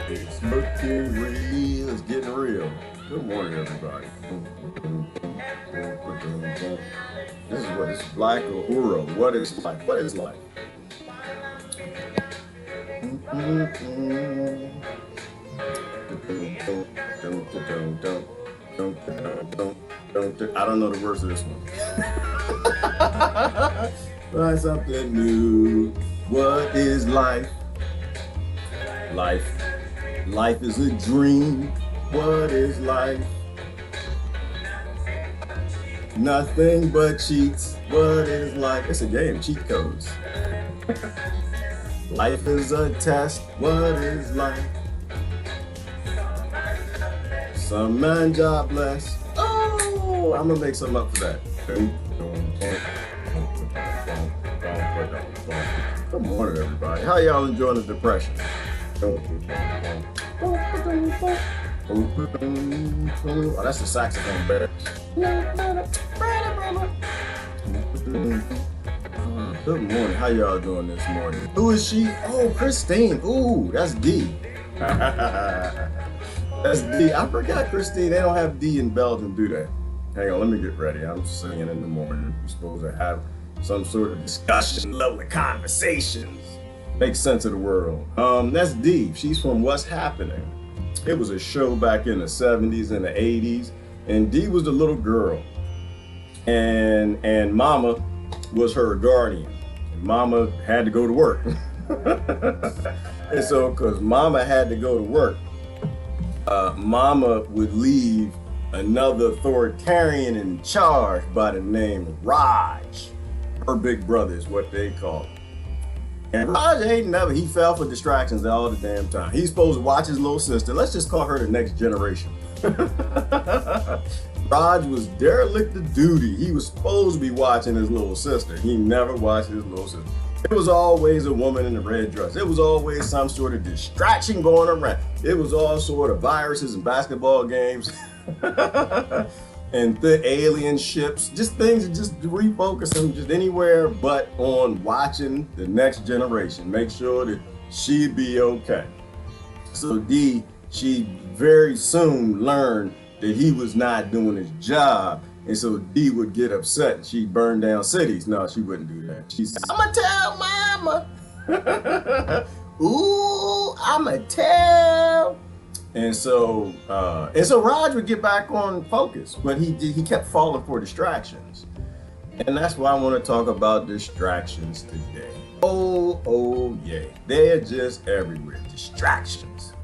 It's looking real, it's getting real. Good morning, everybody. This is what it's Black Uhura. What is life? What is life? I don't know the words of this one. Find something new. What is life? Life is a dream. What is life? Nothing but cheats. What is life? It's a game, cheat codes. Life is a test. What is life? Some man jobless. Oh, I'm gonna make something up for that. Good morning, everybody. How y'all enjoying the depression? Oh, that's the saxophone better. Good morning. How y'all doing this morning? Who is she? Oh, Christine. Ooh, that's D. That's D. I forgot Christine. They don't have D in Belgium, do they? Hang on, let me get ready. I'm singing in the morning. We're supposed to have some sort of discussion, lovely conversations. Make sense of the world. That's D. She's from What's Happening. It was a show back in the 70s and the 80s, and D was the little girl, and Mama was her guardian. And Mama had to go to work, and so because Mama had to go to work, Mama would leave another authoritarian in charge by the name of Raj. Her big brother is what they call him. And Raj he fell for distractions all the damn time. He's supposed to watch his little sister. Let's just call her the next generation. Raj was derelict of duty. He was supposed to be watching his little sister. He never watched his little sister. It was always a woman in a red dress. It was always some sort of distraction going around. It was all sort of viruses and basketball games. And the alien ships, just things that just refocus them just anywhere but on watching the next generation. Make sure that she'd be okay. So D, she very soon learned that he was not doing his job. And so D would get upset and she'd burn down cities. No, she wouldn't do that. She said, I'ma tell Mama. Ooh, I'ma tell. And so Raj would get back on focus, but he kept falling for distractions. And that's why I want to talk about distractions today. Oh yeah, they're just everywhere, distractions.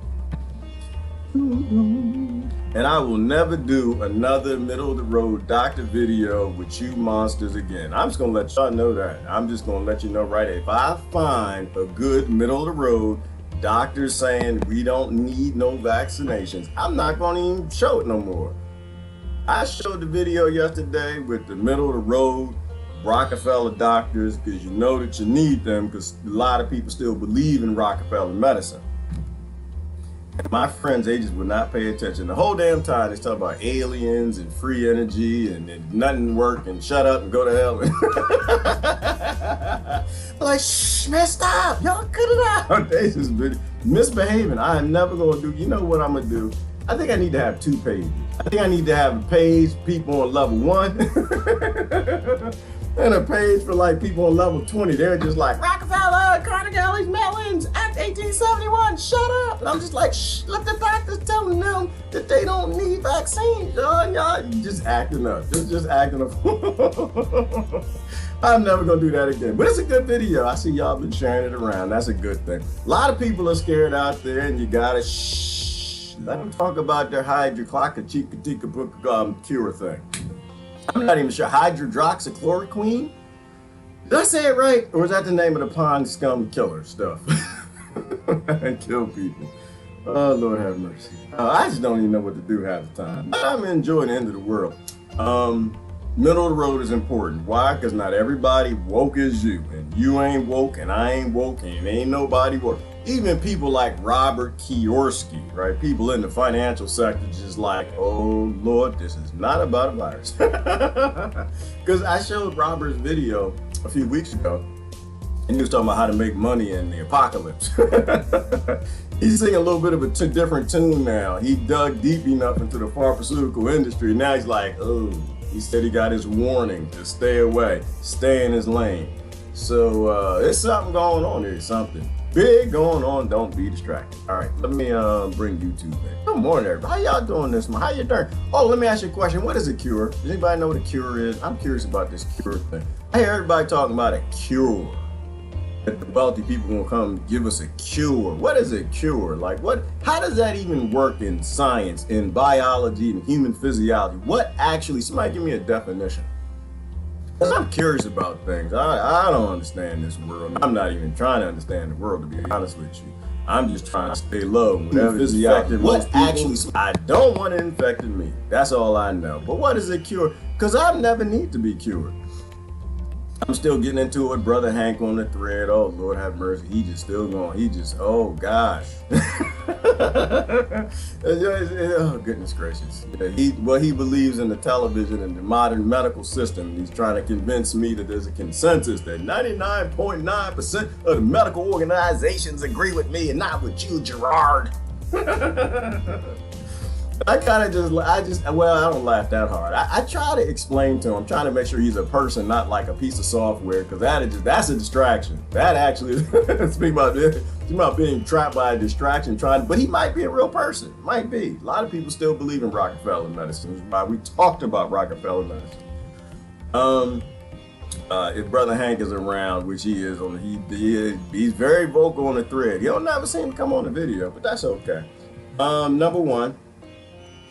And I will never do another middle of the road doctor video with you monsters again. I'm just gonna let y'all know that. I'm just gonna let you know right, if I find a good middle of the road doctors saying we don't need no vaccinations, I'm not going to even show it no more. I showed the video yesterday with the middle of the road Rockefeller doctors because you know that you need them because a lot of people still believe in Rockefeller medicine. And my friends, they just would not pay attention. The whole damn time they talking about aliens and free energy and nothing work and shut up and go to hell. Like, shh, man, stop. Y'all cut it out. They just been misbehaving. I am never going to do, you know what I'm going to do? I think I need to have 2 pages. I think I need to have a page people on level 1 and a page for like people on level 20. They're just like, Rockefeller, Carnegie's melons, Act 1871, shut up. And I'm just like, shh, let the doctors tell them that they don't need vaccines. Y'all, you just acting up. Just acting up. I'm never gonna do that again. But it's a good video. I see y'all been sharing it around. That's a good thing. A lot of people are scared out there and you gotta shh. Let them talk about their hydroxychloroquine cure thing. I'm not even sure. Hydroxychloroquine? Did I say it right? Or is that the name of the pond scum killer stuff? And kill people. Oh, Lord have mercy. I just don't even know what to do half the time. I'm enjoying the end of the world. Middle of the road is important. Why? Because not everybody woke as you. And you ain't woke, and I ain't woke, and ain't nobody woke. Even people like Robert Kiyosaki, right? People in the financial sector just like, oh Lord, this is not about a virus. Because I showed Robert's video a few weeks ago, And he was talking about how to make money in the apocalypse. He's singing a little bit of a different tune now. He dug deep enough into the pharmaceutical industry. Now he's like, oh, he said he got his warning to stay away, stay in his lane. So there's something going on here, something big going on. Don't be distracted. All right, let me bring YouTube in. Good morning, everybody. How y'all doing this morning? How you doing? Oh, let me ask you a question. What is a cure? Does anybody know what a cure is? I'm curious about this cure thing. I hear everybody talking about a cure. That the wealthy people will come give us a cure. What is a cure? Like what? How does that even work in science, in biology, in human physiology? What actually? Somebody give me a definition. Because I'm curious about things. I don't understand this world. I'm not even trying to understand the world, to be honest with you. I'm just trying to stay low. Whatever physiology. What actually? I don't want it infected me. That's all I know. But what is a cure? Because I never need to be cured. I'm still getting into it with Brother Hank on the thread. Oh, Lord have mercy. He just still going. He just, oh, gosh. Oh, goodness gracious. Yeah, he believes in the television and the modern medical system. He's trying to convince me that there's a consensus that 99.9% of the medical organizations agree with me and not with you, Gerard. I don't laugh that hard. I try to explain to him, I'm trying to make sure he's a person, not like a piece of software, because that's a distraction. That actually, speaking about being trapped by a distraction, but he might be a real person, might be. A lot of people still believe in Rockefeller medicine, which is why we talked about Rockefeller medicine. If Brother Hank is around, which he is, he's very vocal on the thread. You'll never see him come on the video, but that's okay. Number one,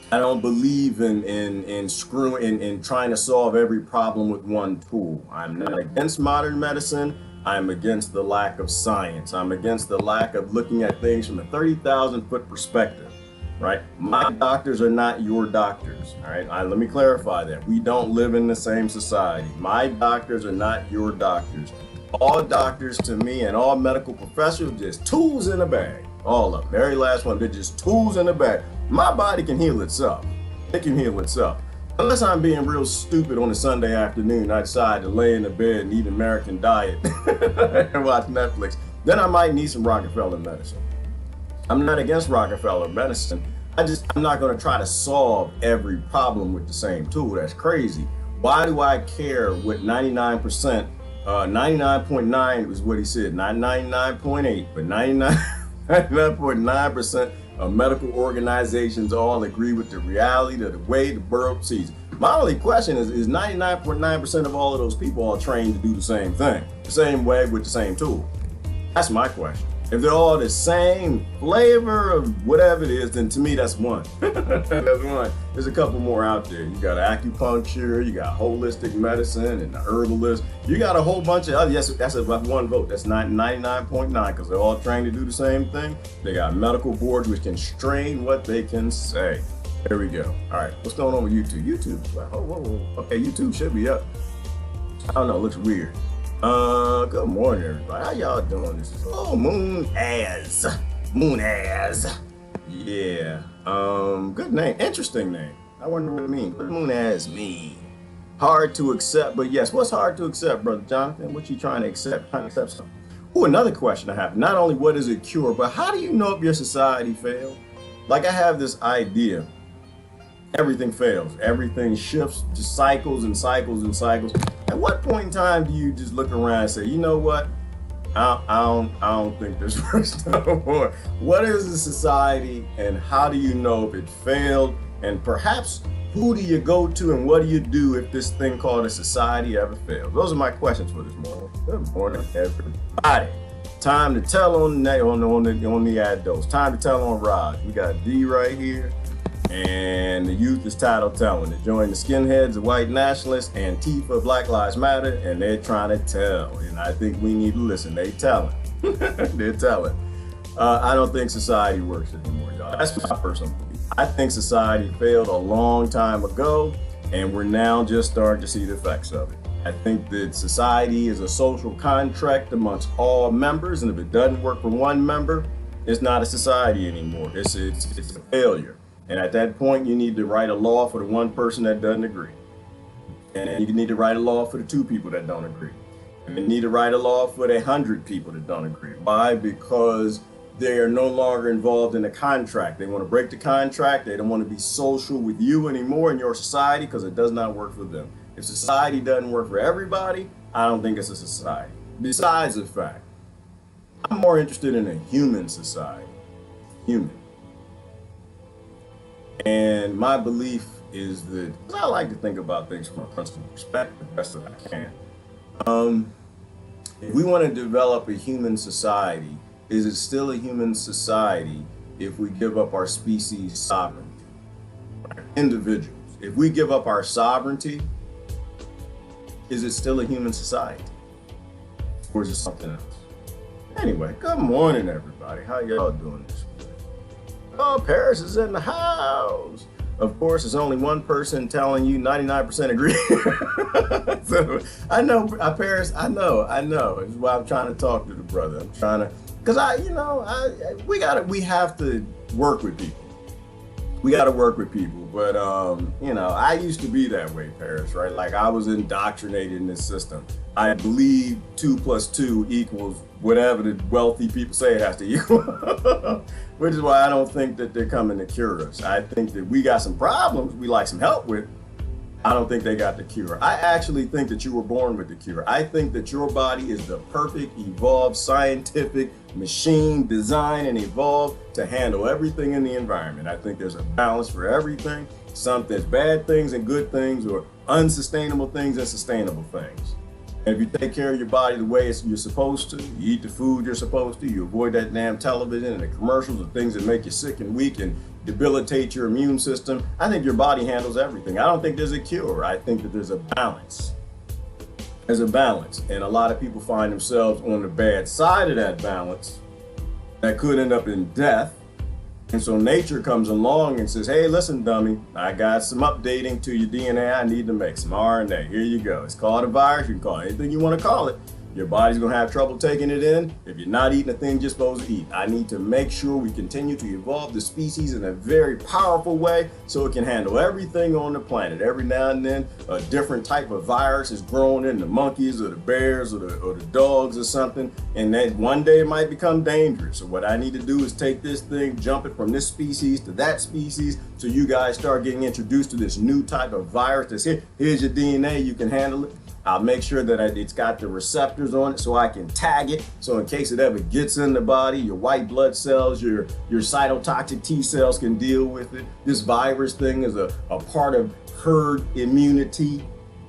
I don't believe in trying to solve every problem with one tool. I'm not against modern medicine. I'm against the lack of science. I'm against the lack of looking at things from a 30,000-foot perspective, right? My doctors are not your doctors, all right? Let me clarify that. We don't live in the same society. My doctors are not your doctors. All doctors to me and all medical professionals, just tools in a bag. All of them. Very last one, they're just tools in a bag. My body can heal itself. It can heal itself. Unless I'm being real stupid on a Sunday afternoon, I decide to lay in the bed and eat American diet and watch Netflix. Then I might need some Rockefeller medicine. I'm not against Rockefeller medicine. I'm not going to try to solve every problem with the same tool. That's crazy. Why do I care what 99%, 99.9 is what he said, not 99.8, but 99.9% of medical organizations all agree with the reality of the way the world sees it. My only question is 99.9% of all of those people all trained to do the same thing, the same way with the same tool? That's my question. If they're all the same flavor of whatever it is, then to me that's one. That's one. There's a couple more out there. You got acupuncture, you got holistic medicine and the herbalist. You got a whole bunch of other, yes, that's about one vote. That's not 99.9 because they're all trained to do the same thing. They got medical boards which constrain what they can say. There we go. All right, what's going on with YouTube? YouTube, whoa. Okay, YouTube should be up. I don't know, it looks weird. Good morning, everybody. How y'all doing? This is Moon Az. Yeah. Good name. Interesting name. I wonder what it means. What does Moon Az mean? Hard to accept, but yes. What's hard to accept, Brother Jonathan? What you trying to accept? Trying to accept something. Oh, another question I have. Not only what is a cure, but how do you know if your society failed? Like I have this idea. Everything fails. Everything shifts, just cycles and cycles and cycles. At what point in time do you just look around and say, you know what? I don't think this works no more. What is a society and how do you know if it failed? And perhaps who do you go to and what do you do if this thing called a society ever fails? Those are my questions for this morning. Good morning, everybody. Time to tell on the adults. Time to tell on Raj. We got D right here. And the youth is titled telling. They join the skinheads, the white nationalists, Antifa, Black Lives Matter, and they're trying to tell. And I think we need to listen. They telling. They're telling. I don't think society works anymore, y'all. That's my personal belief. I think society failed a long time ago, and we're now just starting to see the effects of it. I think that society is a social contract amongst all members, and if it doesn't work for one member, it's not a society anymore. It's a failure. And at that point, you need to write a law for the one person that doesn't agree. And you need to write a law for the two people that don't agree. They need to write a law for the 100 people that don't agree. Why? Because they are no longer involved in a contract. They want to break the contract. They don't want to be social with you anymore in your society because it does not work for them. If society doesn't work for everybody, I don't think it's a society. Besides the fact, I'm more interested in a human society. Human. And my belief is that, I like to think about things from a principled perspective, the best that I can. If we want to develop a human society, is it still a human society if we give up our species sovereignty? Individuals. If we give up our sovereignty, is it still a human society? Or is it something else? Anyway, good morning, everybody. How y'all doing this morning? Oh, Paris is in the house. Of course, there's only one person telling you 99% agree. So I know, Paris, I know. This is why I'm trying to talk to the brother. I'm trying to, because we have to work with people. We got to work with people. But, I used to be that way, Paris, right? Like I was indoctrinated in this system. I believe 2 + 2 equals whatever the wealthy people say it has to equal. Which is why I don't think that they're coming to cure us. I think that we got some problems we like some help with. I don't think they got the cure. I actually think that you were born with the cure. I think that your body is the perfect, evolved, scientific machine designed and evolved to handle everything in the environment. I think there's a balance for everything. There's bad things and good things, or unsustainable things and sustainable things. And if you take care of your body the way you're supposed to, you eat the food you're supposed to, you avoid that damn television and the commercials and things that make you sick and weak and debilitate your immune system, I think your body handles everything. I don't think there's a cure. I think that there's a balance. There's a balance. And a lot of people find themselves on the bad side of that balance that could end up in death. And so nature comes along and says, hey, listen, dummy, I got some updating to your DNA I need to make, some RNA. Here you go. It's called a virus. You can call it anything you want to call it. Your body's going to have trouble taking it in if you're not eating the things you're supposed to eat. I need to make sure we continue to evolve the species in a very powerful way so it can handle everything on the planet. Every now and then, a different type of virus is grown in the monkeys or the bears or the dogs or something, and then one day it might become dangerous. So what I need to do is take this thing, jump it from this species to that species, so you guys start getting introduced to this new type of virus that's here. Here's your DNA, you can handle it. I'll make sure that it's got the receptors on it so I can tag it. So in case it ever gets in the body, your white blood cells, your cytotoxic T cells can deal with it. This virus thing is a part of herd immunity.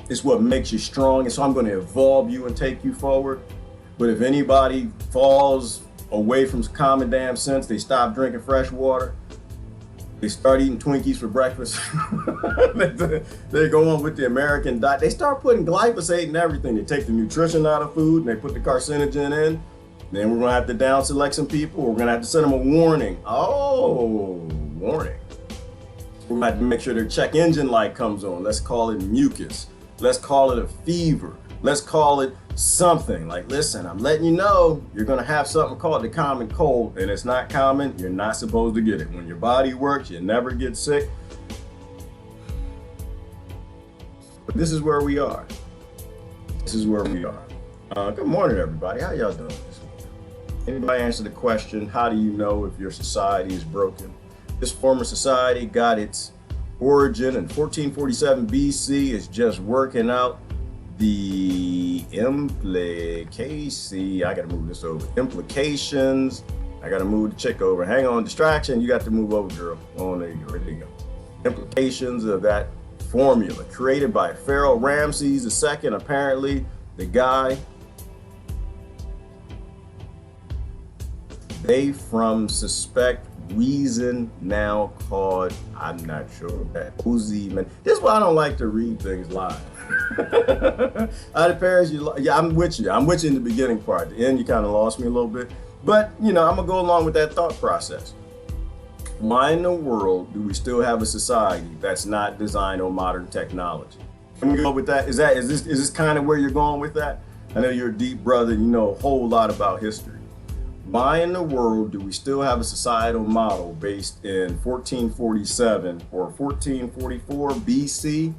It's what makes you strong. And so I'm going to evolve you and take you forward. But if anybody falls away from common damn sense, they stop drinking fresh water, they start eating Twinkies for breakfast. They go on with the American diet. They start putting glyphosate in everything. They take the nutrition out of food and they put the carcinogen in. Then we're gonna have to down select some people. We're gonna have to send them a warning. Oh, warning. We're gonna have to make sure their check engine light comes on. Let's call it mucus. Let's call it a fever. Let's call it something. Like, listen, I'm letting you know you're gonna have something called the common cold, and it's not common. You're not supposed to get it. When your body works, you never get sick. But this is where we are. This is where we are. Good morning, everybody. How y'all doing this morning? Anybody answer the question, how do you know if your society is broken? This former society got its origin in 1447 BC. It's just working out the implications. I gotta move the chick over. Hang on, distraction. You got to move over, girl. Oh, there you go. There you go. Implications of that formula created by Pharaoh Ramses II. Apparently, the guy they from suspect reason now called, I'm not sure that Uzi. This is why I don't like to read things live. Paris, I'm with you. I'm with you in the beginning part. At the end, you kind of lost me a little bit. But, I'm going to go along with that thought process. Why in the world do we still have a society that's not designed on modern technology? Can we go with that? Is this kind of where you're going with that? I know you're a deep brother. You know a whole lot about history. Why in the world do we still have a societal model based in 1447 or 1444 BC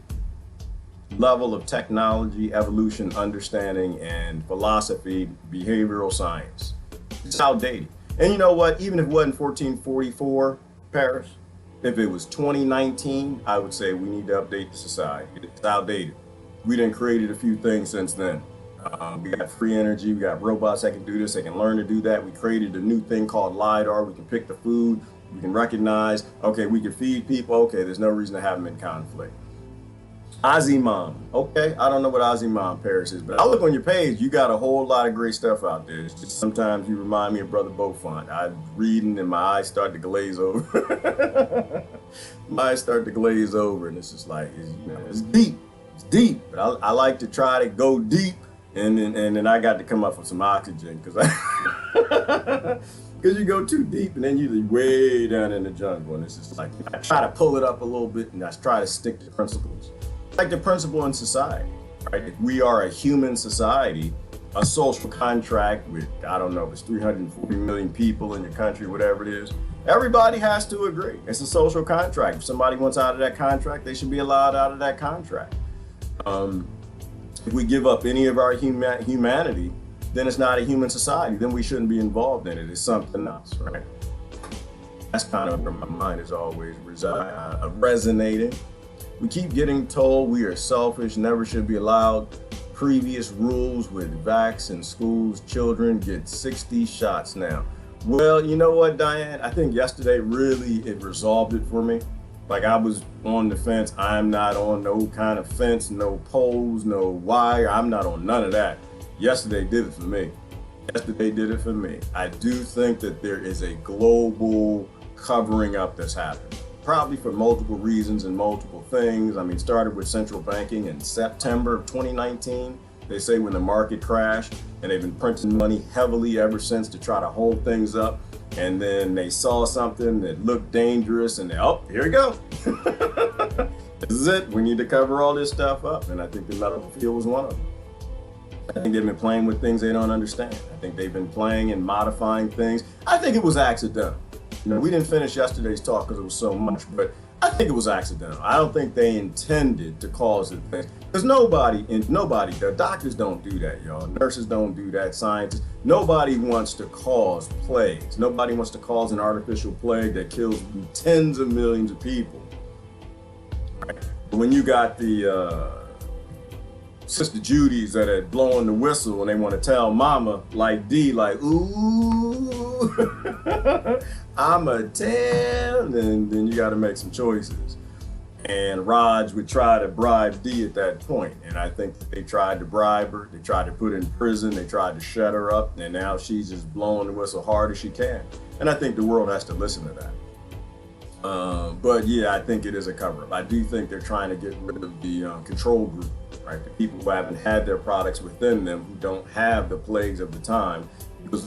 level of technology, evolution, understanding, and philosophy, behavioral science. It's outdated. And you know what? Even if it wasn't 1444 Paris, if it was 2019, I would say we need to update the society. It's outdated. We done created a few things since then. We got free energy, we got robots that can do this, they can learn to do that. We created a new thing called LiDAR. We can pick the food, we can recognize, okay, we can feed people, okay, there's no reason to have them in conflict. Ozymandias, okay, I don't know what Ozymandias Paris is, but I look on your page, you got a whole lot of great stuff out there. It's just sometimes you remind me of Brother Beaufont. I'm reading and my eyes start to glaze over. My eyes start to glaze over, and it's just like, it's deep, it's deep. But I like to try to go deep, and then I got to come up with some oxygen, because you go too deep, and then you're way down in the jungle, and it's just like, I try to pull it up a little bit, and I try to stick to principles. Like the principle in society, right? If we are a human society, a social contract with, I don't know, if it's 340 million people in your country, whatever it is, everybody has to agree. It's a social contract. If somebody wants out of that contract, they should be allowed out of that contract. If we give up any of our humanity, then it's not a human society. Then we shouldn't be involved in it. It's something else, right? That's kind of where my mind is always resonating. We keep getting told we are selfish, never should be allowed. Previous rules with vax in schools, children get 60 shots now. Well, you know what, Diane? I think yesterday really it resolved it for me. Like, I was on the fence. I'm not on no kind of fence, no poles, no wire. I'm not on none of that. Yesterday did it for me. Yesterday did it for me. I do think that there is a global covering up that's happening. Probably for multiple reasons and multiple things. I mean, it started with central banking in September of 2019. They say when the market crashed, and they've been printing money heavily ever since to try to hold things up. And then they saw something that looked dangerous, and oh, here we go. This is it. We need to cover all this stuff up. And I think the medical field was one of them. I think they've been playing with things they don't understand. I think they've been playing and modifying things. I think it was accidental. You know, we didn't finish yesterday's talk because it was so much, but I think it was accidental. I don't think they intended to cause the thing. Because nobody, the doctors don't do that, y'all. Nurses don't do that, scientists. Nobody wants to cause plagues. Nobody wants to cause an artificial plague that kills tens of millions of people. Right? When you got the Sister Judy's that are blowing the whistle and they want to tell mama, like D, like, ooh, I'm a 10, and then you got to make some choices. And Raj would try to bribe D at that point. And I think that they tried to bribe her. They tried to put her in prison. They tried to shut her up. And now she's just blowing the whistle hard as she can. And I think the world has to listen to that. But yeah, I think it is a cover-up. I do think they're trying to get rid of the control group, right? The people who haven't had their products within them, who don't have the plagues of the time. Because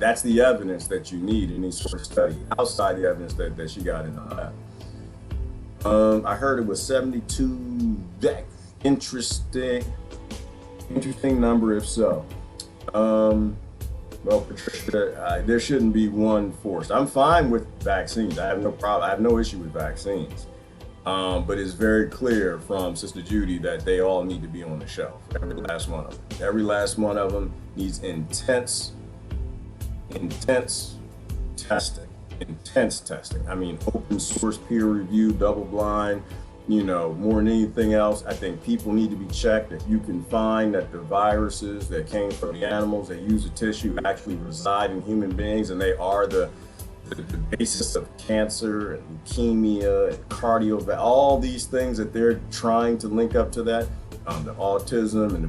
that's the evidence that you need in these sort of studies, outside the evidence that she got in the lab. I heard it was 72. Interesting number if so. Well, Patricia, there shouldn't be one forced. I'm fine with vaccines. I have no problem. I have no issue with vaccines. But it's very clear from Sister Judy that they all need to be on the shelf. Every last one of them. Every last one of them needs intense testing. Intense testing. I mean, open source, peer review, double blind, more than anything else. I think people need to be checked. If you can find that the viruses that came from the animals that use the tissue actually reside in human beings, and they are the basis of cancer and leukemia and cardiovascular, all these things that they're trying to link up to that, the autism and the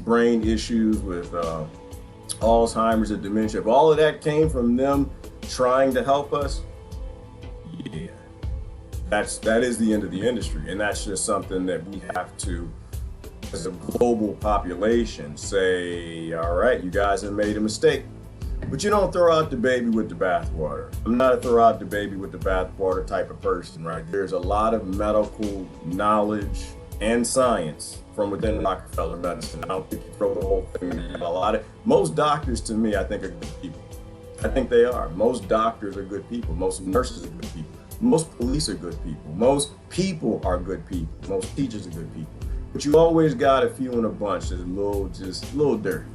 brain issues with Alzheimer's and dementia. If all of that came from them trying to help us, yeah, that is the end of the industry. And that's just something that we have to, as a global population, say, all right, you guys have made a mistake. But you don't throw out the baby with the bathwater. I'm not a throw out the baby with the bathwater type of person, right? There's a lot of medical knowledge and science from within Rockefeller medicine. I don't think you throw the whole thing in. Most doctors, to me, I think are good people. I think they are. Most doctors are good people. Most nurses are good people. Most police are good people. Most people are good people. Most teachers are good people. But you always got a few in a bunch that's just a little dirty.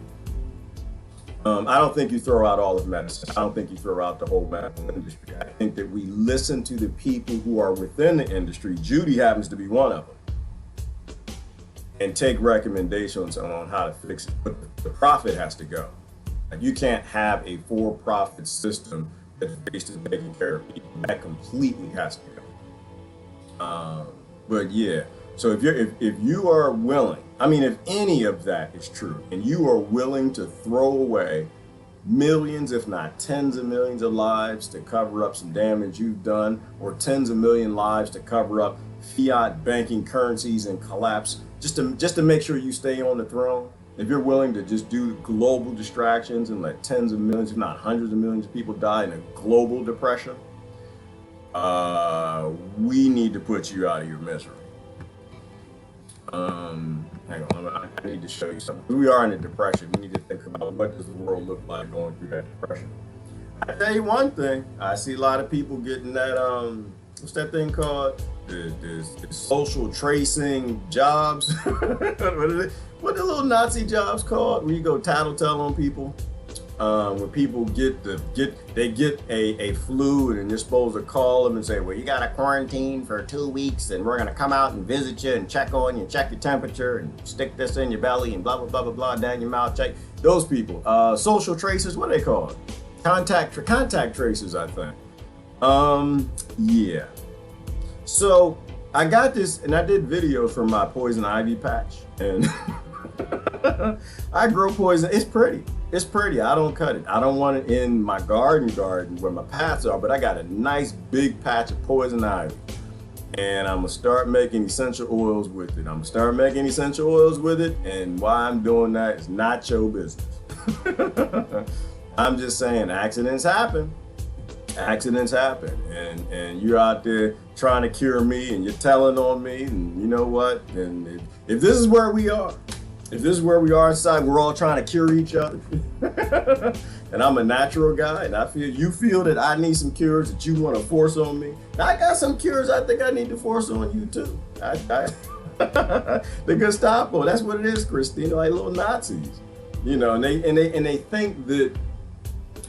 I don't think you throw out all of medicine. I don't think you throw out the whole medical industry. I think that we listen to the people who are within the industry. Judy happens to be one of them. And take recommendations on how to fix it. But the profit has to go. Like, you can't have a for-profit system that's based on taking care of people. That completely has to go. But yeah, so if you are willing, I mean, if any of that is true, and you are willing to throw away millions, if not tens of millions of lives to cover up some damage you've done, or tens of million lives to cover up fiat banking currencies and collapse, just to make sure you stay on the throne, if you're willing to just do global distractions and let tens of millions, if not hundreds of millions of people die in a global depression, we need to put you out of your misery. Hang on, I need to show you something. We are in a depression. We need to think about what does the world look like going through that depression. I tell you one thing, I see a lot of people getting that, what's that thing called? The social tracing jobs. What are the little Nazi jobs called? Where you go tattletale on people. When people get a flu and you're supposed to call them and say, well, you got to quarantine for 2 weeks and we're going to come out and visit you and check on you, check your temperature and stick this in your belly and blah, blah, blah, blah, blah, down your mouth, check. Those people, social tracers, what are they called? Contact tracers, I think. Yeah. So I got this, and I did videos for my poison ivy patch, and I grow poison. It's pretty. It's pretty. I don't cut it. I don't want it in my garden where my paths are, but I got a nice big patch of poison ivy. And I'm gonna start making essential oils with it. And why I'm doing that is not your business. I'm just saying accidents happen. And you're out there trying to cure me and you're telling on me, and you know what? And if this is where we are, inside, we're all trying to cure each other. And I'm a natural guy, and you feel that I need some cures that you want to force on me. Now, I got some cures I think I need to force on you too. The Gestapo, that's what it is, Christina, like little Nazis. You know, and they think that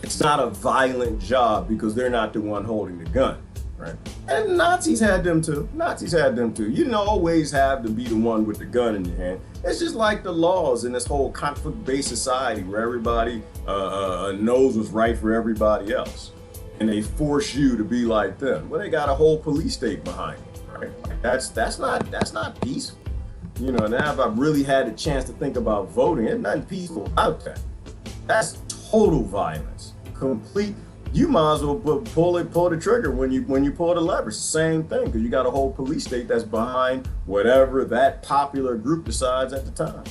it's not a violent job because they're not the one holding the gun, right? And Nazis had them too. You don't always have to be the one with the gun in your hand. It's just like the laws in this whole conflict-based society where everybody knows what's right for everybody else, and they force you to be like them. Well, they got a whole police state behind it, right? That's not peaceful. You know, now if I really had a chance to think about voting, there's nothing peaceful about that. That's total violence, complete. You might as well pull the trigger when you pull the lever. It's the same thing, because you got a whole police state that's behind whatever that popular group decides at the time.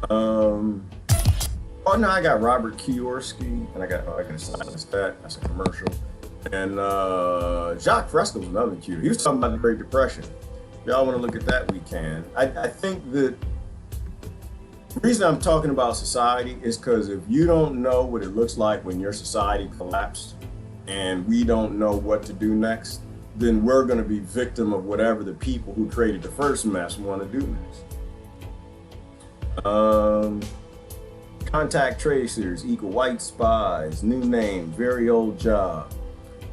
Oh no, I got Robert Kiyosaki, and I can silence that. That's a commercial. And Jacques Fresco's another Q. He was talking about the Great Depression. If y'all want to look at that, we can. I think that the reason I'm talking about society is because if you don't know what it looks like when your society collapsed and we don't know what to do next, then we're going to be victim of whatever the people who created the first mess want to do next. Contact tracers equal white spies, new name, very old job.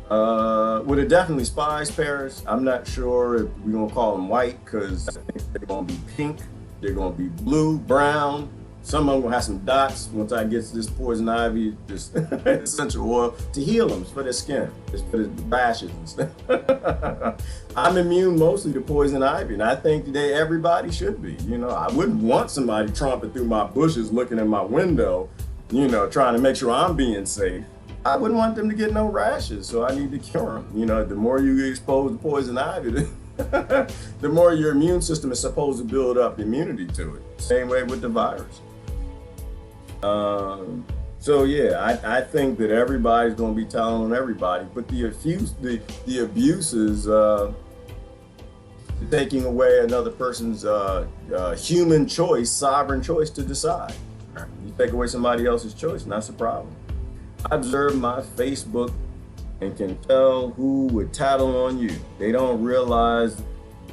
Well, they're definitely spies, Paris. I'm not sure if we're going to call them white, because I think they're going to be pink. They're going to be blue, brown. Some of them will have some dots once I get this poison ivy, this essential oil to heal them. It's for their skin. It's for the rashes and stuff. I'm immune mostly to poison ivy, and I think today everybody should be. You know, I wouldn't want somebody tromping through my bushes, looking in my window, you know, trying to make sure I'm being safe. I wouldn't want them to get no rashes, so I need to cure them. You know, the more you get exposed to poison ivy, the more your immune system is supposed to build up immunity to it. Same way with the virus. So yeah, I think that everybody's going to be telling on everybody, but the abuse is taking away another person's human choice, sovereign choice to decide. You take away somebody else's choice, and that's a problem. I observe my Facebook and can tell who would tattle on you. They don't realize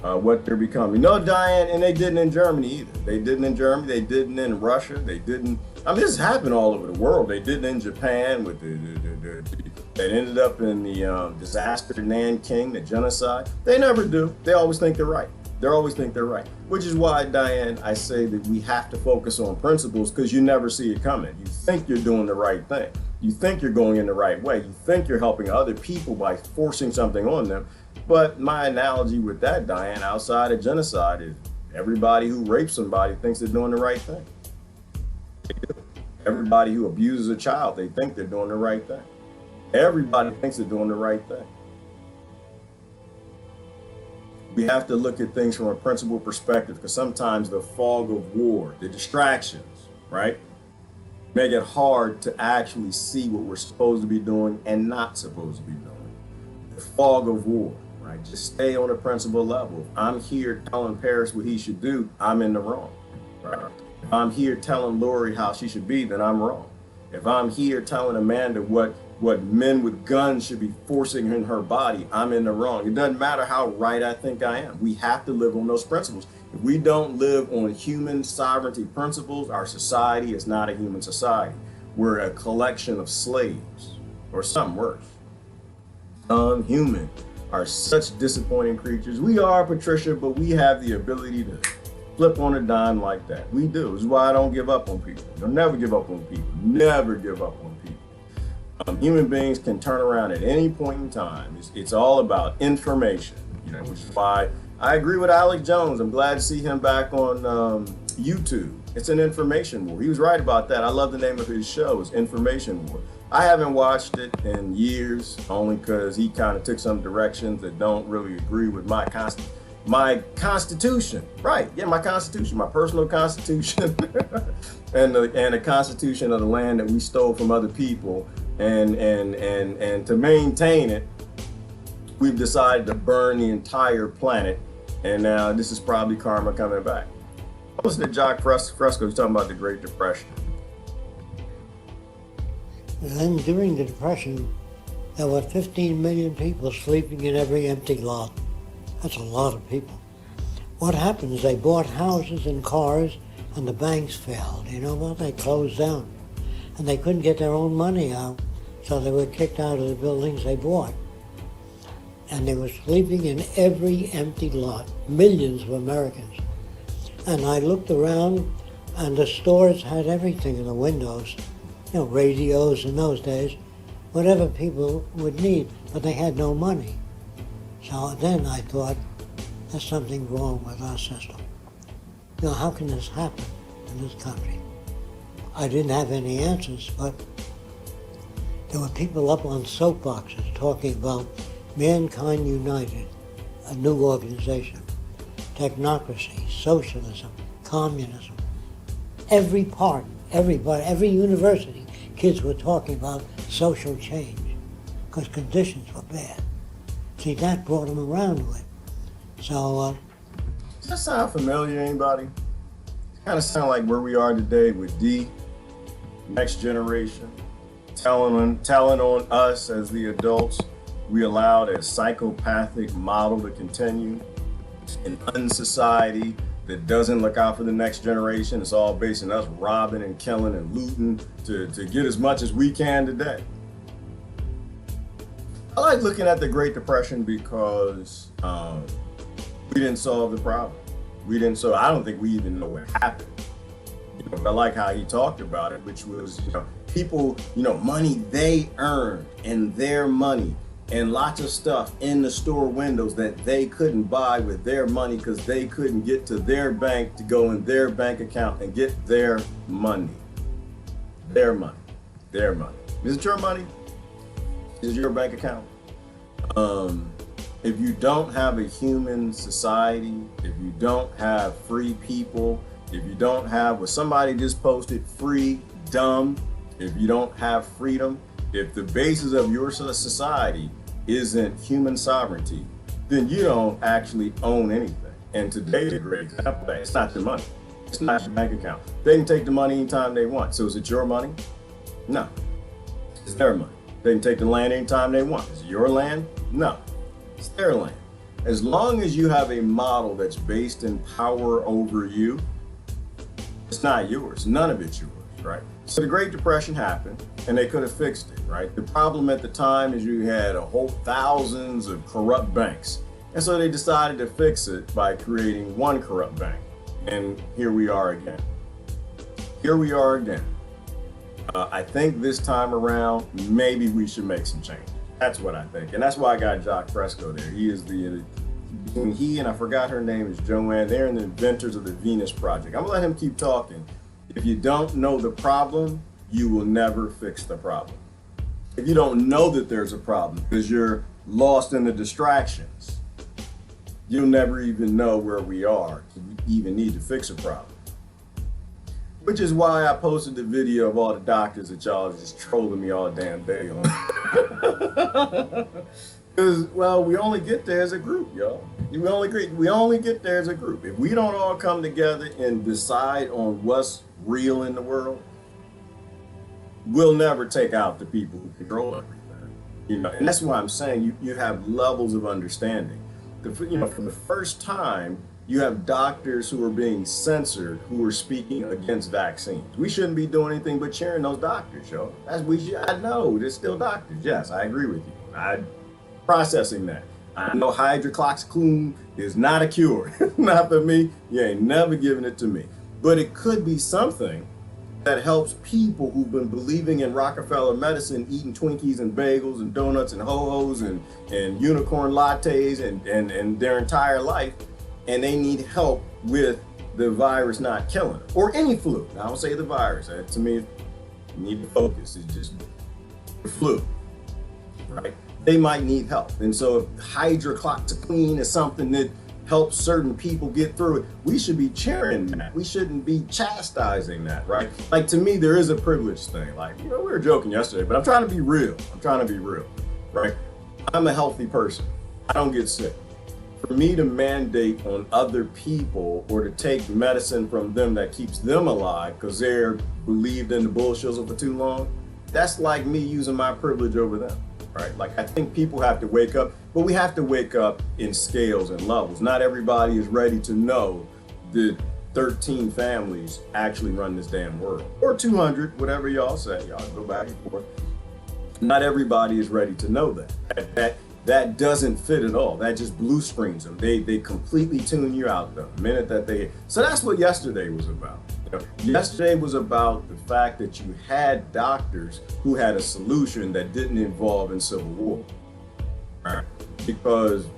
what they're becoming. No, Diane, and they didn't in Germany either. They didn't in Germany. They didn't in Russia. They didn't. I mean, this happened all over the world. They didn't in Japan with that ended up in the disaster in Nanking, the genocide. They never do. They always think they're right. They always think they're right. Which is why, Diane, I say that we have to focus on principles, because you never see it coming. You think you're doing the right thing. You think you're going in the right way. You think you're helping other people by forcing something on them. But my analogy with that, Diane, outside of genocide, is everybody who rapes somebody thinks they're doing the right thing. Everybody who abuses a child, they think they're doing the right thing. Everybody thinks they're doing the right thing. We have to look at things from a principled perspective, because sometimes the fog of war, the distractions, right, make it hard to actually see what we're supposed to be doing and not supposed to be doing. The fog of war, right? Just stay on a principle level. If I'm here telling Paris what he should do, I'm in the wrong, right? If I'm here telling Lori how she should be, then I'm wrong. If I'm here telling Amanda what men with guns should be forcing in her body, I'm in the wrong. It doesn't matter how right I think I am. We have to live on those principles. If we don't live on human sovereignty principles, our society is not a human society. We're a collection of slaves, or something worse. Human are such disappointing creatures. We are, Patricia, but we have the ability to flip on a dime like that. We do. This is why I don't give up on people. I'll never give up on people. Never give up on people. Human beings can turn around at any point in time. It's all about information, which is why I agree with Alex Jones. I'm glad to see him back on YouTube. It's an information war. He was right about that. I love the name of his show. It's Information War. I haven't watched it in years, only because he kind of took some directions that don't really agree with my constitution. Right? Yeah, my constitution, my personal constitution, and the constitution of the land that we stole from other people. And to maintain it, we've decided to burn the entire planet. And now this is probably karma coming back. I listened to Jacques Fresco talking about the Great Depression. And then during the Depression, there were 15 million people sleeping in every empty lot. That's a lot of people. What happened is they bought houses and cars, and the banks failed. You know what? They closed down. And they couldn't get their own money out, so they were kicked out of the buildings they bought. And they were sleeping in every empty lot, millions of Americans. And I looked around, and the stores had everything in the windows, radios in those days, whatever people would need, but they had no money. So then I thought, there's something wrong with our system. How can this happen in this country? I didn't have any answers, but there were people up on soapboxes talking about Mankind United, a new organization, technocracy, socialism, communism. Every part, everybody, every university, kids were talking about social change because conditions were bad. See, that brought them around to it. So, does that sound familiar to anybody? It kind of sound like where we are today with next generation, telling on us as the adults. We allowed a psychopathic model to continue, an unsociety that doesn't look out for the next generation. It's all based on us robbing and killing and looting to get as much as we can today. I like looking at the Great Depression because we didn't solve the problem. I don't think we even know what happened. But I like how he talked about it, which was, people, money they earned and their money and lots of stuff in the store windows that they couldn't buy with their money because they couldn't get to their bank to go in their bank account and get their money. Their money. Their money. Is it your money? Is it your bank account? If you don't have a human society, if you don't have free people, if you don't have what somebody just posted, free, dumb, if you don't have freedom, if the basis of your society isn't human sovereignty, then you don't actually own anything. And today's a great example of that. It's not your money. It's not your bank account. They can take the money anytime they want. So is it your money? No. It's their money. They can take the land anytime they want. Is it your land? No, it's their land. As long as you have a model that's based in power over you, it's not yours. None of it's yours, right? So the Great Depression happened and they could have fixed it, right? The problem at the time is you had a whole thousands of corrupt banks. And so they decided to fix it by creating one corrupt bank. And here we are again. Here we are again. I think this time around, maybe we should make some change. That's what I think. And that's why I got Jacques Fresco there. He is he and I forgot her name is Joanne. They're the inventors of the Venus Project. I'm gonna let him keep talking. If you don't know the problem, you will never fix the problem. If you don't know that there's a problem because you're lost in the distractions, you'll never even know where we are to even need to fix a problem. Which is why I posted the video of all the doctors that y'all just trolling me all damn day on. Because, well, we only get there as a group, y'all. We only get there as a group. If we don't all come together and decide on what's real in the world, we'll never take out the people who control everything. You know, and that's why I'm saying you have levels of understanding. For the first time, you have doctors who are being censored who are speaking against vaccines. We shouldn't be doing anything but cheering those doctors, yo. I know, they're still doctors. Yes, I agree with you. I'm processing that. I know hydroxychloroquine is not a cure. Not for me. You ain't never giving it to me. But it could be something that helps people who've been believing in Rockefeller medicine, eating Twinkies and bagels and donuts and ho-hos and unicorn lattes and their entire life, and they need help with the virus not killing them, or any flu. I don't say the virus. To me, you need to focus. It's just the flu, right? They might need help. And so if hydroxychloroquine is something that helps certain people get through it, we should be cheering that. We shouldn't be chastising that, right? Like, to me, there is a privilege thing. Like, we were joking yesterday, but I'm trying to be real. Right? I'm a healthy person. I don't get sick. For me to mandate on other people or to take medicine from them that keeps them alive because they're believed in the bullshit for too long, that's like me using my privilege over them, right? Like, I think people have to wake up, but we have to wake up in scales and levels. Not everybody is ready to know that 13 families actually run this damn world, or 200, whatever y'all say. Y'all go back and forth. Not everybody is ready to know that. That doesn't fit at all. That just blue screens them. They completely tune you out the minute that they. So that's what yesterday was about. Yesterday was about the fact that you had doctors who had a solution that didn't involve in civil war. Right? Because,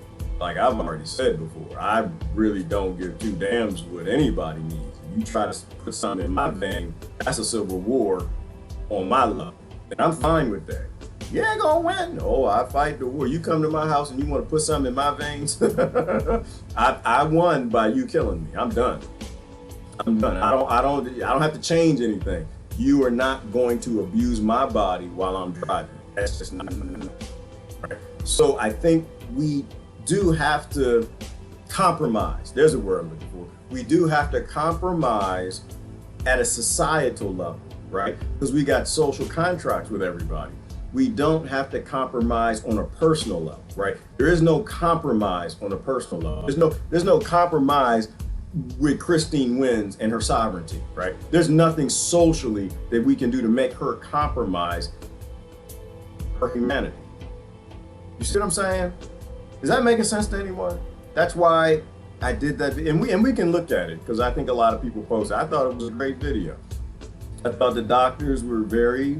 like I've already said before, I really don't give two damns what anybody needs. If you try to put something in my vein, that's a civil war on my level. And I'm fine with that. You ain't gonna win. Oh, I fight the war. You come to my house and you want to put something in my veins. I won by you killing me. I'm done. I don't have to change anything. You are not going to abuse my body while I'm driving. That's just not right. So I think we do have to compromise. There's a word I'm looking for. We do have to compromise at a societal level, right? Because we got social contracts with everybody. We don't have to compromise on a personal level, right? There is no compromise on a personal level. There's no compromise with Christine Wins and her sovereignty, right? There's nothing socially that we can do to make her compromise her humanity. You see what I'm saying? Is that making sense to anyone? That's why I did that, and we can look at it because I think a lot of people posted. I thought it was a great video. I thought the doctors were very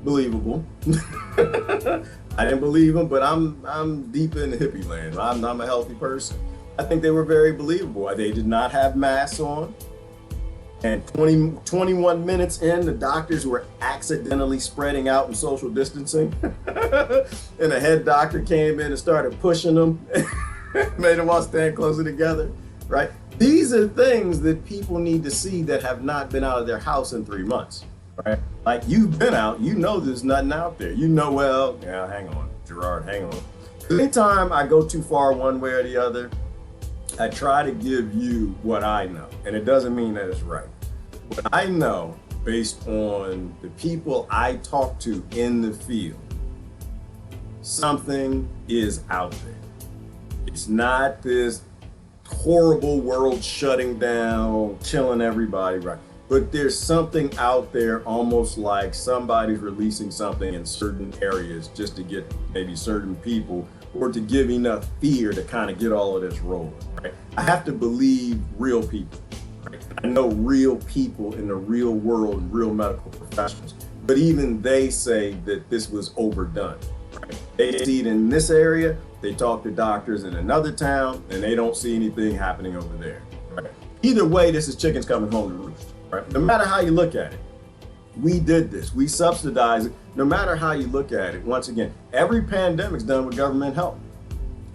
believable. I didn't believe them, but I'm deep in the hippie land. I'm a healthy person. I think they were very believable. They did not have masks on. And 21 minutes in, the doctors were accidentally spreading out and social distancing. And a head doctor came in and started pushing them, made them all stand closer together, right? These are things that people need to see that have not been out of their house in 3 months. Right? Like, you've been out, you know there's nothing out there. You know, well, yeah, hang on, Gerard, hang on. Anytime I go too far one way or the other, I try to give you what I know. And it doesn't mean that it's right. What I know, based on the people I talk to in the field, something is out there. It's not this horrible world shutting down, killing everybody, right? But there's something out there, almost like somebody's releasing something in certain areas just to get maybe certain people, or to give enough fear to kind of get all of this rolling, right? I have to believe real people, right? I know real people in the real world, real medical professionals, but even they say that this was overdone, right? They see it in this area, they talk to doctors in another town, and they don't see anything happening over there, right? Either way, this is chickens coming home to roost, right? No matter how you look at it, we did this, we subsidized it. No matter how you look at it, once again, every pandemic's done with government help.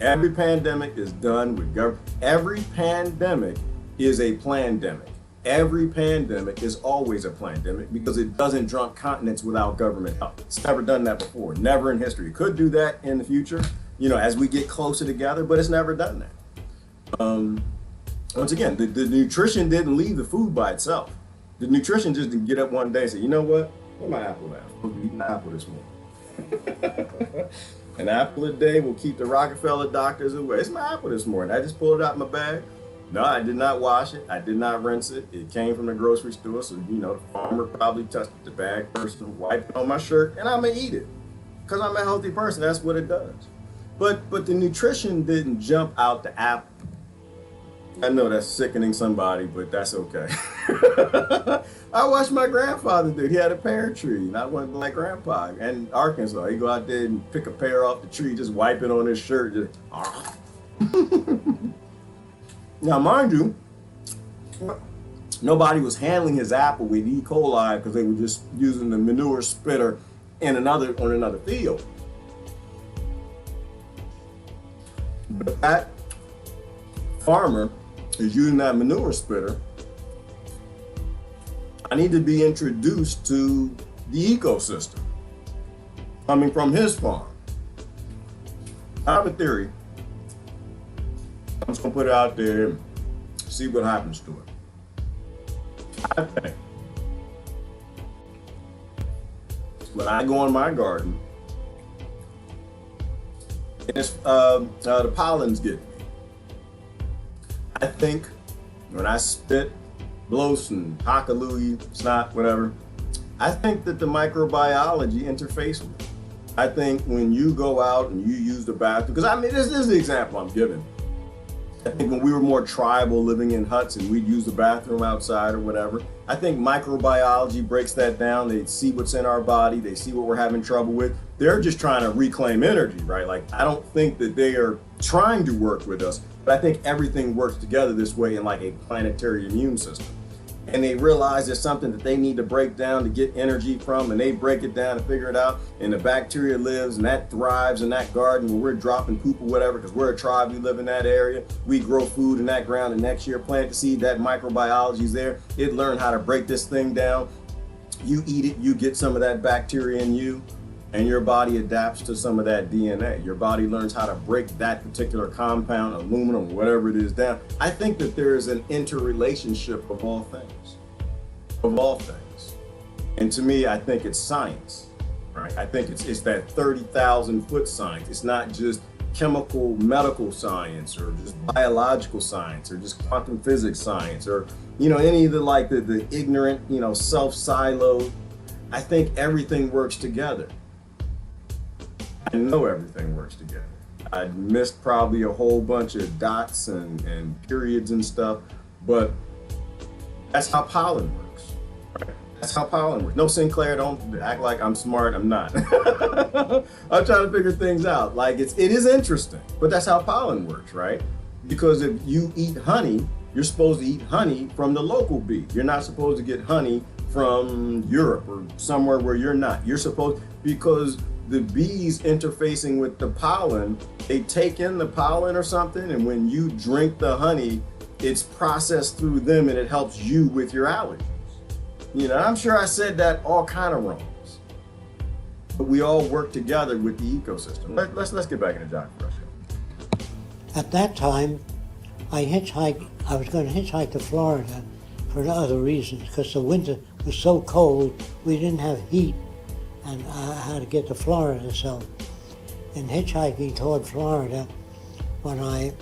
Every pandemic is done with government. Every pandemic is a plandemic. Every pandemic is always a plandemic because it doesn't drunk continents without government help. It's never done that before, never in history. It could do that in the future, as we get closer together, but it's never done that. Once again, the nutrition didn't leave the food by itself. The nutrition just didn't get up one day and say, you know what? Where's my apple at? I'm supposed to eat an apple this morning. An apple a day will keep the Rockefeller doctors away. It's my apple this morning. I just pulled it out of my bag. No, I did not wash it. I did not rinse it. It came from the grocery store. So, the farmer probably touched the bag first and wiped it on my shirt, and I'm going to eat it because I'm a healthy person. That's what it does. But the nutrition didn't jump out the apple. I know that's sickening somebody, but that's okay. I watched my grandfather do it. He had a pear tree, and I went like grandpa in Arkansas. He'd go out there and pick a pear off the tree, just wipe it on his shirt. Just, Now, mind you, nobody was handling his apple with E. coli because they were just using the manure spitter on another field. But that farmer is using that manure spitter. I need to be introduced to the ecosystem coming from his farm. I have a theory. I'm just gonna put it out there and see what happens to it. I think when I go in my garden, and it's, the pollen's getting me. I think when I spit, blows and hockalooey, snot, whatever, I think that the microbiology interface with it. I think when you go out and you use the bathroom, because this is the example I'm giving. I think when we were more tribal, living in huts, and we'd use the bathroom outside or whatever, I think microbiology breaks that down. They see what's in our body. They see what we're having trouble with. They're just trying to reclaim energy, right? Like, I don't think that they are trying to work with us, but I think everything works together this way in like a planetary immune system. And they realize there's something that they need to break down to get energy from, and they break it down and figure it out, and the bacteria lives and that thrives in that garden where we're dropping poop or whatever, because we're a tribe, we live in that area, we grow food in that ground, and next year plant the seed, that microbiology's there, it learned how to break this thing down. You eat it, you get some of that bacteria in you, and your body adapts to some of that DNA. Your body learns how to break that particular compound, aluminum, whatever it is, down. I think that there is an interrelationship of all things. Of all things. And to me, I think it's science, right? I think it's that 30,000 foot science. It's not just chemical medical science or just biological science or just quantum physics science or, any of the ignorant, self-siloed. I think everything works together. I know everything works together. I missed probably a whole bunch of dots and periods and stuff, but that's how pollen works. Right? That's how pollen works. No, Sinclair, don't act like I'm smart. I'm not. I'm trying to figure things out. Like it is interesting, but that's how pollen works, right? Because if you eat honey, you're supposed to eat honey from the local bee. You're not supposed to get honey from Europe or somewhere where you're not. You're supposed, because the bees interfacing with the pollen, they take in the pollen or something, and when you drink the honey, it's processed through them and it helps you with your allergies. I'm sure I said that all kind of wrongs, but we all work together with the ecosystem. Let's get back into Dr. Rush. At that time, I was going to hitchhike to Florida for other reasons, because the winter was so cold, we didn't have heat, and I had to get to Florida. So in hitchhiking toward Florida when I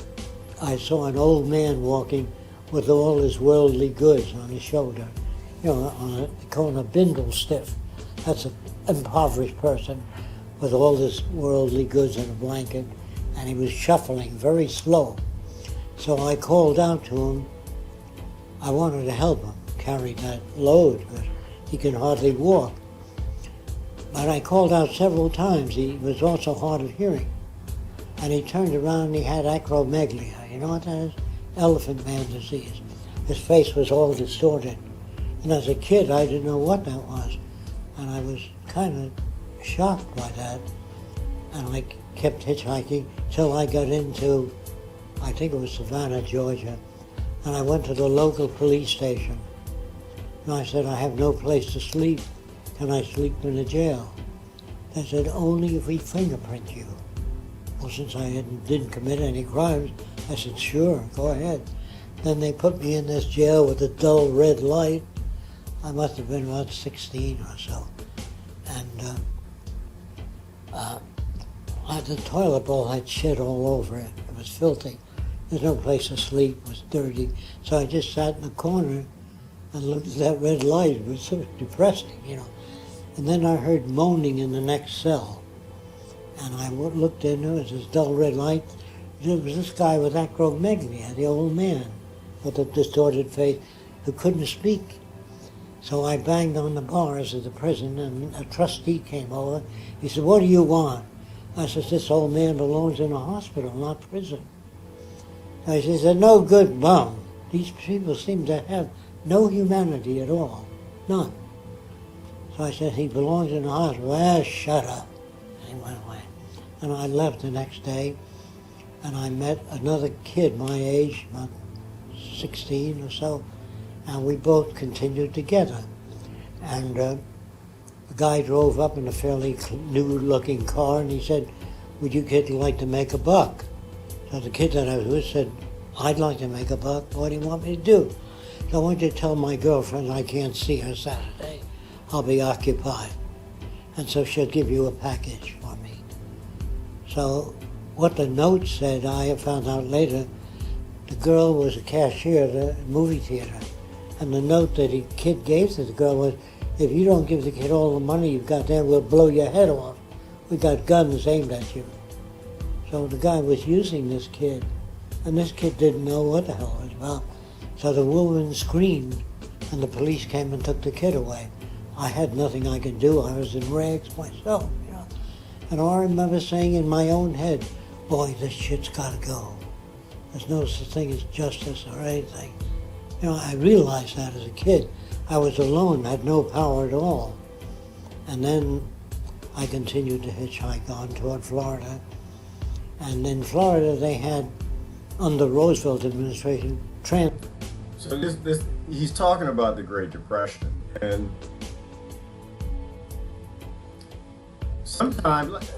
saw an old man walking with all his worldly goods on his shoulder. You know, they call him a bindle stiff. That's an impoverished person with all his worldly goods in a blanket, and he was shuffling very slow. So I called out to him. I wanted to help him carry that load because he can hardly walk. But I called out several times. He was also hard of hearing. And he turned around and he had acromegaly. You know what that is? Elephant man disease. His face was all distorted. And as a kid, I didn't know what that was. And I was kind of shocked by that. And I kept hitchhiking till I got into, I think it was Savannah, Georgia. And I went to the local police station. And I said, I have no place to sleep. Can I sleep in the jail? They said, only if we fingerprint you. Well, since I didn't commit any crimes, I said, sure, go ahead. Then they put me in this jail with a dull red light. I must have been about 16 or so. And the toilet bowl had shit all over it. It was filthy. There's no place to sleep. It was dirty. So I just sat in the corner and looked at that red light. It was sort of depressing, you know. And then I heard moaning in the next cell. And I looked in, there was this dull red light. There was this guy with acromegaly, the old man with a distorted face who couldn't speak. So I banged on the bars of the prison, and a trustee came over. He said, what do you want? I said, this old man belongs in a hospital, not prison. So he said, no good bum. These people seem to have no humanity at all, none. So I said, he belongs in a hospital. Ah, shut up. And he went away. And I left the next day, and I met another kid my age, about 16 or so, and we both continued together. And the guy drove up in a fairly new-looking car, and he said, would you kids like to make a buck? So the kid that I was with said, I'd like to make a buck. What do you want me to do? So I want you to tell my girlfriend I can't see her Saturday. I'll be occupied. And so she'll give you a package for me. So what the note said, I found out later, the girl was a cashier at a movie theater. And the note that the kid gave to the girl was, if you don't give the kid all the money you've got there, we'll blow your head off. We got guns aimed at you. So the guy was using this kid, and this kid didn't know what the hell it was about. So the woman screamed, and the police came and took the kid away. I had nothing I could do. I was in rags myself, you know. And I remember saying in my own head, boy, this shit's got to go. There's no such thing as justice or anything. You know, I realized that as a kid. I was alone, had no power at all. And then I continued to hitchhike on toward Florida. And in Florida, they had, under Roosevelt administration, So he's talking about the Great Depression, and sometimes,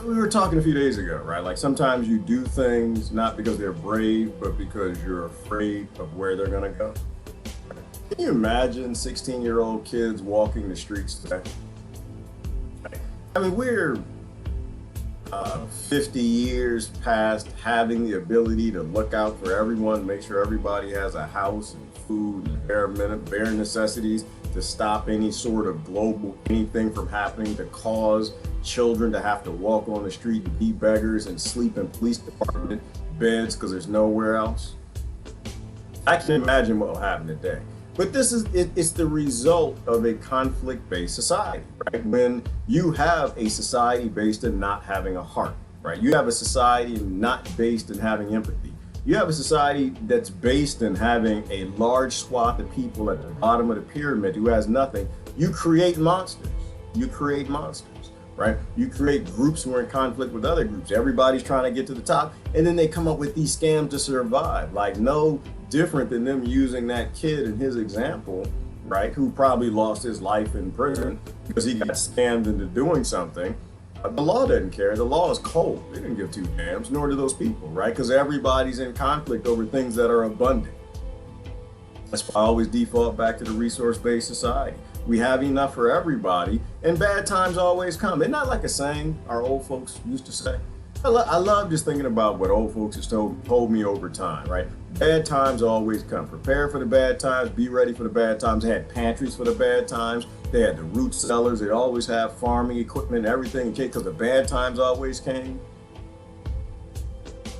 we were talking a few days ago, right? Like sometimes you do things not because they're brave, but because you're afraid of where they're gonna go. Can you imagine 16-year-old kids walking the streets today? I mean, we're 50 years past having the ability to look out for everyone, make sure everybody has a house and food and bare necessities to stop any sort of global anything from happening, to cause children to have to walk on the street and be beggars and sleep in police department beds because there's nowhere else. I can imagine what will happen today. But it's the result of a conflict-based society, right? When you have a society based in not having a heart, right? You have a society not based in having empathy. You have a society that's based in having a large swath of people at the bottom of the pyramid who has nothing. You create monsters. You create monsters, right? You create groups who are in conflict with other groups. Everybody's trying to get to the top, and then they come up with these scams to survive. Like, no different than them using that kid in his example, right, who probably lost his life in prison because he got scammed into doing something. The law doesn't care. The law is cold. They didn't give two damns, nor do those people, right? Because everybody's in conflict over things that are abundant. That's why I always default back to the resource-based society. We have enough for everybody, and bad times always come. Isn't that like a saying our old folks used to say? I love just thinking about what old folks have told me over time, right? Bad times always come. Prepare for the bad times, be ready for the bad times. They had pantries for the bad times. They had the root cellars. They'd always have farming equipment and everything in case, because the bad times always came.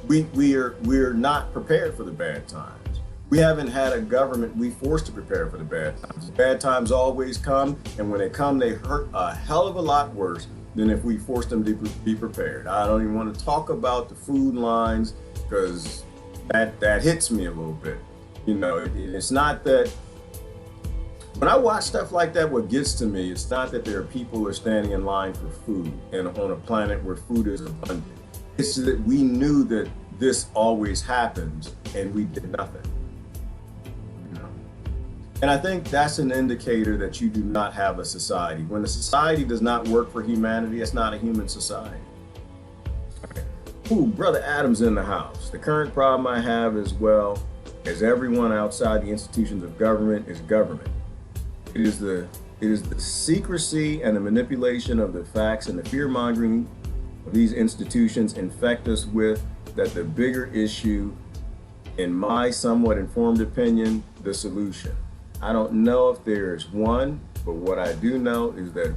We're not prepared for the bad times. We haven't had a government we forced to prepare for the bad times. The bad times always come, and when they come, they hurt a hell of a lot worse than if we forced them to be prepared. I don't even want to talk about the food lines, because that hits me a little bit. You know, it's not that, when I watch stuff like that, what gets to me, it's not that there are people who are standing in line for food and on a planet where food is abundant. It's that we knew that this always happens and we did nothing. You know? And I think that's an indicator that you do not have a society. When a society does not work for humanity, it's not a human society. Ooh, Brother Adam's in the house. The current problem I have as well as everyone outside the institutions of government is government. It is the secrecy and the manipulation of the facts and the fear-mongering of these institutions infect us with that the bigger issue, in my somewhat informed opinion, the solution. I don't know if there's one, but what I do know is that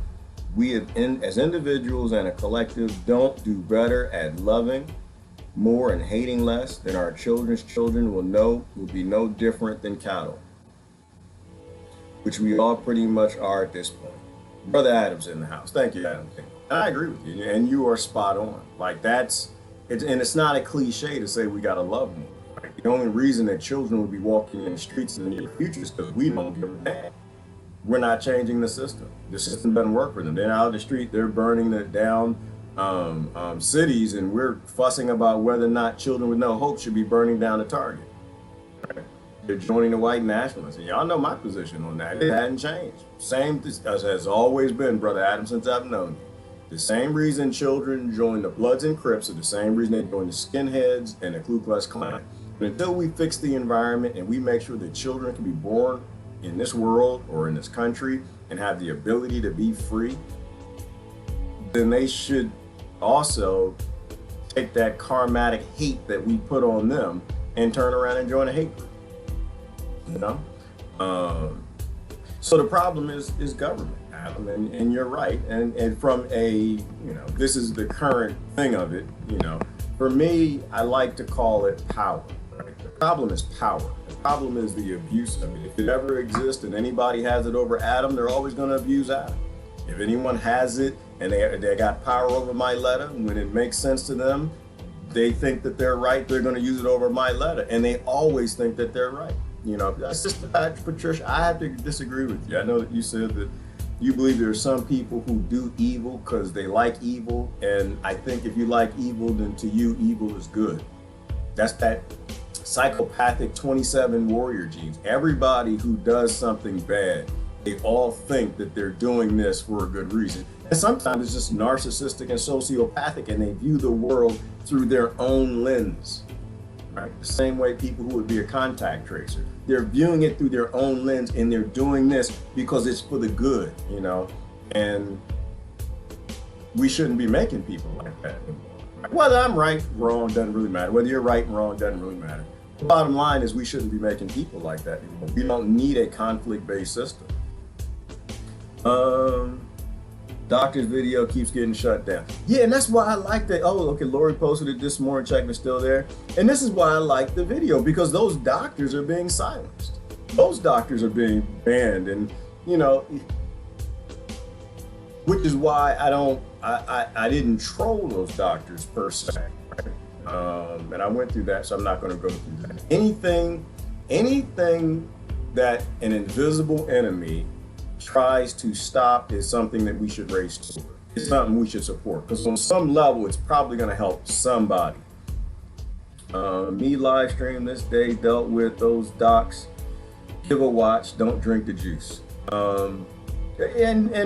we as individuals and a collective don't do better at loving more and hating less than our children's children will be no different than cattle, which we all pretty much are at this point. Brother Adam's in the house. Thank you, Adam. I agree with you, and you are spot on. Like it's not a cliche to say we gotta love more. Right? The only reason that children will be walking in the streets in the near future is because we don't give a damn. We're not changing the system. The system doesn't work for them. They're out of the street. They're burning down cities, and we're fussing about whether or not children with no hope should be burning down the Target. Right? They're joining the white nationalists, and y'all know my position on that. It hadn't changed. Same as has always been, Brother Adam, since I've known you. The same reason children join the Bloods and Crips are the same reason they join the Skinheads and the Ku Klux Klan. And until we fix the environment and we make sure that children can be born in this world or in this country and have the ability to be free, then they should also take that karmatic hate that we put on them and turn around and join a hate group. You know? So the problem is government, Adam, and you're right. And from this is the current thing of it, for me, I like to call it power. Right? The problem is power. The problem is the abuse of it. If it ever exists and anybody has it over Adam, they're always going to abuse Adam. If anyone has it and they got power over my letter, when it makes sense to them, they think that they're right, they're going to use it over my letter. And they always think that they're right. That's just the fact, Patricia. I have to disagree with you. I know that you said that you believe there are some people who do evil because they like evil. And I think if you like evil, then to you, evil is good. That's that psychopathic 27 warrior genes. Everybody who does something bad, they all think that they're doing this for a good reason. And sometimes it's just narcissistic and sociopathic, and they view the world through their own lens. Right? The same way people who would be a contact tracer. They're viewing it through their own lens, and they're doing this because it's for the good, and we shouldn't be making people like that anymore. Whether I'm right, wrong, doesn't really matter. Whether you're right and wrong, doesn't really matter. The bottom line is we shouldn't be making people like that anymore. We don't need a conflict-based system. Doctor's video keeps getting shut down. Yeah, and that's why I like that. Oh, okay, Lori posted it this morning, check me still there. And this is why I like the video, because those doctors are being silenced. Those doctors are being banned, and which is why I didn't troll those doctors per se. Right? And I went through that, so I'm not gonna go through that. Anything that an invisible enemy tries to stop is something that we should race toward. It's something we should support, because on some level, it's probably going to help somebody. Me live stream this day dealt with those docs. Give a watch, don't drink the juice. And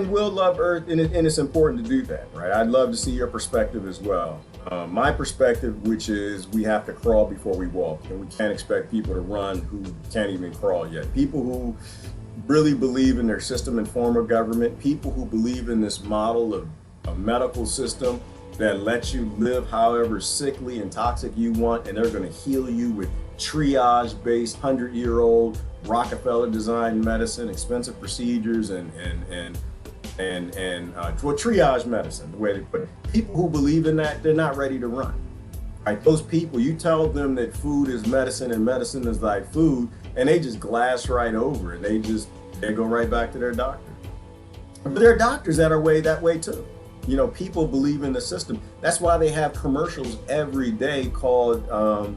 we'll love Earth, and it's important to do that, right? I'd love to see your perspective as well. My perspective, which is we have to crawl before we walk, and we can't expect people to run who can't even crawl yet. People who really believe in their system and form of government, people who believe in this model of a medical system that lets you live however sickly and toxic you want, and they're going to heal you with triage-based 100-year-old Rockefeller designed medicine, expensive procedures, and triage medicine, the way they put it. People who believe in that, they're not ready to run. Right? Those people, you tell them that food is medicine and medicine is like food, and they just glass right over it. They go right back to their doctor. But there are doctors that are that way too. You know, people believe in the system. That's why they have commercials every day called the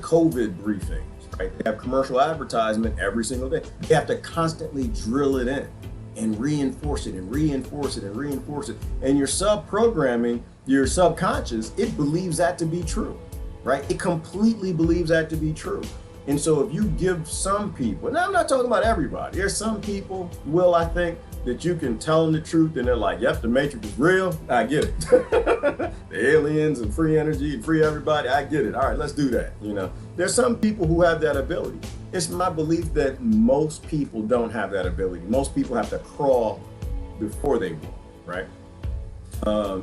COVID briefings, right? They have commercial advertisement every single day. They have to constantly drill it in and reinforce it and reinforce it and reinforce it. And your sub-programming, your subconscious, it believes that to be true, right? It completely believes that to be true. And so if you give some people, now I'm not talking about everybody, there's some people, Will, I think, that you can tell them the truth and they're like, yep, the Matrix is real, I get it. The aliens and free energy and free everybody, I get it. All right, let's do that. You know, there's some people who have that ability. It's my belief that most people don't have that ability. Most people have to crawl before they walk, right?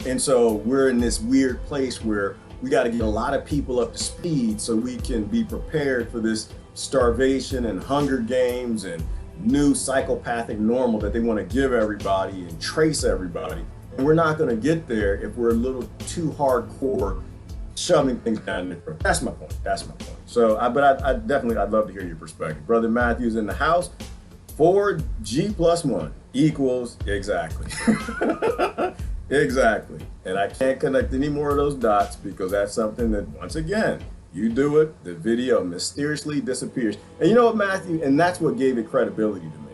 And so we're in this weird place where we got to get a lot of people up to speed so we can be prepared for this starvation and Hunger Games and new psychopathic normal that they want to give everybody and trace everybody. And we're not going to get there if we're a little too hardcore shoving things down the throat. That's my point. So, I'd love to hear your perspective. Brother Matthew's in the house. 4G+1 equals exactly. Exactly. And I can't connect any more of those dots because that's something that, once again, you do it, the video mysteriously disappears. And you know what, Matthew? And that's what gave it credibility to me.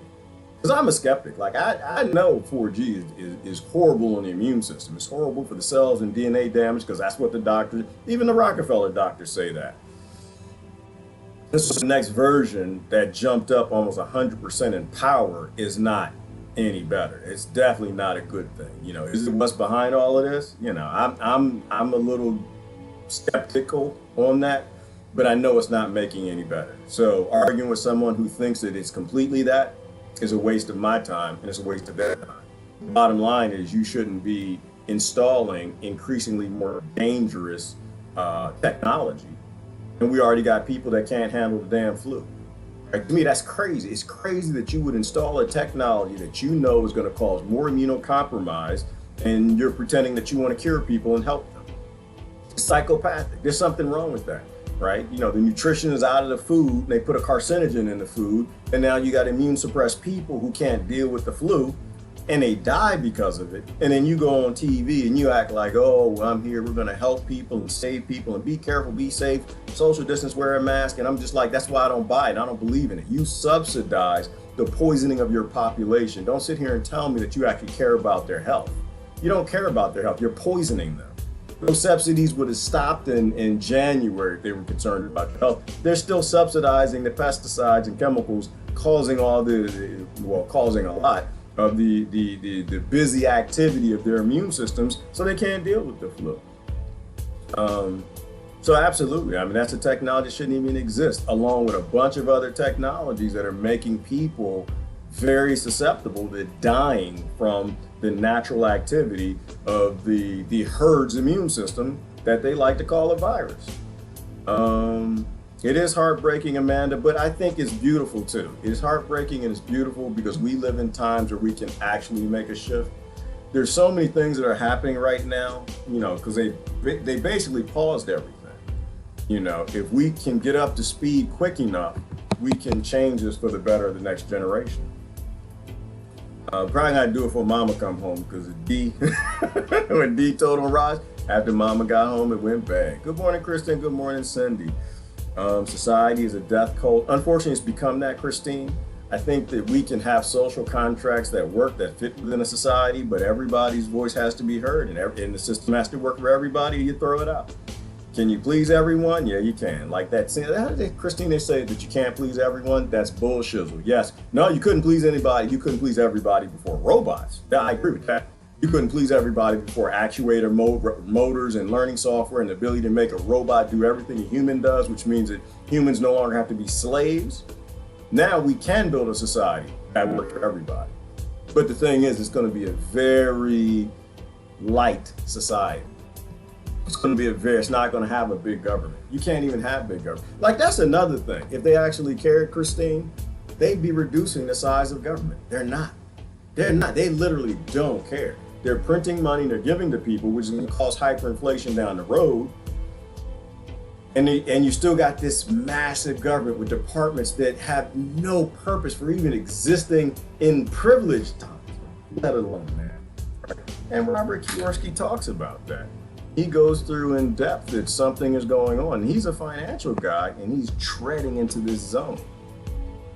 Because I'm a skeptic. Like, I know 4G is horrible on the immune system. It's horrible for the cells and DNA damage because that's what the doctors, even the Rockefeller doctors say that. This is the next version that jumped up almost 100% in power is not any better. It's definitely not a good thing. You know, is it what's behind all of this? You know, I'm a little skeptical on that, but I know it's not making any better. So arguing with someone who thinks that it's completely that is a waste of my time and it's a waste of their time. The bottom line is you shouldn't be installing increasingly more dangerous technology. And we already got people that can't handle the damn flu. Right? To me, that's crazy. It's crazy that you would install a technology that you know is going to cause more immunocompromise and you're pretending that you want to cure people and help them. It's psychopathic. There's something wrong with that, right? You know, the nutrition is out of the food. They put a carcinogen in the food. And now you got immune suppressed people who can't deal with the flu and they die because of it. And then you go on TV and you act like, oh, I'm here, we're gonna help people and save people and be careful, be safe, social distance, wear a mask. And I'm just like, that's why I don't buy it. I don't believe in it. You subsidize the poisoning of your population. Don't sit here and tell me that you actually care about their health. You don't care about their health, you're poisoning them. Those subsidies would have stopped in January if they were concerned about their health. They're still subsidizing the pesticides and chemicals causing causing a lot of the busy activity of their immune systems, so they can't deal with the flu. So absolutely, I mean, that's a technology that shouldn't even exist, along with a bunch of other technologies that are making people very susceptible to dying from the natural activity of the herd's immune system that they like to call a virus. It is heartbreaking, Amanda, but I think it's beautiful too. It is heartbreaking and it's beautiful because we live in times where we can actually make a shift. There's so many things that are happening right now, you know, because they basically paused everything. You know, if we can get up to speed quick enough, we can change this for the better of the next generation. Probably not do it before Mama come home because when D told on Raj, after Mama got home, it went bad. Good morning, Kristen. Good morning, Cindy. Society is a death cult. Unfortunately, it's become that, Christine. I think that we can have social contracts that work, that fit within a society, but everybody's voice has to be heard, and the system has to work for everybody. You throw it out. Can you please everyone? Yeah, you can. Like that, how did Christine, they say that you can't please everyone? That's bullshizzle. Yes. No, you couldn't please anybody. You couldn't please everybody before robots. I agree with that. You couldn't please everybody before actuator motors and learning software and the ability to make a robot do everything a human does, which means that humans no longer have to be slaves. Now we can build a society that works for everybody. But the thing is, it's going to be a very light society. It's not going to have a big government. You can't even have big government. Like, that's another thing. If they actually cared, Christine, they'd be reducing the size of government. They're not. They literally don't care. They're printing money, they're giving to people, which is going to cause hyperinflation down the road. And you still got this massive government with departments that have no purpose for even existing in privileged times, let alone now. Right? And Robert Kiyosaki talks about that. He goes through in depth that something is going on. He's a financial guy and he's treading into this zone.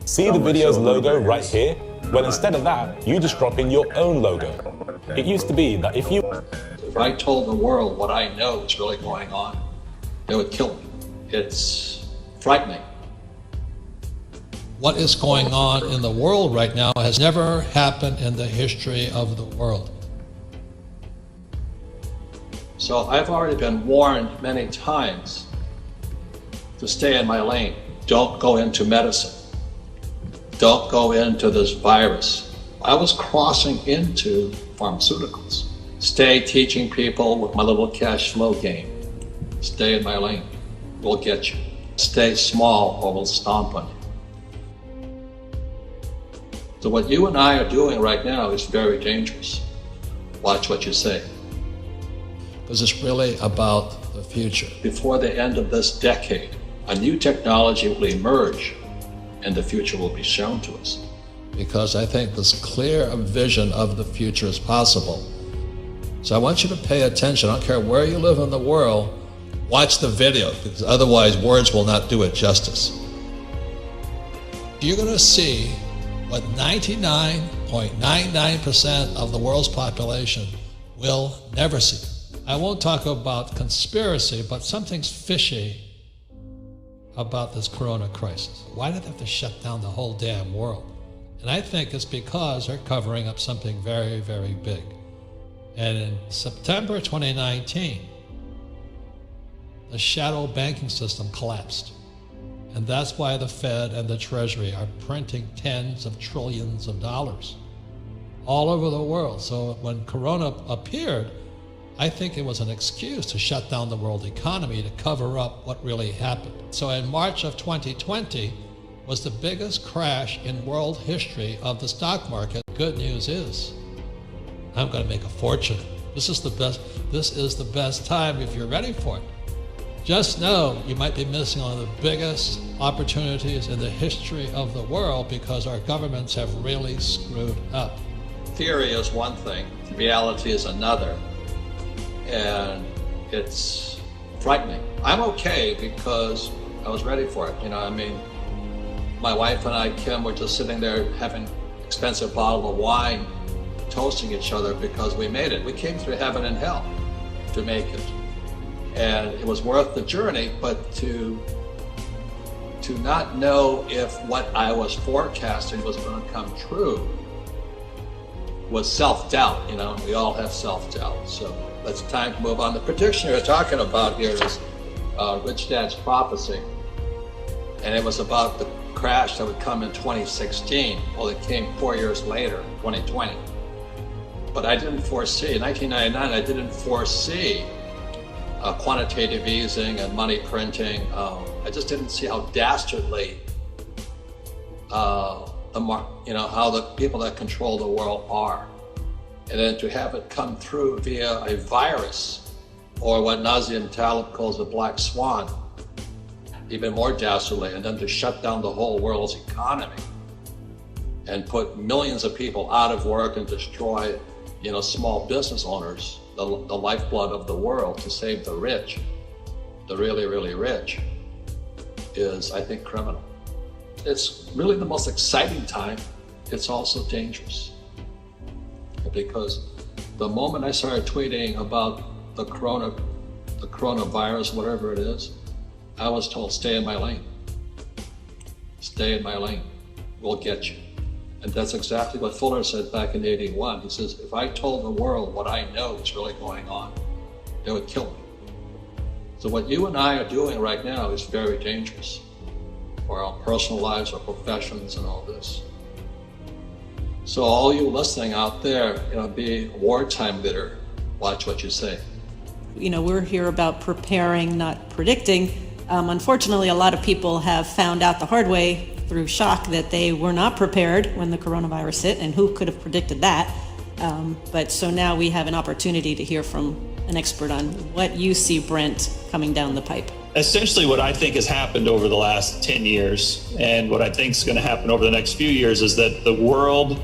See the video's logo right here? Well, instead of that, you just drop in your own logo. It used to be that if I told the world what I know is really going on, they would kill me. It's frightening. What is going on in the world right now has never happened in the history of the world. So I've already been warned many times to stay in my lane. Don't go into medicine. Don't go into this virus. I was crossing into pharmaceuticals. Stay teaching people with my little cash flow game. Stay in my lane. We'll get you. Stay small or we'll stomp on you. So what you and I are doing right now is very dangerous. Watch what you say. Because it's really about the future. Before the end of this decade, a new technology will emerge and the future will be shown to us. Because I think this clear vision of the future is possible. So I want you to pay attention. I don't care where you live in the world, watch the video, because otherwise words will not do it justice. You're going to see what 99.99% of the world's population will never see. I won't talk about conspiracy, but something's fishy about this corona crisis. Why did they have to shut down the whole damn world? And I think it's because they're covering up something very, very big. And in September 2019, the shadow banking system collapsed. And that's why the Fed and the Treasury are printing tens of trillions of dollars all over the world. So when Corona appeared, I think it was an excuse to shut down the world economy to cover up what really happened. So in March of 2020 was the biggest crash in world history of the stock market. Good news is, I'm going to make a fortune. This is the best time if you're ready for it. Just know you might be missing one of the biggest opportunities in the history of the world because our governments have really screwed up. Theory is one thing, reality is another, and it's frightening. I'm okay because I was ready for it. I mean, my wife and I, Kim, were just sitting there having an expensive bottle of wine, toasting each other because we made it. We came through heaven and hell to make it. And it was worth the journey, but to not know if what I was forecasting was going to come true was self-doubt. We all have self-doubt. So it's time to move on. The prediction you're talking about here is Rich Dad's prophecy. And it was about the crash that would come in 2016. Well, it came 4 years later, 2020. But I didn't foresee, in 1999, I didn't foresee quantitative easing and money printing. I just didn't see how dastardly how the people that control the world are. And then to have it come through via a virus, or what Nassim Taleb calls a black swan, even more dastardly, and then to shut down the whole world's economy and put millions of people out of work and destroy, small business owners, the lifeblood of the world, to save the rich, the really, really rich, is, I think, criminal. It's really the most exciting time. It's also dangerous. Because the moment I started tweeting about the coronavirus, whatever it is, I was told, stay in my lane. Stay in my lane. We'll get you. And that's exactly what Fuller said back in '81. He says, if I told the world what I know is really going on, they would kill me. So what you and I are doing right now is very dangerous. for our personal lives, our professions, and all this. So all you listening out there, be a wartime leader. Watch what you say. We're here about preparing, not predicting. Unfortunately, a lot of people have found out the hard way through shock that they were not prepared when the coronavirus hit, and who could have predicted that? But so now we have an opportunity to hear from an expert on what you see, Brent, coming down the pipe. Essentially, what I think has happened over the last 10 years, and what I think is going to happen over the next few years, is that the world,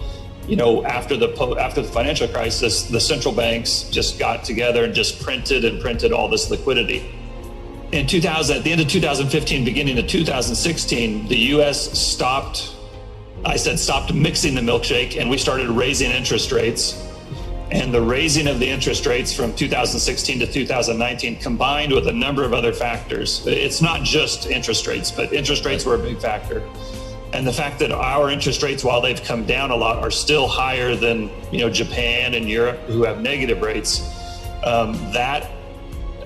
after the financial crisis, the central banks just got together and just printed all this liquidity. At the end of 2015, beginning of 2016, the U.S. stopped mixing the milkshake, and we started raising interest rates. And the raising of the interest rates from 2016 to 2019, combined with a number of other factors. It's not just interest rates, but interest rates were a big factor. And the fact that our interest rates, while they've come down a lot, are still higher than Japan and Europe, who have negative rates. That,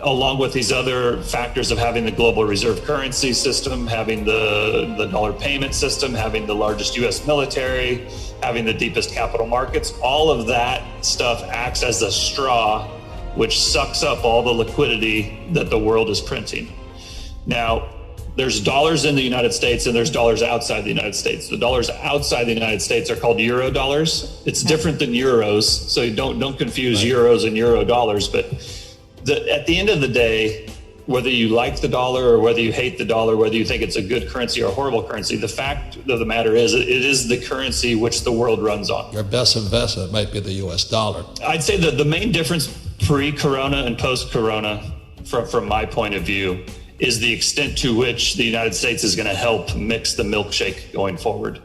along with these other factors of having the global reserve currency system, having the dollar payment system, having the largest U.S. military, having the deepest capital markets, all of that stuff acts as a straw which sucks up all the liquidity that the world is printing. Now, there's dollars in the United States and there's dollars outside the United States. The dollars outside the United States are called euro dollars. It's different than euros, so you don't confuse euros and euro dollars. But at the end of the day, whether you like the dollar or whether you hate the dollar, whether you think it's a good currency or a horrible currency, the fact of the matter is it is the currency which the world runs on. Your best investment might be the US dollar. I'd say that the main difference pre-corona and post-corona, from my point of view, is the extent to which the United States is going to help mix the milkshake going forward.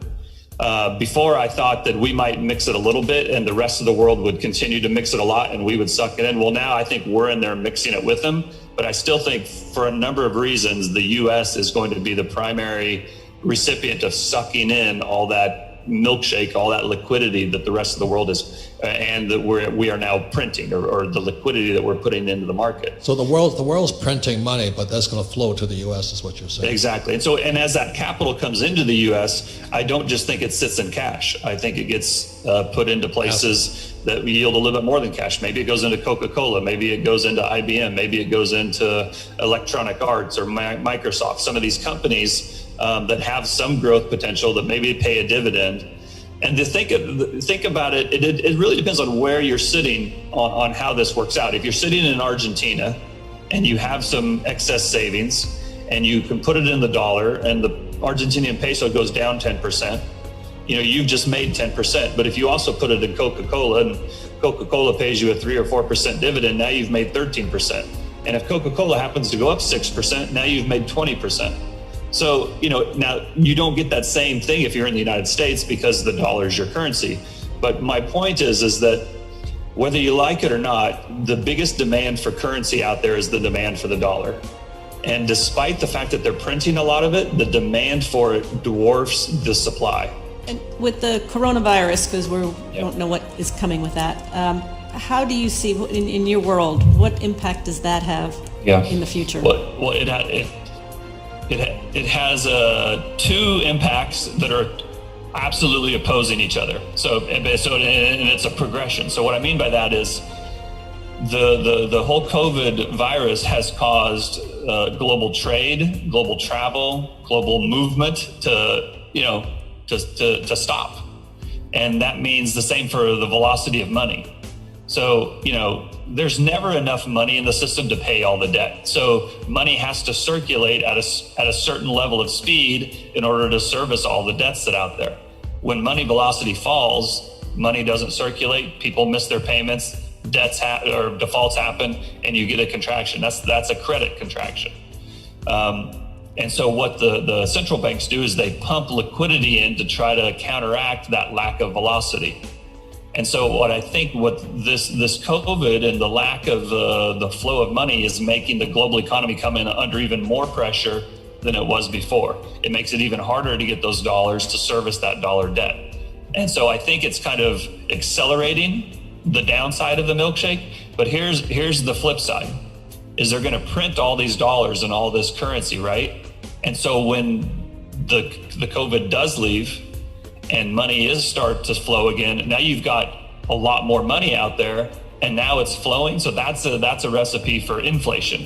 Before, I thought that we might mix it a little bit and the rest of the world would continue to mix it a lot and we would suck it in. Well, now I think we're in there mixing it with them. But I still think, for a number of reasons, the U.S. is going to be the primary recipient of sucking in all that milkshake, all that liquidity that the rest of the world is, and that we are now printing, or the liquidity that we're putting into the market. So the world's printing money, but that's going to flow to the U.S. is what you're saying. Exactly. And as that capital comes into the U.S., I don't just think it sits in cash. I think it gets put into places that yield a little bit more than cash. Maybe it goes into Coca-Cola, maybe it goes into IBM, maybe it goes into Electronic Arts or Microsoft, some of these companies that have some growth potential that maybe pay a dividend. And to think about it, it really depends on where you're sitting on how this works out. If you're sitting in Argentina and you have some excess savings and you can put it in the dollar and the Argentinian peso goes down 10%, you've just made 10%. But if you also put it in Coca-Cola and Coca-Cola pays you a 3 or 4% dividend, now you've made 13%. And if Coca-Cola happens to go up 6%, now you've made 20%. So, now you don't get that same thing if you're in the United States because the dollar is your currency. But my point is that whether you like it or not, the biggest demand for currency out there is the demand for the dollar. And despite the fact that they're printing a lot of it, the demand for it dwarfs the supply. And with the coronavirus, because we don't know what is coming with that, how do you see, in your world, what impact does that have in the future? Well, it has two impacts that are absolutely opposing each other. And it's a progression. So what I mean by that is the whole COVID virus has caused global trade, global travel, global movement to stop. And that means the same for the velocity of money. So, there's never enough money in the system to pay all the debt. So money has to circulate at a certain level of speed in order to service all the debts that are out there. When money velocity falls, money doesn't circulate, people miss their payments, or defaults happen, and you get a contraction. That's a credit contraction. And so what the central banks do is they pump liquidity in to try to counteract that lack of velocity. And so what I think this COVID and the lack of the flow of money is making the global economy come in under even more pressure than it was before. It makes it even harder to get those dollars to service that dollar debt. And so I think it's kind of accelerating the downside of the milkshake. But here's the flip side, is they're going to print all these dollars and all this currency, right? And so when the COVID does leave and money is start to flow again, now you've got a lot more money out there and now it's flowing. So that's a recipe for inflation.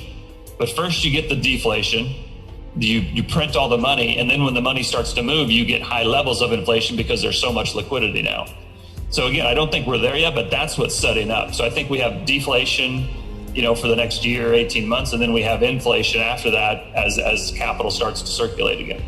But first you get the deflation, you print all the money, and then when the money starts to move, you get high levels of inflation because there's so much liquidity now. So again, I don't think we're there yet, but that's what's setting up. So I think we have deflation, for the next year, 18 months, and then we have inflation after that as capital starts to circulate again.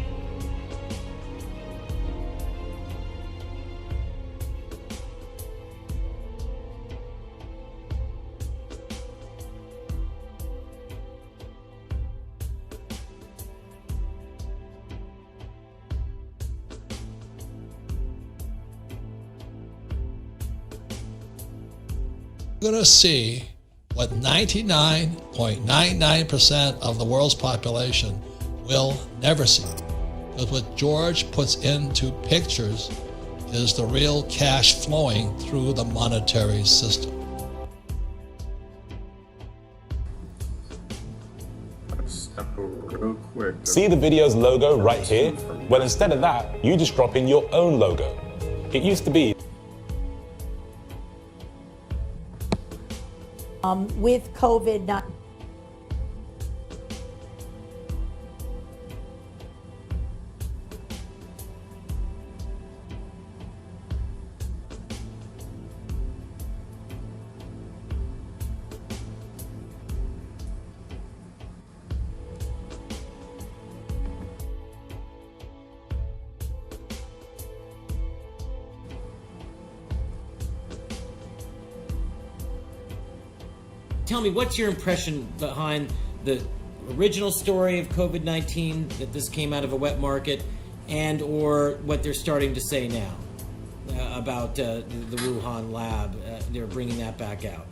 You're going to see what 99.99% of the world's population will never see. Because what George puts into pictures is the real cash flowing through the monetary system. Real quick. See the video's logo right here? Well, instead of that, you just drop in your own logo. It used to be with COVID-19. Tell me, what's your impression behind the original story of COVID-19, that this came out of a wet market, and or what they're starting to say now about the Wuhan lab? They're bringing that back out.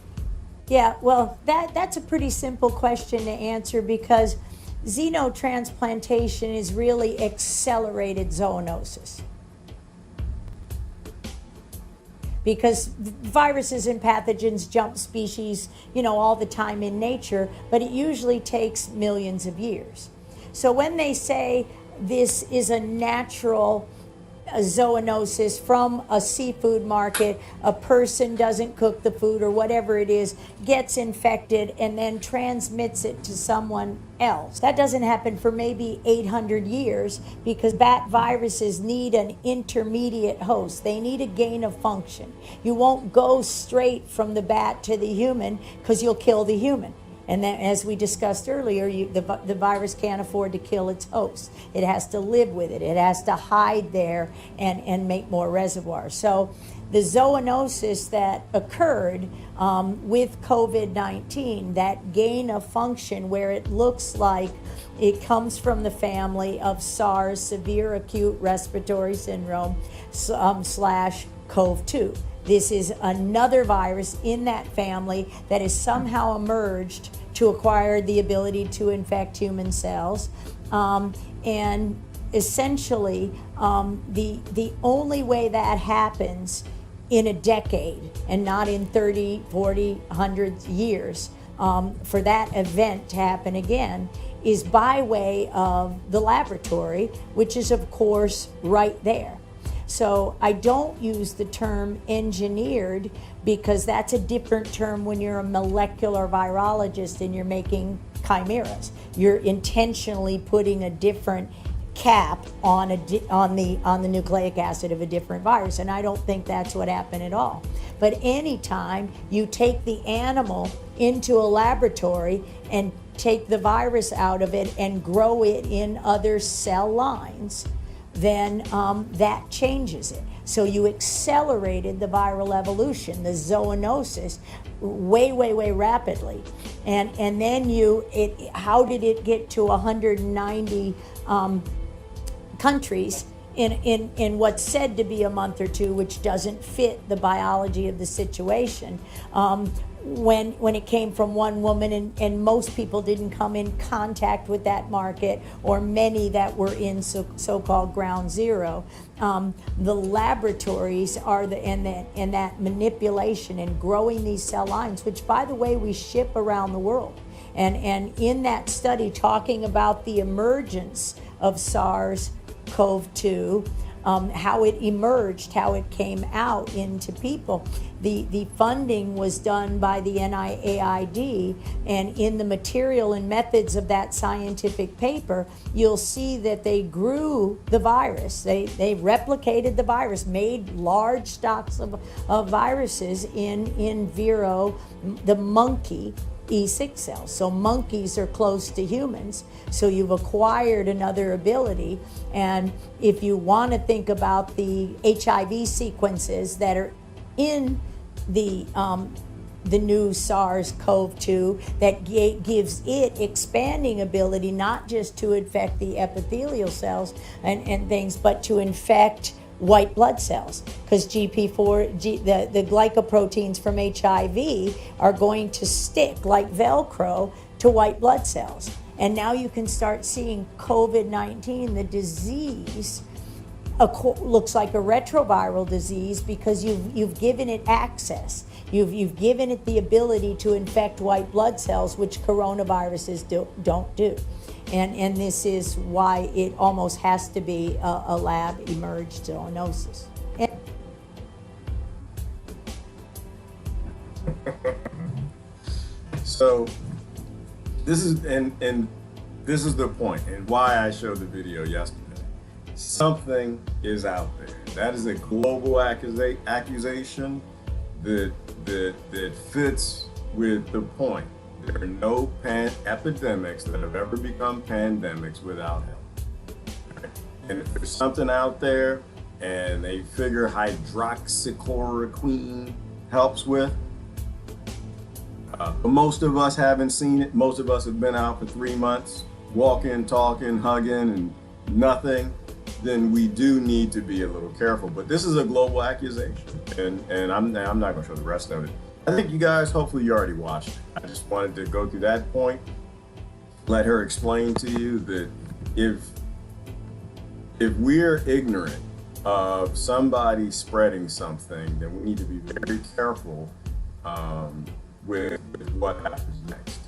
Yeah, well, that's a pretty simple question to answer, because xenotransplantation is really accelerated zoonosis. Because viruses and pathogens jump species, all the time in nature, but it usually takes millions of years. So when they say this is a natural zoonosis from a seafood market, a person doesn't cook the food or whatever it is, gets infected and then transmits it to someone else. That doesn't happen for maybe 800 years, because bat viruses need an intermediate host. They need a gain of function. You won't go straight from the bat to the human, because you'll kill the human. And then, as we discussed earlier, the virus can't afford to kill its host. It has to live with it. It has to hide there and make more reservoirs. So the zoonosis that occurred with COVID-19, that gain of function where it looks like it comes from the family of SARS, severe acute respiratory syndrome, slash CoV-2. This is another virus in that family that has somehow emerged to acquire the ability to infect human cells. And essentially, the only way that happens in a decade, and not in 30, 40, 100 years, for that event to happen again, is by way of the laboratory, which is, of course, right there. So I don't use the term engineered, because that's a different term when you're a molecular virologist and you're making chimeras. You're intentionally putting a different cap on the nucleic acid of a different virus, and I don't think that's what happened at all. But anytime you take the animal into a laboratory and take the virus out of it and grow it in other cell lines, then that changes it. So you accelerated the viral evolution, the zoonosis, way, way, way rapidly. And then how did it get to 190 countries in what's said to be a month or two, which doesn't fit the biology of the situation? When it came from one woman, and most people didn't come in contact with that market, or many that were in so-called ground zero. The laboratories are and that manipulation and growing these cell lines, which, by the way, we ship around the world. And in that study, talking about the emergence of SARS CoV-2, how it emerged, how it came out into people. The funding was done by the NIAID, and in the material and methods of that scientific paper, you'll see that they grew the virus. They replicated the virus, made large stocks of viruses in Vero, the monkey E6 cells. So monkeys are close to humans, so you've acquired another ability. And if you want to think about the HIV sequences that are in the new SARS-CoV-2, that gives it expanding ability, not just to infect the epithelial cells and things, but to infect white blood cells, because GP4, the glycoproteins from HIV are going to stick like Velcro to white blood cells. And now you can start seeing COVID-19, the disease, looks like a retroviral disease because you've given it access. You've given it the ability to infect white blood cells, which coronaviruses don't do. And this is why it almost has to be a lab emerged zoonosis. So this is and this is the point and why I showed the video yesterday. Something is out there. That is a global accusation that fits with the point. There are no epidemics that have ever become pandemics without help. And if there's something out there and they figure hydroxychloroquine helps with, but most of us haven't seen it. Most of us have been out for 3 months, walking, talking, hugging, and nothing. Then we do need to be a little careful. But this is a global accusation, and I'm not going to show the rest of it. I think you guys, hopefully you already watched it. I just wanted to go through that point, let her explain to you that if we're ignorant of somebody spreading something, then we need to be very careful with what happens next.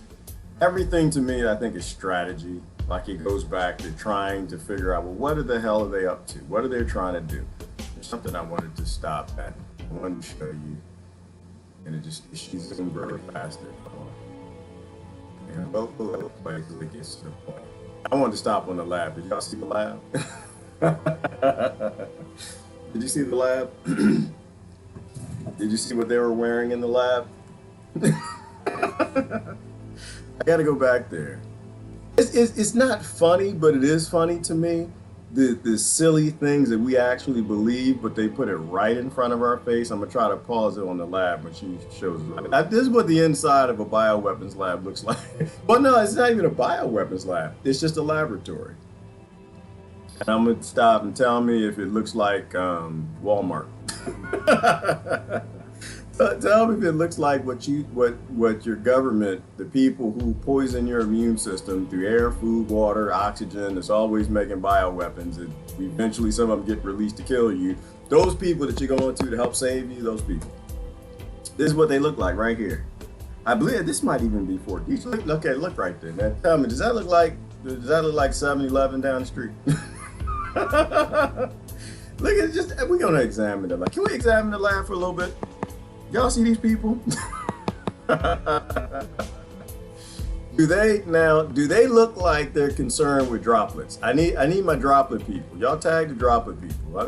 Everything to me, I think, is strategy. Like it goes back to trying to figure out, well, what the hell are they up to? What are they trying to do? There's something I wanted to stop at. I wanted to show you. And she's zoomed very fast there. And both places it gets to the point. I wanted to stop on the lab. Did y'all see the lab? Did you see the lab? Did you see what they were wearing in the lab? I gotta go back there. It's not funny, but it is funny to me. The silly things that we actually believe, but they put it right in front of our face. I'm gonna try to pause it on the lab when she shows it. This is what the inside of a bioweapons lab looks like. Well, no, it's not even a bioweapons lab. It's just a laboratory. And I'm gonna stop and tell me if it looks like Walmart. Tell me if it looks like what your government, the people who poison your immune system through air, food, water, oxygen, that's always making bioweapons, and eventually some of them get released to kill you. Those people that you're going to help save you, those people. This is what they look like right here. I believe this might even be 4D. Okay, look right there, man. Tell me, does that look like 7-Eleven down the street? Look at it, we're gonna examine the lab. Can we examine the lab for a little bit? Y'all see these people? Do they look like they're concerned with droplets? I need my droplet people. Y'all tag the droplet people.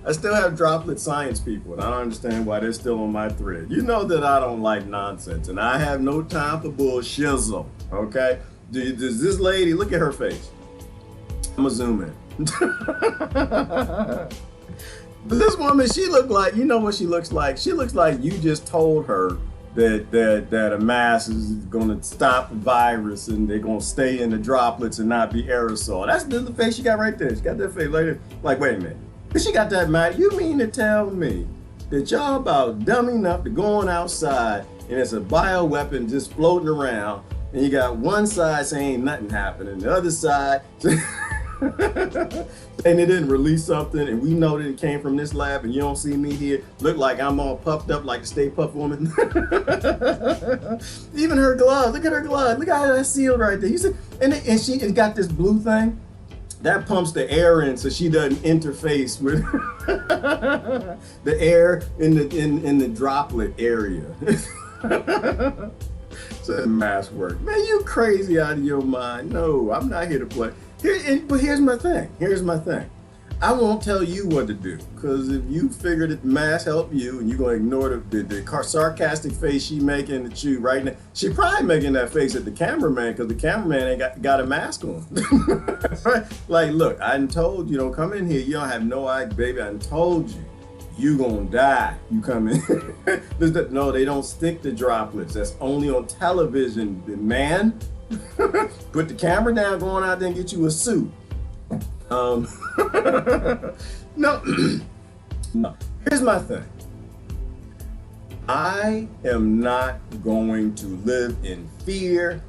I still have droplet science people, and I don't understand why they're still on my thread. You know that I don't like nonsense, and I have no time for bullshizzle, okay? Does this lady, look at her face. I'm gonna zoom in. But this woman, she looked like, you know what she looks like? She looks like you just told her that a mask is going to stop the virus and they're going to stay in the droplets and not be aerosol. That's the face she got right there. She got that face right there. Like, wait a minute. She got that mad. You mean to tell me that y'all about dumb enough to going outside and it's a bioweapon just floating around and you got one side saying ain't nothing happening, the other side and they didn't release something, and we know that it came from this lab, and you don't see me here look like I'm all puffed up like a Stay Puft woman. Even her glove, look at her glove, look how that's sealed right there. You see, and she got this blue thing. that pumps the air in so she doesn't interface with the air in the droplet area. So mask work. Man, you crazy out of your mind. No, I'm not here to play. But here's my thing. I won't tell you what to do, because if you figure that the mask help you and you're going to ignore the sarcastic face she making at you right now, she probably making that face at the cameraman because the cameraman ain't got a mask on. Like, look, I done told you, don't come in here. You don't have no idea, baby. I done told you, you gonna die. You come in. No, they don't stick to droplets. That's only on television, man. Put the camera down, going out there and get you a suit. No. No. Here's my thing. I am not going to live in fear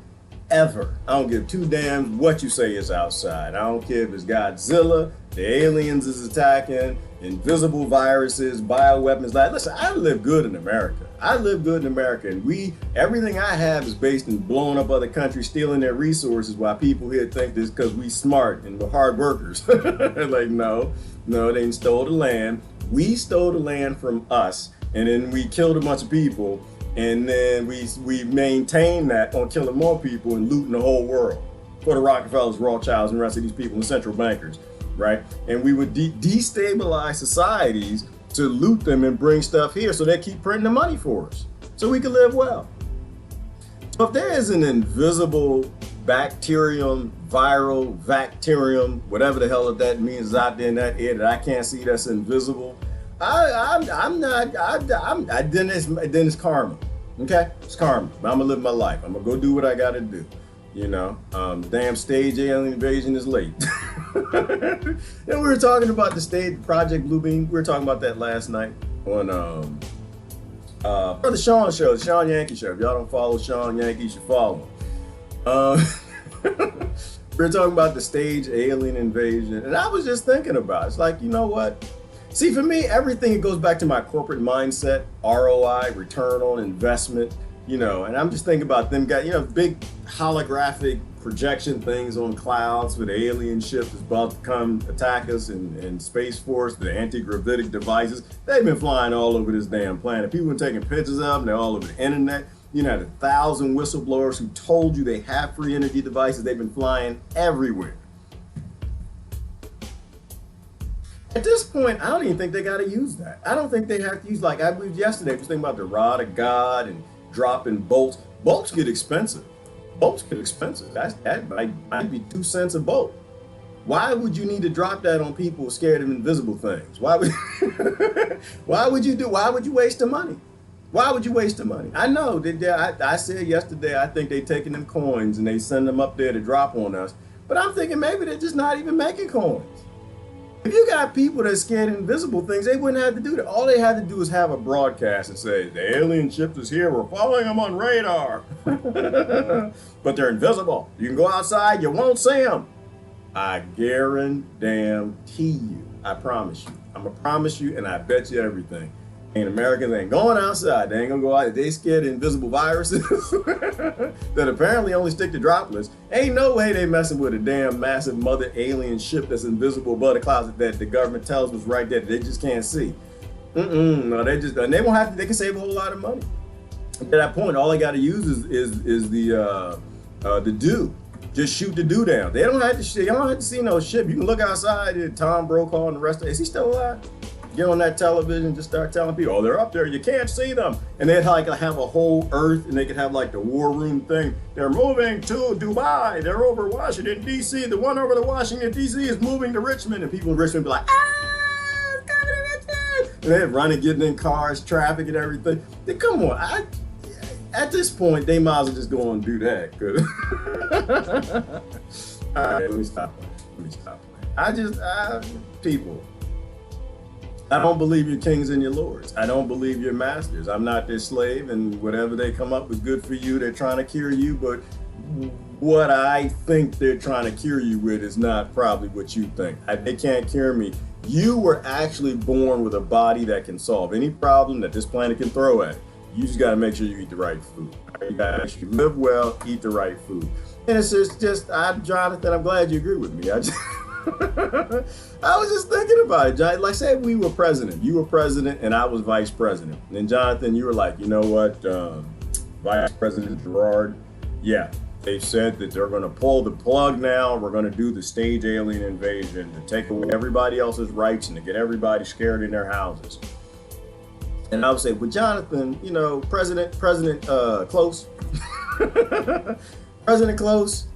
ever. I don't give two damns what you say is outside. I don't care if it's Godzilla, the aliens is attacking, invisible viruses, bioweapons. Like, listen, I live good in America. And everything I have is based in blowing up other countries, stealing their resources, while people here think this because we smart and we're hard workers. Like, no, they didn't stole the land. We stole the land from us, and then we killed a bunch of people, and then we maintained that on killing more people and looting the whole world for the Rockefellers, Rothschilds, and the rest of these people and central bankers, right? And we would destabilize societies to loot them and bring stuff here so they keep printing the money for us so we can live well. So if there is an invisible bacterium, viral bacterium, whatever the hell that means out there in that air that I can't see that's invisible, then it's karma. Okay, it's karma. I'm gonna live my life. I'm gonna go do what I gotta do. You know, damn stage alien invasion is late. And we were talking about the stage Project Bluebeam. We were talking about that last night on the Sean show, the Sean Yankee show. If y'all don't follow Sean Yankee, you should follow him. We were talking about the stage alien invasion, and I was just thinking about it. It's like, you know what? See, for me, everything, it goes back to my corporate mindset, ROI, return on investment, you know, and I'm just thinking about them guys, you know, big holographic projection things on clouds with alien ships is about to come attack us, and Space Force, the anti-gravitic devices, they've been flying all over this damn planet. People have been taking pictures of them, they're all over the internet. You know, 1,000 whistleblowers who told you they have free energy devices, they've been flying everywhere. At this point, I don't even think they got to use that. I don't think they have to use, like I believe yesterday, I was thinking about the rod of God and dropping bolts. Bolts get expensive. That might be 2 cents a bolt. Why would you need to drop that on people scared of invisible things? Why would you waste the money? Why would you waste the money? I know that I said yesterday, I think they're taking them coins and they send them up there to drop on us. But I'm thinking maybe they're just not even making coins. If you got people that are scared of invisible things, they wouldn't have to do that. All they had to do is have a broadcast and say, the alien ship is here, we're following them on radar. But they're invisible. You can go outside, you won't see them. I guarantee you, I promise you. I'm gonna promise you, and I bet you everything. And Americans ain't going outside. They ain't gonna go out. They scared of invisible viruses that apparently only stick to droplets. Ain't no way they messing with a damn massive mother alien ship that's invisible above the clouds that the government tells us right there that they just can't see. No, they won't have to. They can save a whole lot of money. At that point, all they got to use is the dew. Just shoot the dew down. They don't have to. You don't have to see no ship. You can look outside. Tom Brokaw and the rest of. Is he still alive? Get on that television, just start telling people, oh, they're up there, you can't see them. And they'd like have a whole Earth, and they could have like the war room thing. They're moving to Dubai, they're over Washington, D.C. The one over the Washington, D.C. is moving to Richmond. And people in Richmond be like, it's coming to Richmond. And they're running, getting in cars, traffic and everything. Come on, at this point, they might as well just go and do that. All right, let me stop. People. I don't believe you're kings and your lords. I don't believe you're masters. I'm not their slave, and whatever they come up with good for you, they're trying to cure you, but what I think they're trying to cure you with is not probably what you think. They can't cure me. You were actually born with a body that can solve any problem that this planet can throw at. You just gotta make sure you eat the right food. You gotta actually live well, eat the right food. And it's just Jonathan, I'm glad you agree with me. I was just thinking about it, John. Like, say we were president. You were president and I was vice president. And then, Jonathan, you were like, you know what, Vice President Gerard, yeah, they've said that they're going to pull the plug now. We're going to do the stage alien invasion to take away everybody else's rights and to get everybody scared in their houses. And I would say, well, Jonathan, you know, President Close, President Close,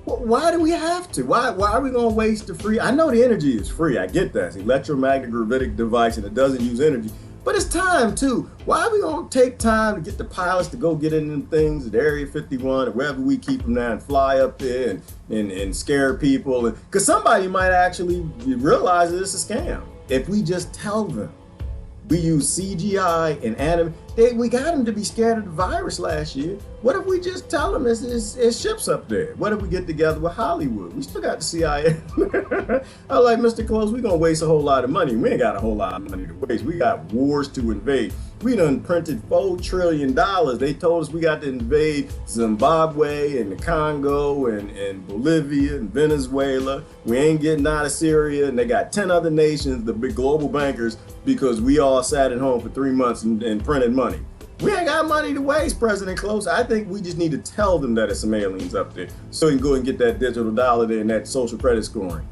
why do we have to? Why are we going to waste the free? I know the energy is free. I get that. It's an electromagnetic device and it doesn't use energy. But it's time too. Why are we going to take time to get the pilots to go get in them things at Area 51 or wherever we keep them now and fly up there and scare people? Because somebody might actually realize that it's a scam if we just tell them. We use CGI and anime. We got them to be scared of the virus last year. What if we just tell them it's ships up there? What if we get together with Hollywood? We still got the CIA. I was like, Mr. Close, we're going to waste a whole lot of money. We ain't got a whole lot of money to waste. We got wars to invade. We done printed $4 trillion. They told us we got to invade Zimbabwe and the Congo and Bolivia and Venezuela. We ain't getting out of Syria. And they got 10 other nations, the big global bankers, because we all sat at home for 3 months and printed money. We ain't got money to waste, President Close. I think we just need to tell them that it's some aliens up there so we can go and get that digital dollar there and that social credit scoring.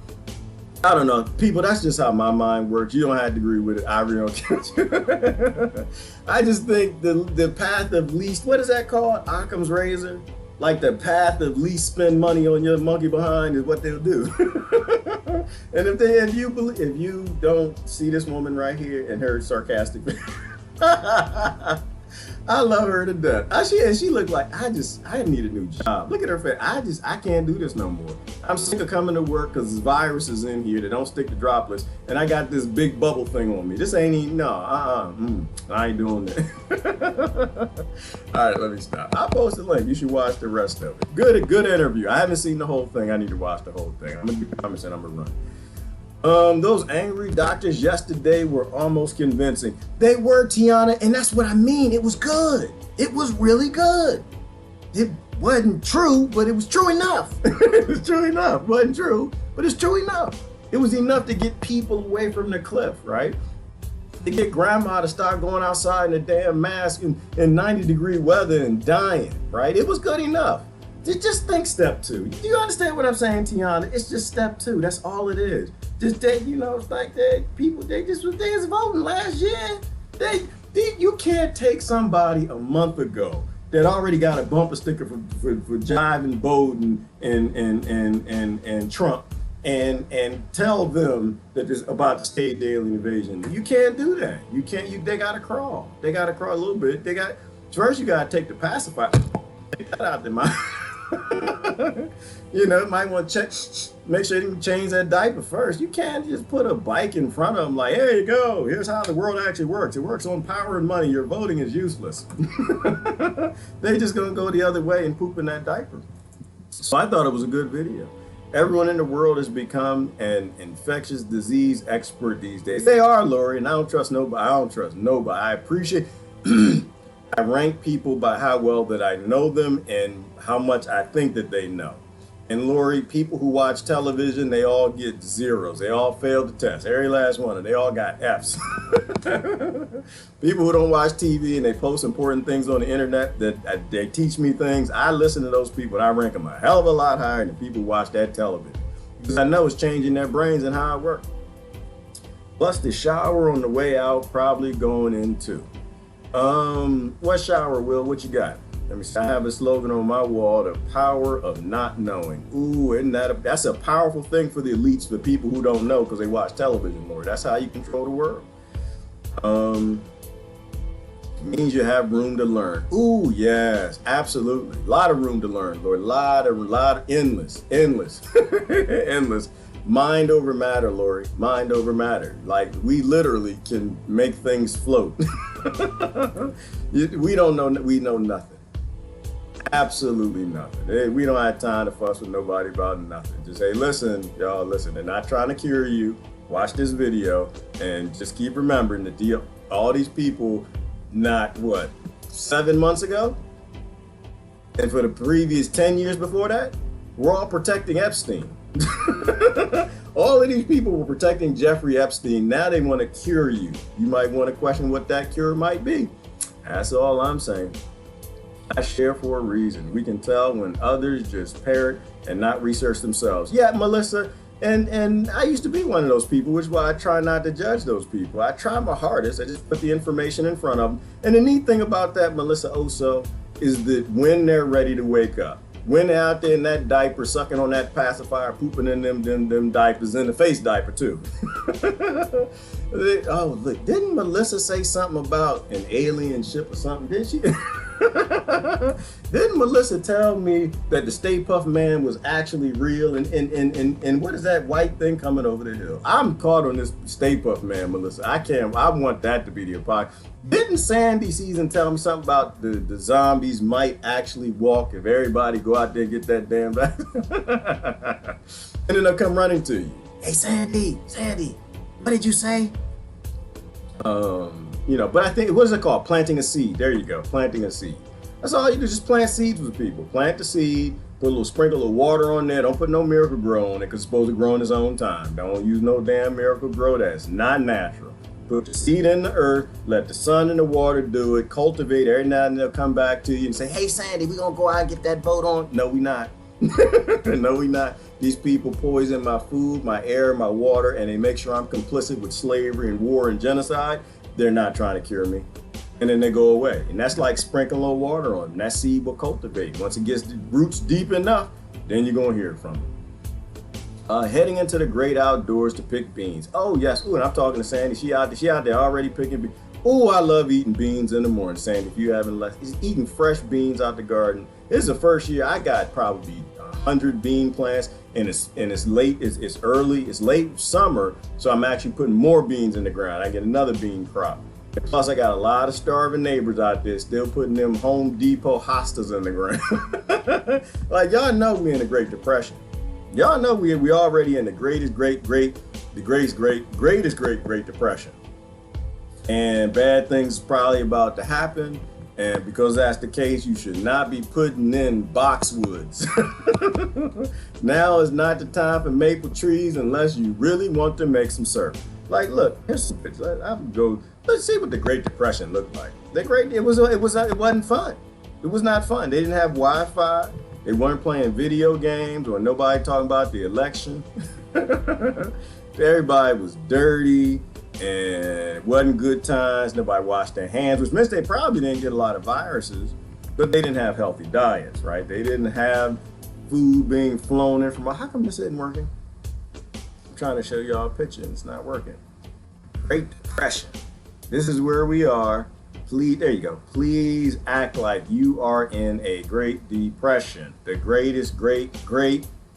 I don't know. People, that's just how my mind works. You don't have to agree with it. I really don't. I just think the path of least, what is that called? Occam's razor? Like the path of least spend money on your monkey behind is what they'll do. And if you don't see this woman right here and her sarcastic, I love her to death. She looked like I need a new job. Look at her face. I can't do this no more. I'm sick of coming to work because this virus is in here that don't stick to droplets, and I got this big bubble thing on me. This ain't even I ain't doing that. All right, let me stop. I'll post a link. You should watch the rest of it. Good interview. I haven't seen the whole thing. I need to watch the whole thing. I'm gonna do comments and I'm gonna run. Those angry doctors yesterday were almost convincing. They were, Tiana, and that's what I mean. It was good. It was really good. It wasn't true, but it was true enough. It was true enough. It wasn't true, but it's true enough. It was enough to get people away from the cliff, right? To get grandma to start going outside in a damn mask in 90-degree weather and dying, right? It was good enough. Just think step 2. Do you understand what I'm saying, Tiana? It's just step 2. That's all it is. Just they, it's like they was voting last year. You can't take somebody a month ago that already got a bumper sticker for jiving Biden and Trump and tell them that it's about the state alien invasion. You can't do that. You can't. They gotta crawl. They gotta crawl a little bit. First you gotta take the pacifier. Take that out their mind. Might want to make sure you change that diaper first. You can't just put a bike in front of them like, here you go. Here's how the world actually works. It works on power and money. Your voting is useless. They just gonna go the other way and poop in that diaper. So I thought it was a good video. Everyone in the world has become an infectious disease expert these days. They are, Lori, and I don't trust nobody. I appreciate I rank people by how well that I know them and how much I think that they know. And Lori, people who watch television, they all get zeros. They all fail the test. Every last one, and they all got Fs. People who don't watch TV and they post important things on the internet that they teach me things, I listen to those people and I rank them a hell of a lot higher than people who watch that television. Because I know it's changing their brains and how it works. Plus the shower on the way out, probably going into. What shower, Will? What you got? Let me see. I have a slogan on my wall: the power of not knowing. Ooh, that's a powerful thing for the elites, for people who don't know because they watch television more. That's how you control the world. Means you have room to learn. Ooh, yes, absolutely. A lot of room to learn, Lord. A lot of endless. Endless. Mind over matter, Lori. Mind over matter. Like, we literally can make things float. We know nothing. Absolutely nothing. We don't have time to fuss with nobody about nothing. Just say, listen, y'all, listen. They're not trying to cure you. Watch this video and just keep remembering that all these people, not 7 months ago? And for the previous 10 years before that, were all protecting Epstein. All of these people were protecting Jeffrey Epstein. Now they want to cure you. You might want to question what that cure might be. That's all I'm saying. I share for a reason. We can tell when others just parrot and not research themselves. Yeah, Melissa, and I used to be one of those people, which is why I try not to judge those people. I try my hardest. I just put the information in front of them. And the neat thing about that, Melissa Oso, is that when they're ready to wake up, when they're out there in that diaper, sucking on that pacifier, pooping in them diapers, in the face diaper too. Oh, look, didn't Melissa say something about an alien ship or something? Did she? Didn't Melissa tell me that the Stay Puft Man was actually real? And what is that white thing coming over the hill? I'm caught on this Stay Puft Man, Melissa. I want that to be the apocalypse. Didn't Sandy Season tell me something about the zombies might actually walk if everybody go out there and get that damn vaccine? And then they'll come running to you. Hey, Sandy, what did you say? But I think, what is it called? Planting a seed. There you go, planting a seed. That's all you do, just plant seeds with people. Plant the seed, put a little sprinkle of water on there. Don't put no Miracle Grow on it because it's supposed to grow in its own time. Don't use no damn Miracle Grow. That's not natural. Put the seed in the earth, let the sun and the water do it, cultivate. Every now and then they'll come back to you and say, hey, Sandy, we gonna go out and get that vote on? No, we not. No, we not. These people poison my food, my air, my water, and they make sure I'm complicit with slavery and war and genocide. They're not trying to cure me. And then they go away. And that's like sprinkling a little water on them. That seed will cultivate. Once it gets the roots deep enough, then you're gonna hear from it. Heading into the great outdoors to pick beans. Oh yes, ooh, and I'm talking to Sandy. She out there already picking beans. Oh, I love eating beans in the morning, Sandy. If you haven't left, eating fresh beans out the garden. This is the first year I got probably 100 bean plants, and it's late summer, so I'm actually putting more beans in the ground. I get another bean crop. Plus, I got a lot of starving neighbors out there still putting them Home Depot hostas in the ground. Like, y'all know we in the Great Depression. Y'all know we already in the greatest great depression. And bad things is probably about to happen. And because that's the case, you should not be putting in boxwoods. Now is not the time for maple trees unless you really want to make some syrup. Like, look, here's some pictures. Let's see what the Great Depression looked like. It wasn't fun. It was not fun. They didn't have Wi-Fi. They weren't playing video games or nobody talking about the election. Everybody was dirty. And it wasn't good times. Nobody washed their hands, which means they probably didn't get a lot of viruses, but they didn't have healthy diets, right? They didn't have food being flown in from. How come this isn't working? I'm trying to show y'all a picture and it's not working. Great Depression. This is where we are. Please, there you go. Please act like you are in a Great Depression, the greatest great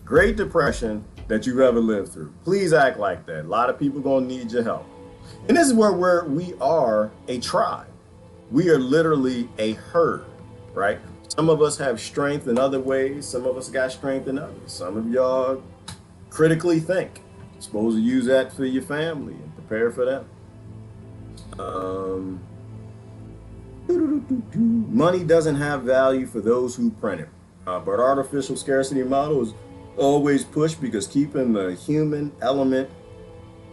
depression that you've ever lived through. Please act like that. A lot of people gonna need your help. And this is where we are a tribe. We are literally a herd, right? Some of us have strength in other ways. Some of us got strength in others. Some of y'all critically think. You're supposed to use that for your family and prepare for them. Money doesn't have value for those who print it. But artificial scarcity model is always pushed because keeping the human element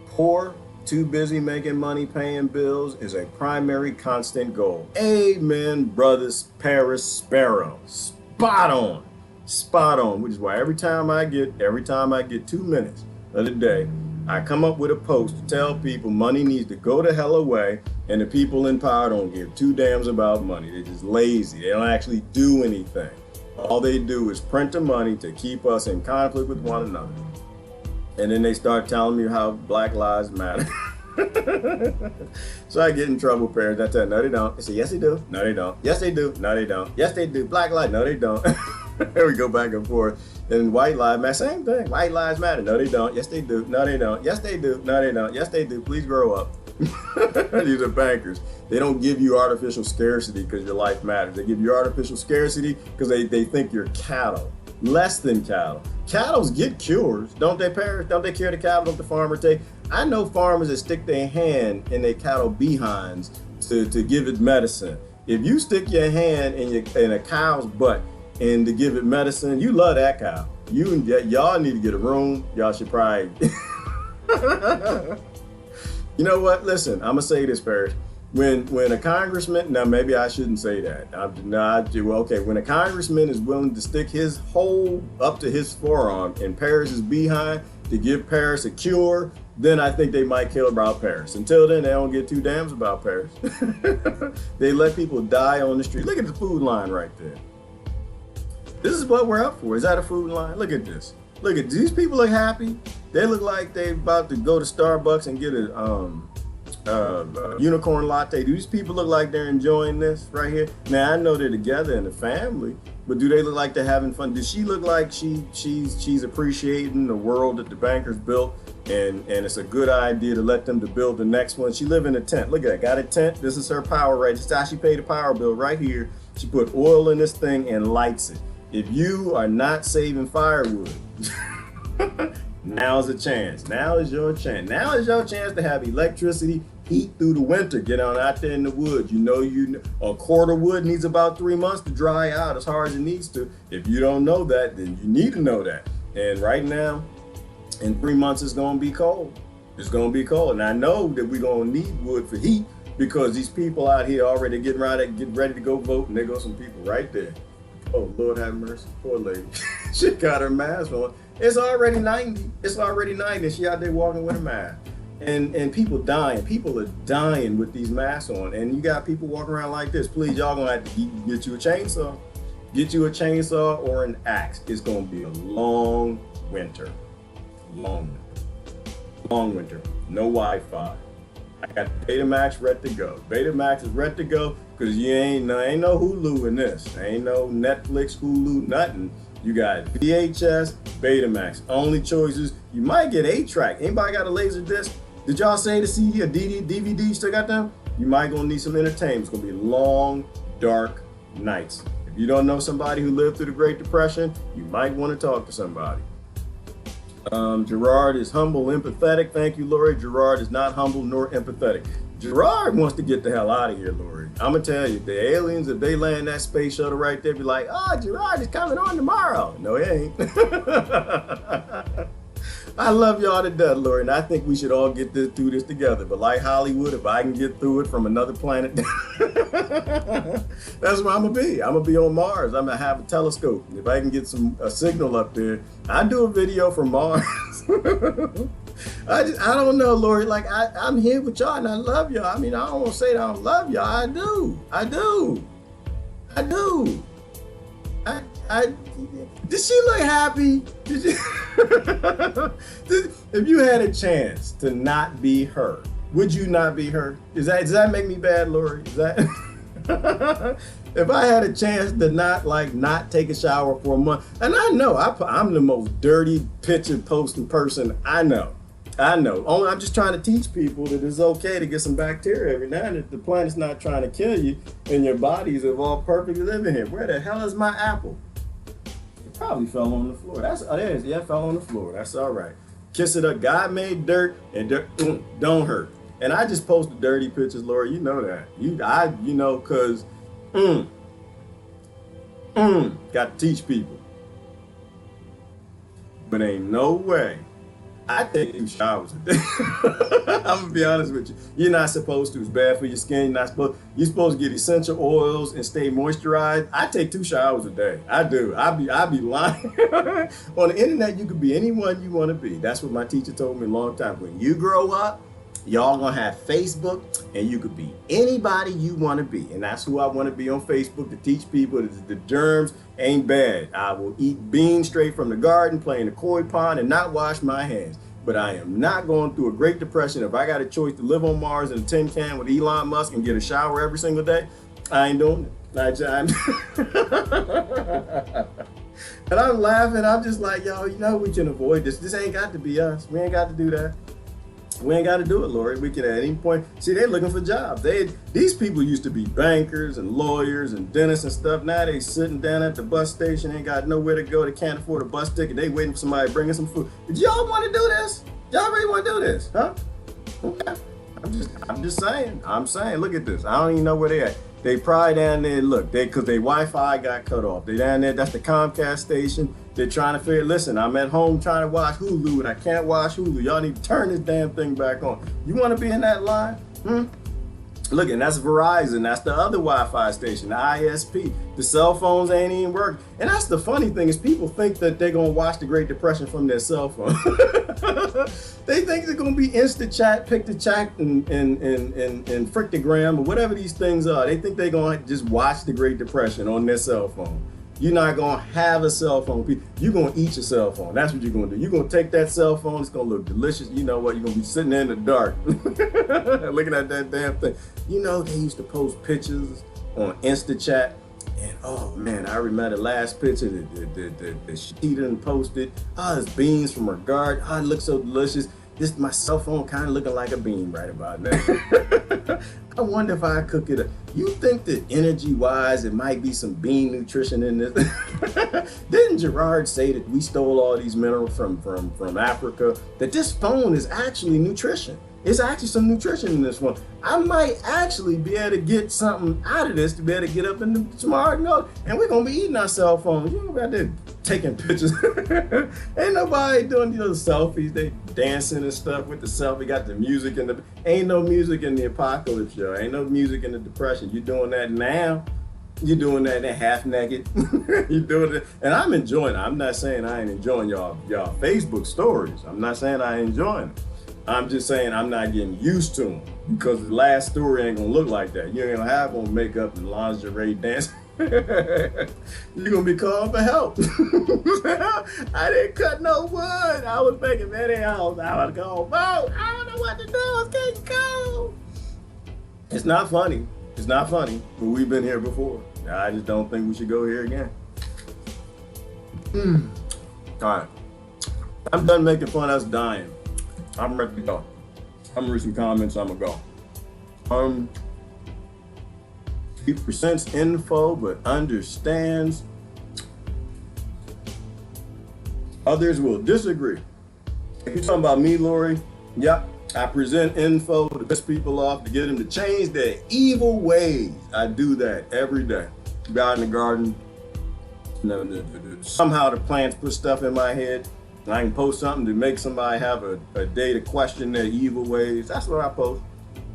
poor, too busy making money, paying bills is a primary constant goal. Amen, brothers, Paris Sparrow. Spot on, which is why every time I get 2 minutes of the day, I come up with a post to tell people money needs to go the hell away, and the people in power don't give two damns about money. They're just lazy. They don't actually do anything. All they do is print the money to keep us in conflict with one another. And then they start telling me how Black Lives Matter. So I get in trouble, parents. I tell them, no, they don't. They say, yes, they do. No, they don't. Yes, they do. No, they don't. Yes, they do. Black lives. No, they don't. There we go back and forth. And white lives matter. Same thing. White lives matter. No, they don't. Yes, they do. No, they don't. Yes, they do. No, they don't. Yes, they do. Please grow up. These are bankers. They don't give you artificial scarcity because your life matters. They give you artificial scarcity because they think you're cattle. Less than cattle. Cattles get cures. Don't they, perish? Don't they cure the cattle? Don't the farmer take? I know farmers that stick their hand in their cattle behinds to give it medicine. If you stick your hand in a cow's butt and to give it medicine. You love that cow. Y'all need to get a room. Y'all should probably. You know what? Listen, I'm gonna say this, Parrish. When a congressman, now maybe I shouldn't say that. When a congressman is willing to stick his hole up to his forearm in Parrish's behind to give Parrish a cure, then I think they might care about Parrish. Until then, they don't get two damns about Parrish. They let people die on the street. Look at the food line right there. This is what we're up for. Is that a food line? Look at this. Look at these people look happy. They look like they're about to go to Starbucks and get a unicorn latte. Do these people look like they're enjoying this right here? Now I know they're together in the family, but do they look like they're having fun? Does she look like she's appreciating the world that the bankers built, and it's a good idea to let them to build the next one? She live in a tent. Look at that. Got a tent. This is her power right. This is how she paid the power bill right here. She put oil in this thing and lights it. If you are not saving firewood, now's the chance. Now is your chance. Now is your chance to have electricity, heat through the winter. Get on out there in the woods. A cord of wood needs about 3 months to dry out as hard as it needs to. If you don't know that, then you need to know that. And right now, in 3 months, it's gonna be cold. It's gonna be cold. And I know that we're gonna need wood for heat because these people out here already getting ready to go vote, and there go some people right there. Oh, Lord have mercy. Poor lady. She got her mask on. It's already 90. It's already 90. She out there walking with a mask. And people dying. People are dying with these masks on. And you got people walking around like this. Please, y'all gonna have to get you a chainsaw. Get you a chainsaw or an axe. It's gonna be a long winter. Long winter. No Wi-Fi. I got Betamax ready to go. Betamax is ready to go because you ain't no Hulu in this. Ain't no Netflix, Hulu, nothing. You got VHS, Betamax. Only choices. You might get 8-track. Anybody got a laser disc? Did y'all say the CD or DVD still got them? You might gonna need some entertainment. It's gonna be long, dark nights. If you don't know somebody who lived through the Great Depression, you might want to talk to somebody. Gerard is humble, empathetic. Thank you, Lori. Gerard is not humble nor empathetic. Gerard wants to get the hell out of here, Lori. I'm gonna tell you, the aliens, if they land that space shuttle right there, be like, oh, Gerard is coming on tomorrow. No, he ain't. I love y'all to death, Lori, and I think we should all get through this together. But like Hollywood, if I can get through it from another planet, that's where I'm gonna be. I'm gonna be on Mars. I'm gonna have a telescope. If I can get a signal up there, I do a video from Mars. I don't know, Lori. Like I'm here with y'all, and I love y'all. I mean, I don't want to say that I don't love y'all. I do. Did she look happy? If you had a chance to not be her, would you not be her? Does that make me bad, Lori? Is that if I had a chance to not take a shower for a month, and I know I'm the most dirty picture posting person I know. Only I'm just trying to teach people that it's okay to get some bacteria every now and then. The planet's not trying to kill you, and your bodies are all perfectly living here. Where the hell is my apple? It probably fell on the floor. There it is. Yeah, it fell on the floor. That's all right. Kiss it up. God made dirt, and dirt don't hurt. And I just posted dirty pictures, Lori. You know that. Cause got to teach people. But ain't no way. I take 2 showers a day. I'm gonna be honest with you. You're not supposed to. It's bad for your skin. You're supposed to get essential oils and stay moisturized. I take 2 showers a day. I do. I be lying. On the internet, you can be anyone you want to be. That's what my teacher told me a long time. When you grow up, y'all gonna have Facebook, and you could be anybody you want to be. And that's who I want to be on Facebook, to teach people that the germs ain't bad. I will eat beans straight from the garden, play in the koi pond, and not wash my hands. But I am not going through a Great Depression. If I got a choice to live on Mars in a tin can with Elon Musk and get a shower every single day, I ain't doing it. And I'm laughing. I'm just like, yo, we can avoid this. This ain't got to be us. We ain't got to do that. We ain't got to do it, Lori. We can at any point. See, they're looking for jobs. These people used to be bankers and lawyers and dentists and stuff. Now they sitting down at the bus station, ain't got nowhere to go. They can't afford a bus ticket. They waiting for somebody to bring in some food. Did y'all want to do this? Y'all really want to do this? Huh? Okay. I'm just saying. I'm saying, look at this. I don't even know where they at. They probably down there, look, because their Wi-Fi got cut off. They down there, that's the Comcast station. They're trying to figure, listen, I'm at home trying to watch Hulu and I can't watch Hulu. Y'all need to turn this damn thing back on. You want to be in that line? Look, and that's Verizon. That's the other Wi-Fi station, the ISP. The cell phones ain't even working. And that's the funny thing is people think that they're going to watch the Great Depression from their cell phone. They think they're going to be instant chat, pick the chat, and frictogram, or whatever these things are. They think they're going to just watch the Great Depression on their cell phone. You're not going to have a cell phone. You're going to eat your cell phone. That's what you're going to do. You're going to take that cell phone. It's going to look delicious. You know what? You're going to be sitting there in the dark looking at that damn thing. You know, they used to post pictures on InstaChat. And oh man, I remember the last picture that she done posted. It's beans from her garden. It looks so delicious. This my cell phone kind of looking like a bean right about now. I wonder if I cook it up. You think that energy-wise, it might be some bean nutrition in this? Didn't Gerard say that we stole all these minerals from Africa? That this phone is actually nutrition. It's actually some nutrition in this one. I might actually be able to get something out of this to be able to get up in the tomorrow and we're gonna be eating our cell phones. You know, out there taking pictures. Ain't nobody doing those selfies. They dancing and stuff with the selfie. Got the music in the. Ain't no music in the apocalypse, yo. Ain't no music in the depression. You doing that now? You're doing that half naked. You're doing it, and I'm enjoying it. I'm not saying I ain't enjoying y'all Facebook stories. I'm not saying I ain't enjoying it. I'm just saying I'm not getting used to them because the last story ain't gonna look like that. You ain't gonna have on makeup and lingerie dance. You're gonna be calling for help. I didn't cut no wood. I was making many house. I was going, I don't know what to do. It's getting cold. It's not funny. It's not funny, but we've been here before. I just don't think we should go here again. All right. I'm done making fun of us dying. I'm ready to go. I'm gonna read some comments. I'm gonna go. He presents info but understands. Others will disagree. If you're talking about me, Lori, yep, I present info to piss people off to get them to change their evil ways. I do that every day. Go out in the garden. Somehow the plants put stuff in my head. And I can post something to make somebody have a day to question their evil ways. That's what I post.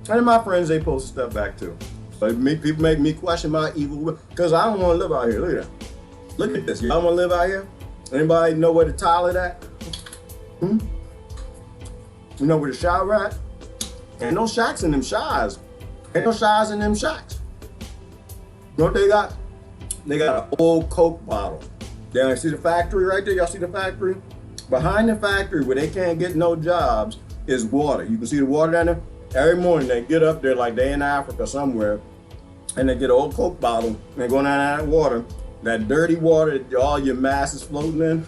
And my friends, they post stuff back too. So people make me question my evil ways because I don't want to live out here. Look at that. Look at this. Y'all want to live out here? Anybody know where the toilet at? You know where the shower at? Ain't no shacks in them showers. Ain't no showers in them shacks. You know what they got? They got an old Coke bottle. Down, see the factory right there? Y'all see the factory? Behind the factory where they can't get no jobs is water. You can see the water down there. Every morning they get up there like they in Africa somewhere and they get an old Coke bottle and they go down that water, that dirty water that all your mass is floating in.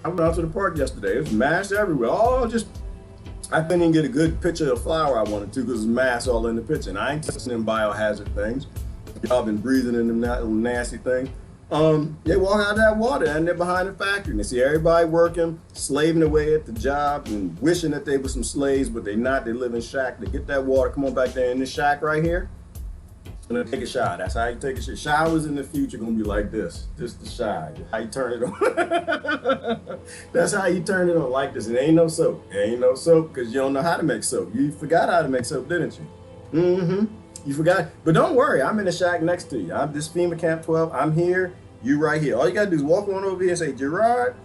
I went out to the park yesterday. There's mass everywhere. I couldn't even get a good picture of the flower I wanted to because there's mass all in the picture. And I ain't touching them biohazard things. Y'all been breathing in them nasty things. They walk out of that water and they're behind the factory and they see everybody working, slaving away at the job and wishing that they were some slaves, but they're not. They live in shack. They get that water, come on back there in this shack right here, and then take a shower. That's how you take a shower. Showers in the future gonna be like this. This the shower. How you turn it on. That's how you turn it on like this. It ain't no soap. It ain't no soap because you don't know how to make soap. You forgot how to make soap, didn't you? You forgot, but don't worry, I'm in the shack next to you. I'm this FEMA Camp 12, I'm here, you right here. All you gotta do is walk on over here and say, Gerard,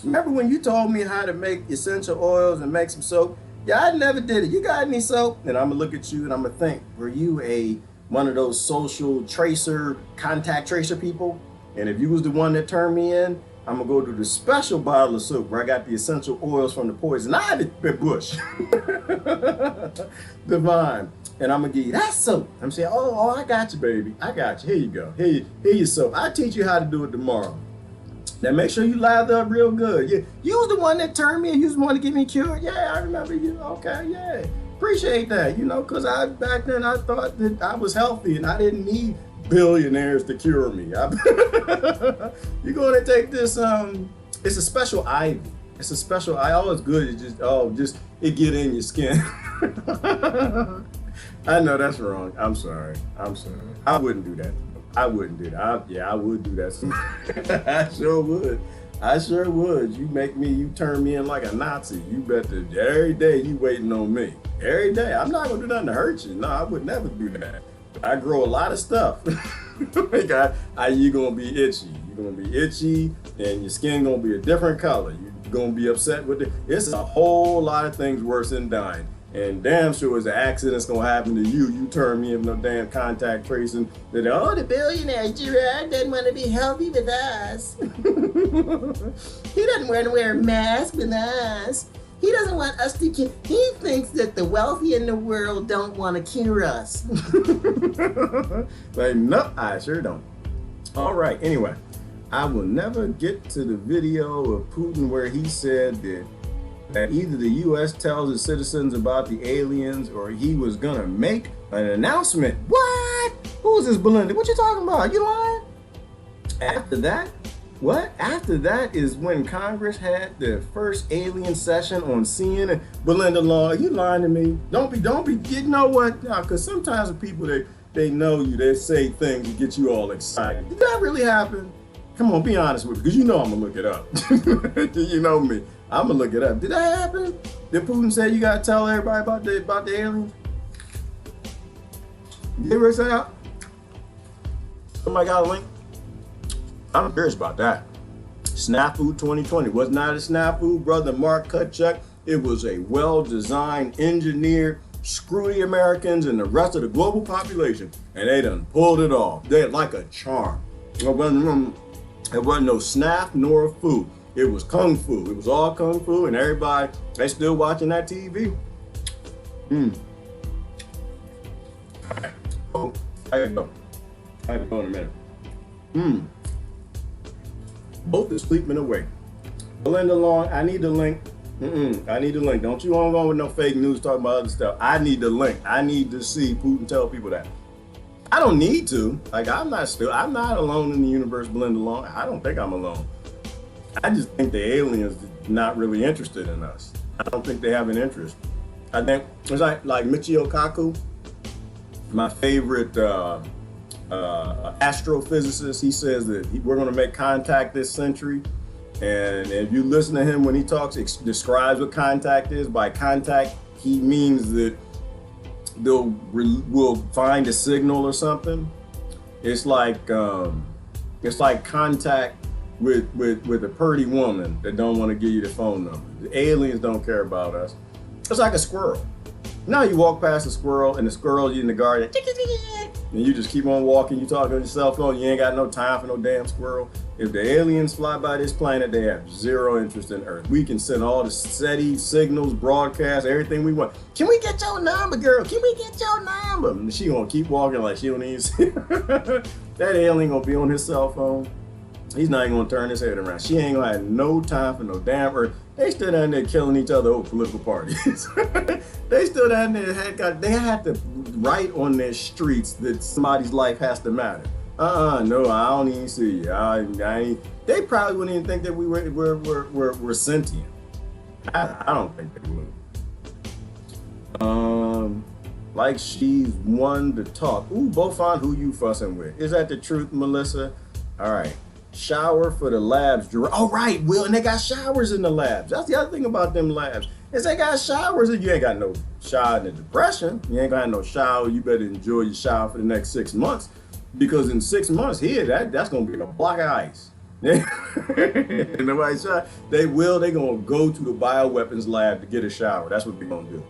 remember when you told me how to make essential oils and make some soap? Yeah, I never did it. You got any soap? And I'm gonna look at you and I'm gonna think, were you one of those social tracer, contact tracer people? And if you was the one that turned me in, I'm gonna go to the special bottle of soap where I got the essential oils from the poison ivy bush, divine. And I'm gonna give you that soap. I'm saying, oh, I got you, baby. I got you. Here you go. Here you soap. I'll teach you how to do it tomorrow. Now make sure you lather up real good. You was the one that turned me and you was the one to get me cured. Yeah, I remember you. Okay, yeah. Appreciate that, because back then I thought that I was healthy and I didn't need billionaires to cure me. You're gonna take this, it's a special ivy. It's a special, all it's good is just it get in your skin. I know that's wrong. I'm sorry. I wouldn't do that. I wouldn't do that. I would do that. I sure would. You turn me in like a Nazi. You bet that every day you waiting on me. Every day. I'm not gonna do nothing to hurt you. No, I would never do that. I grow a lot of stuff. You gonna be itchy. You're gonna be itchy, and your skin gonna be a different color. You're gonna be upset with it. It's a whole lot of things worse than dying. And damn sure as an accident's gonna happen to you, you turn me in no damn contact tracing. That the billionaire Gerard doesn't want to be healthy with us. He doesn't want to wear a mask with us. He doesn't want us to cure. He thinks that the wealthy in the world don't want to cure us. Like, no, I sure don't. All right, anyway, I will never get to the video of Putin where he said that either the U.S. tells its citizens about the aliens or he was gonna make an announcement. What? Who's this Belinda? What you talking about? You lying? After that, what? After that is when Congress had the first alien session on CNN. Belinda Law, you lying to me? Don't be. You know what? Because sometimes the people they know you, they say things to get you all excited. Did that really happen? Come on, be honest with me, because you know I'm gonna look it up. You know me. I'm gonna look it up. Did that happen? Did Putin say you gotta tell everybody about the aliens? Did they ever say that? Somebody got a link? I'm curious about that. Snafu 2020 was not a snafu, brother Mark Kutchuk. It was a well-designed, engineered, screw the Americans and the rest of the global population, and they done pulled it off. They like a charm. It wasn't no snap nor food. It was kung fu. It was all kung fu, and everybody, they still watching that TV. Oh, I gotta go. I gotta go in a minute. Both is sleeping away. Belinda Long, I need the link. I need the link. Don't you on with no fake news talking about other stuff. I need the link. I need to see Putin tell people that. I don't need to. Like, I'm not alone in the universe, Belinda Long. I don't think I'm alone. I just think the aliens are not really interested in us. I don't think they have an interest. I think it's like Michio Kaku, my favorite astrophysicist. He says that we're going to make contact this century. And if you listen to him when he talks, describes what contact is. By contact, he means that we'll find a signal or something. It's like contact with a pretty woman that don't want to give you the phone number. The aliens don't care about us. It's like a squirrel. Now you walk past a squirrel and the squirrel you in the garden, and you just keep on walking, you talking on your cell phone, you ain't got no time for no damn squirrel. If the aliens fly by this planet, they have zero interest in Earth. We can send all the SETI signals, broadcasts, everything we want. Can we get your number, girl? Can we get your number? And she gonna keep walking like she don't even see. That alien gonna be on his cell phone. He's not even gonna turn his head around. She ain't gonna have no time for no damn Earth. They still down there killing each other over political parties. They still down there they had to write on their streets that somebody's life has to matter. No, I don't even see you. They probably wouldn't even think that we're sentient. I don't think they would. Like she's one to talk. Ooh, both on who you fussing with. Is that the truth, Melissa? All right. Shower for the labs. Oh, right, Will, and they got showers in the labs. That's the other thing about them labs, is they got showers, and you ain't got no shower in the depression. You ain't got no shower. You better enjoy your shower for the next 6 months, because in 6 months here, that's gonna be a block of ice. And nobody shot. They gonna go to the bioweapons lab to get a shower. That's what they're gonna do.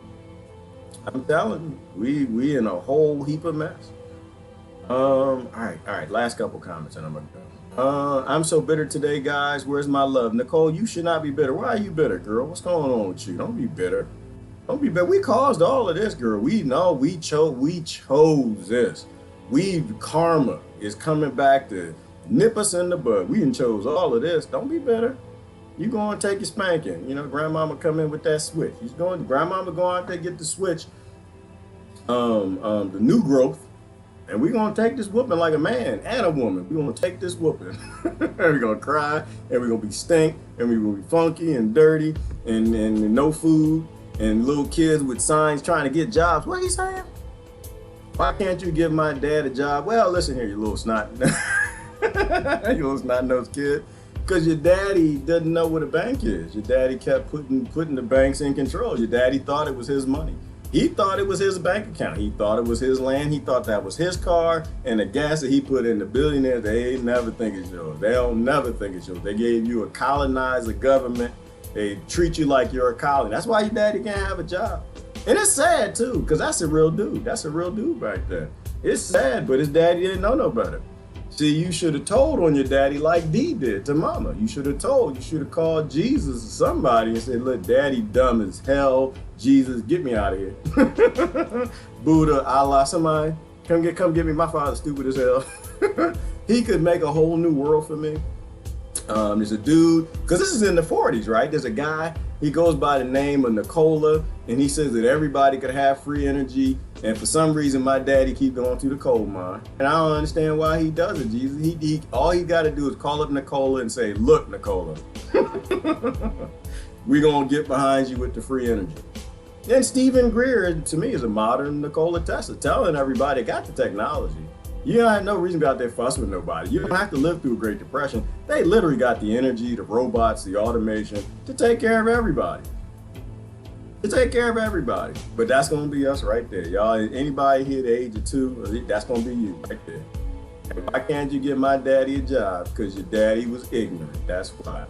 I'm telling you, we in a whole heap of mess. All right, last couple comments and I'm gonna go. I'm so bitter today, guys. Where's my love? Nicole, you should not be bitter. Why are you bitter, girl? What's going on with you? Don't be bitter. Don't be bitter. We caused all of this, girl. We know we chose this. Karma is coming back to nip us in the bud. We chose all of this. Don't be bitter. You go and take your spanking. You know, grandmama come in with that switch. Grandmama go out there, get the switch, the new growth. And we're going to take this whooping like a man and a woman. We're going to take this whooping. And we're going to cry, and we're going to be stink, and we're going to be funky and dirty, and no food, and little kids with signs trying to get jobs. What are you saying? Why can't you give my dad a job? Well, listen here, you little snot. You little snot-nosed kid. Because your daddy doesn't know what a bank is. Your daddy kept putting the banks in control. Your daddy thought it was his money. He thought it was his bank account. He thought it was his land. He thought that was his car. And the gas that he put in the billionaires, they never think it's yours. They don't never think it's yours. They gave you a colonizer government. They treat you like you're a colony. That's why your daddy can't have a job. And it's sad too, because that's a real dude. That's a real dude back there. It's sad, but his daddy didn't know no better. See, you should have told on your daddy like D did to mama. You should have told. You should have called Jesus or somebody and said, look, daddy dumb as hell. Jesus, get me out of here. Buddha, Allah, somebody, come get me. My father's stupid as hell. He could make a whole new world for me. There's a dude, because this is in the 40s, right? There's a guy, he goes by the name of Nikola, and he says that everybody could have free energy. And for some reason, my daddy keep going through the coal mine. And I don't understand why he does it, Jesus. He all he got to do is call up Nikola and say, look, Nikola, we're going to get behind you with the free energy. And Stephen Greer, to me, is a modern Nikola Tesla, telling everybody, got the technology. You don't have no reason to go out there fussing with nobody. You don't have to live through a Great Depression. They literally got the energy, the robots, the automation to take care of everybody. To take care of everybody. But that's going to be us right there. Y'all, anybody here the age of 2, that's going to be you right there. And why can't you give my daddy a job? Because your daddy was ignorant. That's why.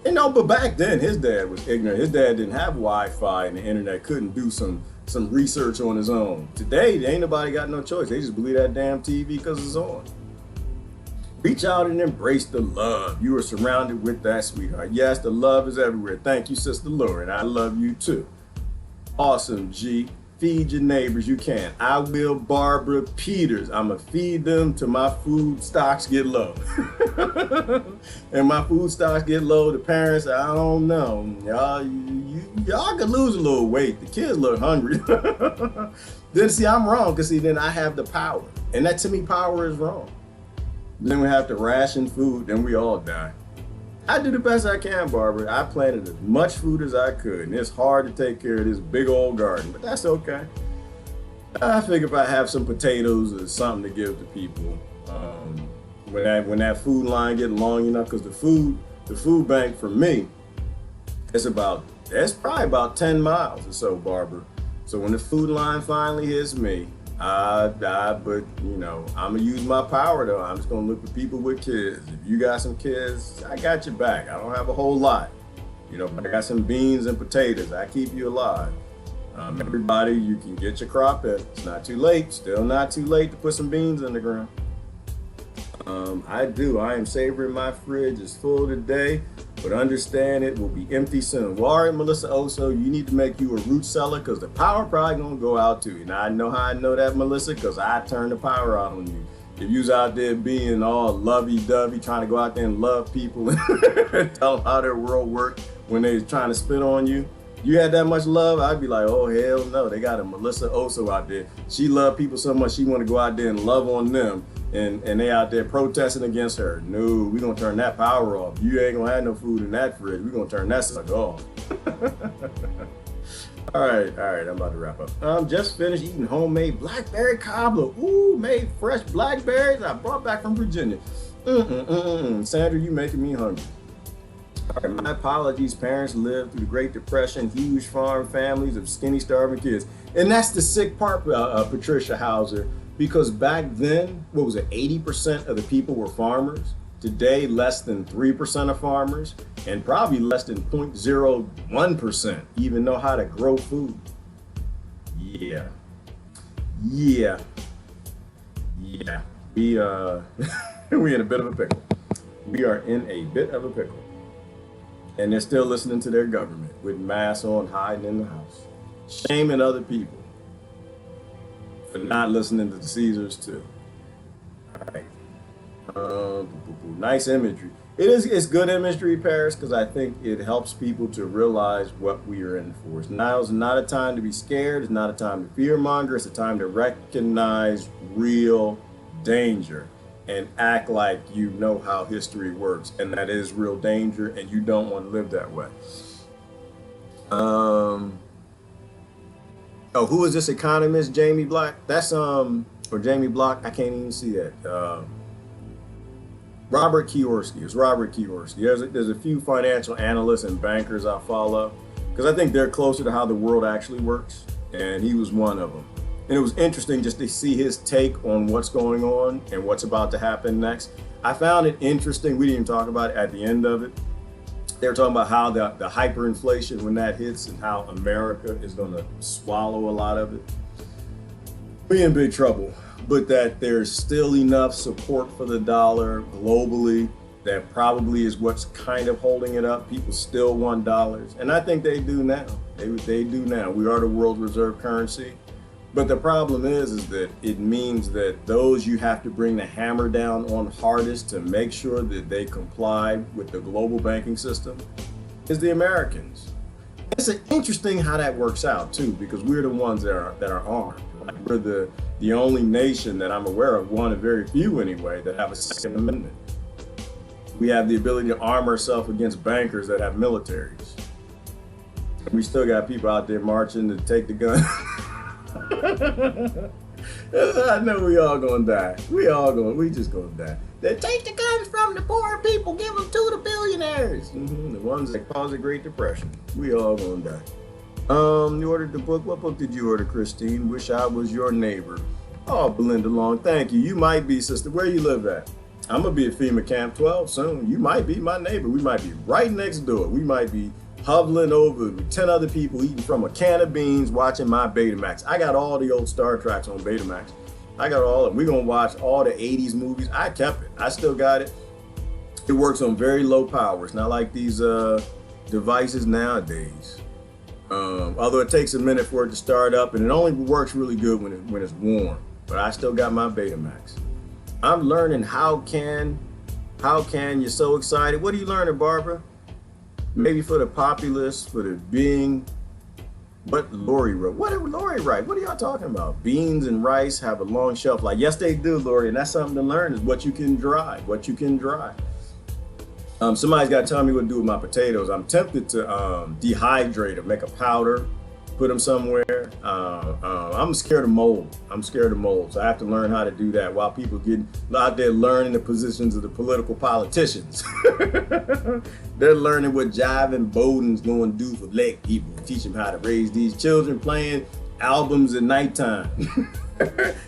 And no, but back then, his dad was ignorant. His dad didn't have Wi-Fi and the internet, couldn't do some research on his own. Today, ain't nobody got no choice. They just believe that damn TV because it's on. Reach out and embrace the love. You are surrounded with that, sweetheart. Yes, the love is everywhere. Thank you, Sister Lauren. I love you too. Awesome, G. Feed your neighbors, you can. I will, Barbara Peters. I'ma feed them till my food stocks get low. And my food stocks get low, the parents, I don't know. Y'all could lose a little weight. The kids look hungry. Then see, I'm wrong, because see, then I have the power. And that, to me, power is wrong. Then we have to ration food, then we all die. I do the best I can, Barbara. I planted as much food as I could, and it's hard to take care of this big old garden, but that's okay. I figure if I have some potatoes or something to give to people, when that food line get long enough, because the food bank for me, it's probably about 10 miles or so, Barbara. So when the food line finally hits me, but you know, I'm gonna use my power though. I'm just gonna look for people with kids. If you got some kids, I got your back. I don't have a whole lot, you know, but I got some beans and potatoes. I keep you alive. Everybody, you can get your crop in. It's not too late. Still not too late to put some beans in the ground. I am savoring my fridge. It's full today, but understand it will be empty soon. Well, all right, Melissa Oso, you need to make you a root cellar, because the power probably gonna go out too. And I know how I know that, Melissa, because I turned the power out on you. If you was out there being all lovey-dovey, trying to go out there and love people and tell them how their world worked when they was trying to spit on you, you had that much love, I'd be like, oh, hell no. They got a Melissa Oso out there. She loved people so much, she want to go out there and love on them. And they out there protesting against her. No, we gonna turn that power off. You ain't gonna have no food in that fridge. We gonna turn that sucker off. All right, I'm about to wrap up. Just finished eating homemade blackberry cobbler. Ooh, made fresh blackberries I brought back from Virginia. Sandra, you making me hungry. All right, my apologies. Parents lived through the Great Depression, huge farm families of skinny, starving kids. And that's the sick part, Patricia Hauser. Because back then, what was it, 80% of the people were farmers. Today, less than 3% of farmers, and probably less than 0.01% even know how to grow food. Yeah. We we in a bit of a pickle. We are in a bit of a pickle. And they're still listening to their government with masks on, hiding in the house, shaming other people for not listening to the Caesars too. All right. Nice imagery. It's good imagery, Paris, because I think it helps people to realize what we are in for. Now is not a time to be scared. It's not a time to fear monger. It's a time to recognize real danger and act like you know how history works, and that is real danger, and you don't want to live that way. Oh, who is this economist? Jamie Black? That's or Jamie Block. I can't even see that. Robert Kiyosaki. It's Robert Kiyosaki. There's a few financial analysts and bankers I follow because I think they're closer to how the world actually works, and he was one of them. And it was interesting just to see his take on what's going on and what's about to happen next. I found it interesting. We didn't even talk about it at the end of it. They were talking about how the hyperinflation, when that hits, and how America is going to swallow a lot of it. We're in big trouble, but that there's still enough support for the dollar globally that probably is what's kind of holding it up. People still want dollars, and I think they do now. They do now. We are the world reserve currency. But the problem is that it means that those you have to bring the hammer down on hardest to make sure that they comply with the global banking system is the Americans. It's interesting how that works out too, because we're the ones that are armed. Like we're the only nation that I'm aware of, one of very few anyway, that have a Second Amendment. We have the ability to arm ourselves against bankers that have militaries. We still got people out there marching to take the gun. I know we all gonna die. We just gonna die. They take the guns from the poor people, give them to the billionaires. The ones that caused the Great Depression. We all gonna die. You ordered the book. What book did you order, Christine? Wish I Was Your Neighbor. Oh, Belinda Long, thank you. You might be, sister. Where you live at? I'm gonna be at FEMA Camp 12 soon. You might be my neighbor. We might be right next door. We might be hovering over with 10 other people eating from a can of beans, watching my Betamax. I got all the old Star Treks on Betamax. I got all of them. We're gonna watch all the 80s movies. I kept it. I still got it. It works on very low power. It's not like these devices nowadays. Although it takes a minute for it to start up, and it only works really good when it's warm. But I still got my Betamax. I'm learning how can you're so excited. What are you learning, Barbara? Maybe for the populace, for the being. What Lori wrote. What did Lori write? What are y'all talking about? Beans and rice have a long shelf life. Yes, they do, Lori, and that's something to learn is what you can dry. Somebody's got to tell me what to do with my potatoes. I'm tempted to dehydrate them, make a powder, put them somewhere. I'm scared of mold. So I have to learn how to do that while people get out there learning the positions of the political politicians. They're learning what Jivin Bowden's going to do for black people. Teach them how to raise these children playing albums at nighttime.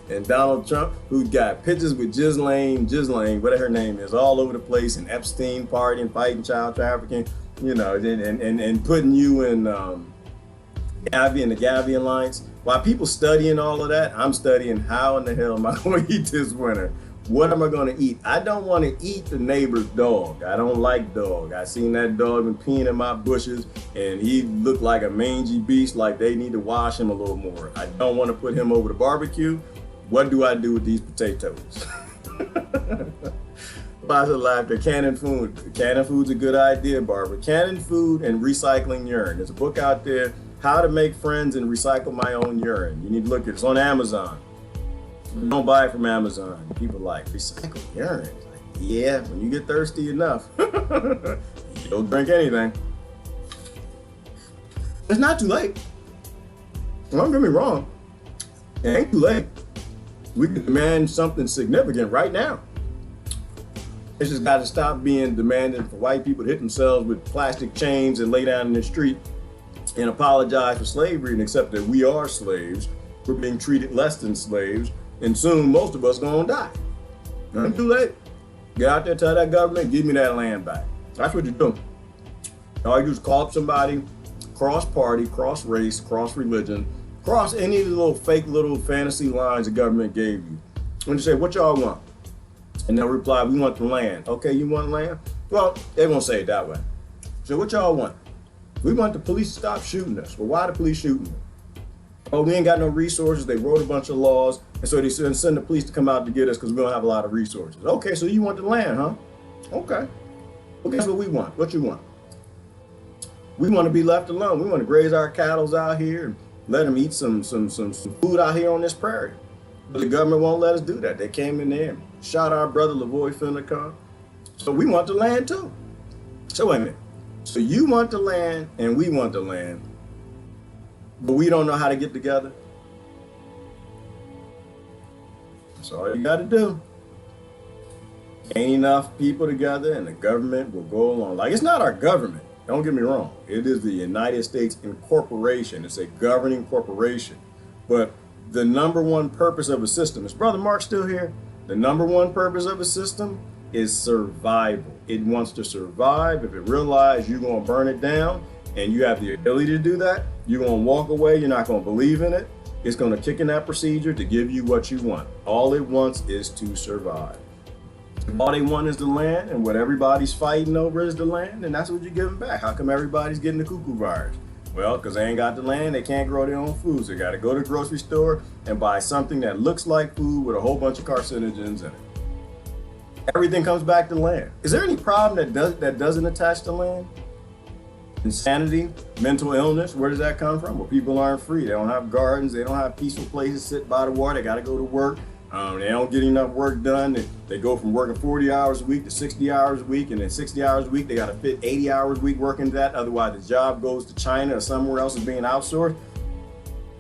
And Donald Trump, who got pictures with Ghislaine, whatever her name is, all over the place, and Epstein partying, fighting child trafficking, and putting you in Gavi and the Gavi Alliance. While people studying all of that, I'm studying how in the hell am I going to eat this winter? What am I going to eat? I don't want to eat the neighbor's dog. I don't like dog. I seen that dog been peeing in my bushes, and he looked like a mangy beast, like they need to wash him a little more. I don't want to put him over the barbecue. What do I do with these potatoes? Lots of laughter. Canning food. Canning food's a good idea, Barbara. Canning food and recycling urine. There's a book out there, How to Make Friends and Recycle My Own Urine. You need to look at it. It's on Amazon. Don't buy it from Amazon. People like, recycle urine. Like, yeah, when you get thirsty enough, you'll drink anything. It's not too late. Don't get me wrong. It ain't too late. We can demand something significant right now. It's just got to stop being demanded for white people to hit themselves with plastic chains and lay down in the street and apologize for slavery and accept that we are slaves. We're being treated less than slaves. And soon, most of us gonna die. Not too late. Get out there, tell that government, give me that land back. That's what you do. All you do is call up somebody, cross party, cross race, cross religion, cross any of the little fake little fantasy lines the government gave you. And you say, what y'all want? And they'll reply, we want the land. Okay, you want land? Well, they won't say it that way. So what y'all want? We want the police to stop shooting us. Well, why the police shooting us? Oh, we ain't got no resources. They wrote a bunch of laws, and so they send the police to come out to get us because we don't have a lot of resources. Okay, so you want the land, huh? Okay. Well, guess what we want? What you want? We want to be left alone. We want to graze our cattle out here and let them eat some food out here on this prairie. But the government won't let us do that. They came in there and shot our brother Lavoy Finicon. So we want the land too. So wait a minute. So you want the land and we want the land. but we don't know how to get together. That's all you got to do. Ain't enough people together and the government will go along. Like, it's not our government. Don't get me wrong. It is the United States Incorporation. It's a governing corporation. But the number one purpose of a system, is Brother Mark still here? The number one purpose of a system is survival. It wants to survive. If it realizes you're going to burn it down and you have the ability to do that, you're going to walk away. You're not going to believe in it. It's going to kick in that procedure to give you what you want. All it wants is to survive. All they want is the land, and what everybody's fighting over is the land, and that's what you're giving back. How come everybody's getting the cuckoo virus? Well, because they ain't got the land, they can't grow their own food. So they got to go to the grocery store and buy something that looks like food with a whole bunch of carcinogens in it. Everything comes back to land. Is there any problem that doesn't attach to land? Insanity, mental illness, where does that come from? Well, people aren't free. They don't have gardens. They don't have peaceful places to sit by the water. They got to go to work. They don't get enough work done. They go from working 40 hours a week to 60 hours a week, and then 60 hours a week, they got to fit 80 hours a week working that. Otherwise, the job goes to China or somewhere else is being outsourced.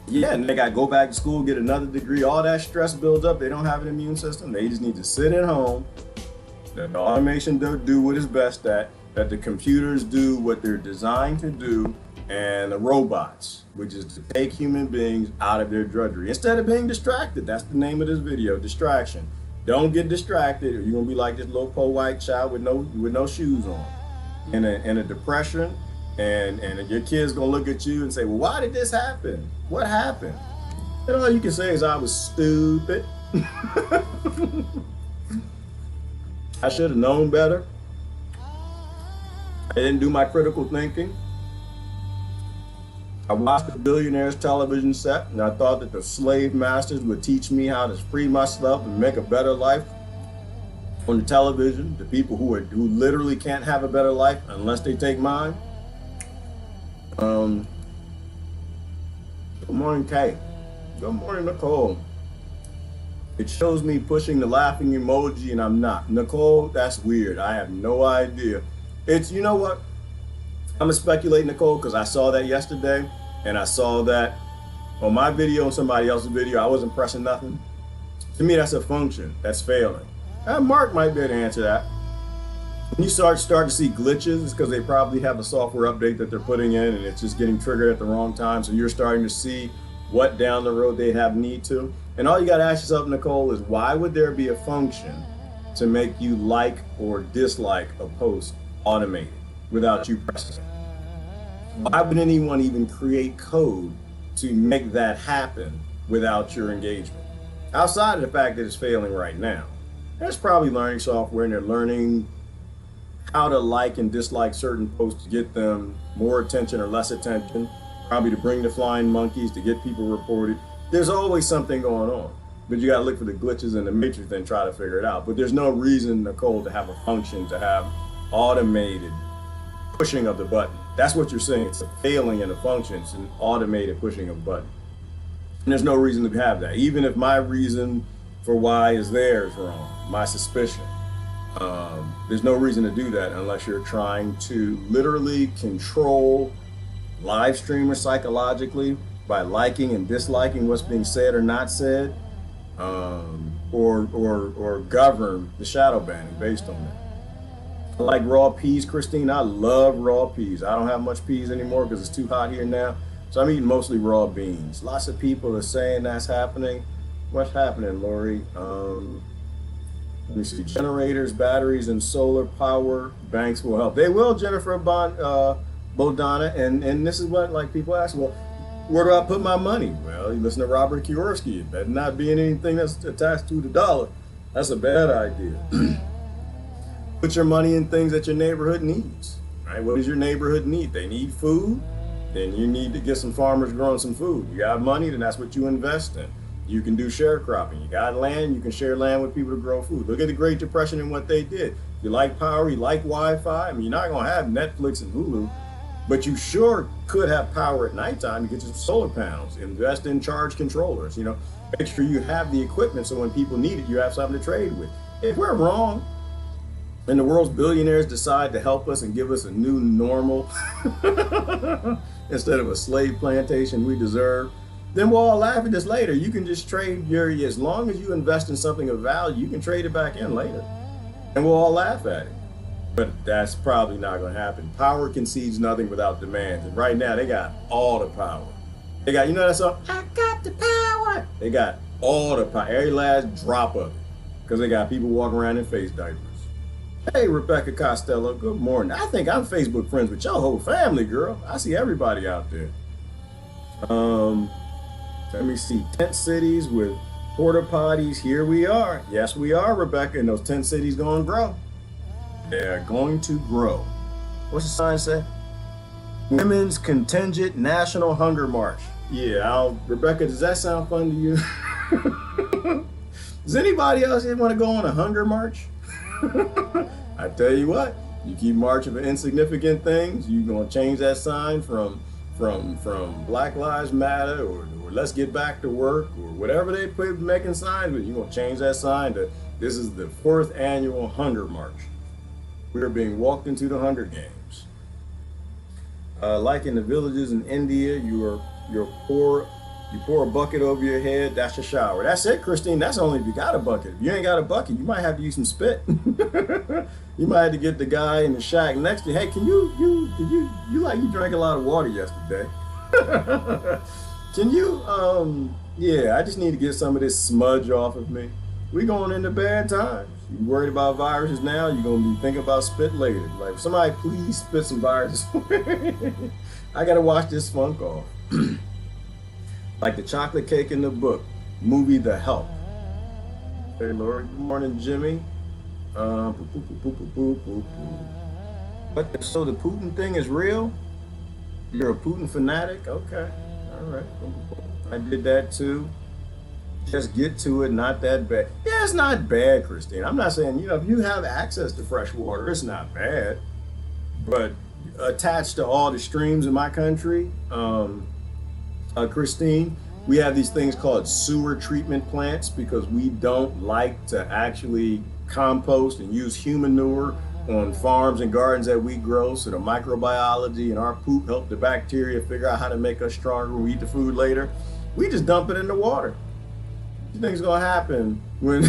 Yeah, and they got to go back to school, get another degree. All that stress builds up. They don't have an immune system. They just need to sit at home. Let the automation do what it's best at. Let the computers do what they're designed to do, and the robots, which is to take human beings out of their drudgery instead of being distracted. That's the name of this video: distraction. Don't get distracted, or you're gonna be like this little poor white child with no shoes on, in a depression, and your kid's gonna look at you and say, "Well, why did this happen? What happened?" And all you can say is, "I was stupid. I should have known better. I didn't do my critical thinking. I watched the billionaire's television set, and I thought that the slave masters would teach me how to free myself and make a better life on the television. The people who literally can't have a better life unless they take mine." Good morning, Kay. Good morning, Nicole. It shows me pushing the laughing emoji, and I'm not. Nicole, that's weird. I have no idea. It's, you know what? I'm gonna speculate, Nicole, because I saw that yesterday, and I saw that on my video and somebody else's video. I wasn't pressing nothing. To me, that's a function that's failing. Mark might be able to answer that. When you start to see glitches, it's because they probably have a software update that they're putting in, and it's just getting triggered at the wrong time. So you're starting to see what down the road they have need to. And all you got to ask yourself, Nicole, is why would there be a function to make you like or dislike a post automated without you pressing? Why would anyone even create code to make that happen without your engagement? Outside of the fact that it's failing right now, there's probably learning software, and they're learning how to like and dislike certain posts to get them more attention or less attention, probably to bring the flying monkeys, to get people reported. There's always something going on, but you got to look for the glitches in the matrix and try to figure it out. But there's no reason, Nicole, to have a function to have automated pushing of the button. That's what you're saying. It's a failing in a function. It's an automated pushing of a button. And there's no reason to have that. Even if my reason for why is there is wrong, my suspicion. There's no reason to do that unless you're trying to literally control live streamers psychologically by liking and disliking what's being said or not said, or govern the shadow banning based on that. I like raw peas, Christine. I love raw peas. I don't have much peas anymore because it's too hot here now. So I'm eating mostly raw beans. Lots of people are saying that's happening. What's happening, Lori? Let me see. Generators, batteries, and solar power banks will help. They will, Jennifer Bodana. And this is what, like, people ask, well, where do I put my money? Well, you listen to Robert Kiyosaki. It better not be in anything that's attached to the dollar. That's a bad idea. Put your money in things that your neighborhood needs, right? What does your neighborhood need? They need food. Then you need to get some farmers growing some food. You got money, then that's what you invest in. You can do sharecropping. You got land, you can share land with people to grow food. Look at the Great Depression and what they did. You like power, you like Wi-Fi. I mean, you're not gonna have Netflix and Hulu, but you sure could have power at nighttime. You get some solar panels, invest in charge controllers, you know, make sure you have the equipment so when people need it, you have something to trade with. If we're wrong, and the world's billionaires decide to help us and give us a new normal, instead of a slave plantation we deserve, then we'll all laugh at this later. You can just trade as long as you invest in something of value, you can trade it back in later. And we'll all laugh at it. But that's probably not going to happen. Power concedes nothing without demands. And right now, they got all the power. They got, you know that song? I got the power. They got all the power, every last drop of it. Because they got people walking around in face diapers. Hey, Rebecca Costello, good morning. I think I'm Facebook friends with your whole family, girl. I see everybody out there. Let me see. Tent cities with porta potties. Here we are. Yes, we are, Rebecca. And those tent cities going to grow. They're going to grow. What's the sign say? Women's Contingent National Hunger March. Yeah, Rebecca, does that sound fun to you? Does anybody else want to go on a hunger march? I tell you what, you keep marching for insignificant things, you're going to change that sign from Black Lives Matter or let's get back to work or whatever they put making signs with. You're going to change that sign to this is the 4th annual hunger march. We are being walked into the Hunger Games. Like in the villages in India, you pour a bucket over your head, that's your shower. That's it, Christine. That's only if you got a bucket. If you ain't got a bucket, you might have to use some spit. You might have to get the guy in the shack next to you. Hey, can you drank a lot of water yesterday? Can you, yeah, I just need to get some of this smudge off of me. We going into bad times. You worried about viruses now, you're going to be thinking about spit later. Like, somebody please spit some viruses. I got to wash this funk off. Like the chocolate cake in the book, movie The Help. Hey, Lord. Good morning, Jimmy. But so the Putin thing is real? You're a Putin fanatic? Okay. All right. I did that too. Just get to it, not that bad. Yeah, it's not bad, Christine. I'm not saying, if you have access to fresh water, it's not bad. But attached to all the streams in my country, Christine, we have these things called sewer treatment plants because we don't like to actually compost and use human manure on farms and gardens that we grow. So the microbiology and our poop help the bacteria figure out how to make us stronger when we eat the food later. We just dump it in the water. What do you think's gonna happen when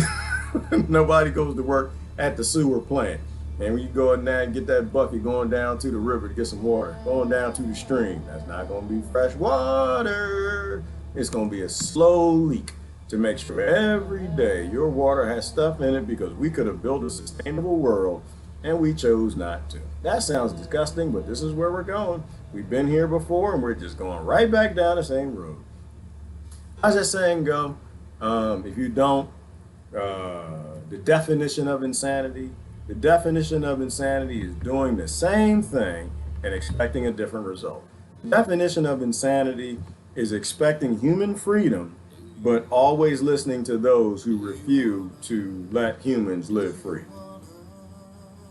nobody goes to work at the sewer plant? And when you go in there and get that bucket going down to the river to get some water, going down to the stream, that's not gonna be fresh water. It's gonna be a slow leak to make sure every day your water has stuff in it because we could have built a sustainable world and we chose not to. That sounds disgusting, but this is where we're going. We've been here before and we're just going right back down the same road. How's that saying go? If you don't, the definition of insanity is doing the same thing and expecting a different result. The definition of insanity is expecting human freedom, but always listening to those who refuse to let humans live free.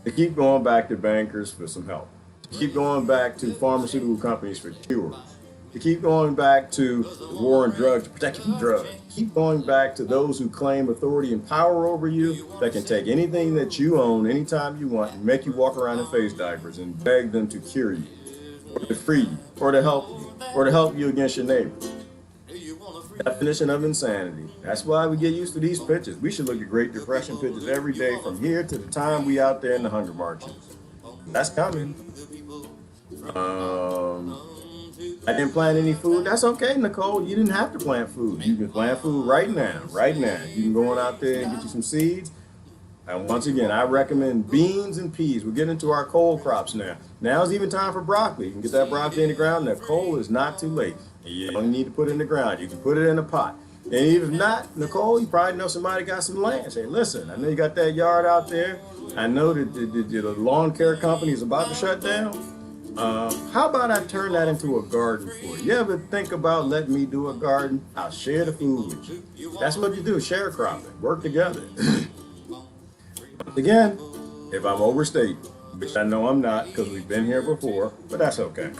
To keep going back to bankers for some help. To keep going back to pharmaceutical companies for cures. To keep going back to the war on drugs to protect you from drugs. Keep going back to those who claim authority and power over you that can take anything that you own anytime you want and make you walk around in face diapers and beg them to cure you, or to free you, or to help you against your neighbor. Definition of insanity. That's why we get used to these pictures. We should look at Great Depression pictures every day from here to the time we out there in the hunger marches. That's coming. I didn't plant any food. That's okay, Nicole. You didn't have to plant food. You can plant food right now. Right now. You can go on out there and get you some seeds. And once again, I recommend beans and peas. We're getting into our cold crops now. Now's even time for broccoli. You can get that broccoli in the ground. That coal is not too late. You don't need to put it in the ground. You can put it in a pot. And even if not, Nicole, you probably know somebody got some land. Say, listen, I know you got that yard out there. I know that the lawn care company is about to shut down. How about I turn that into a garden for you? You ever think about letting me do a garden? I'll share the food with you. That's what you do, sharecropping, work together. Again, if I'm overstating, which I know I'm not because we've been here before, but that's okay.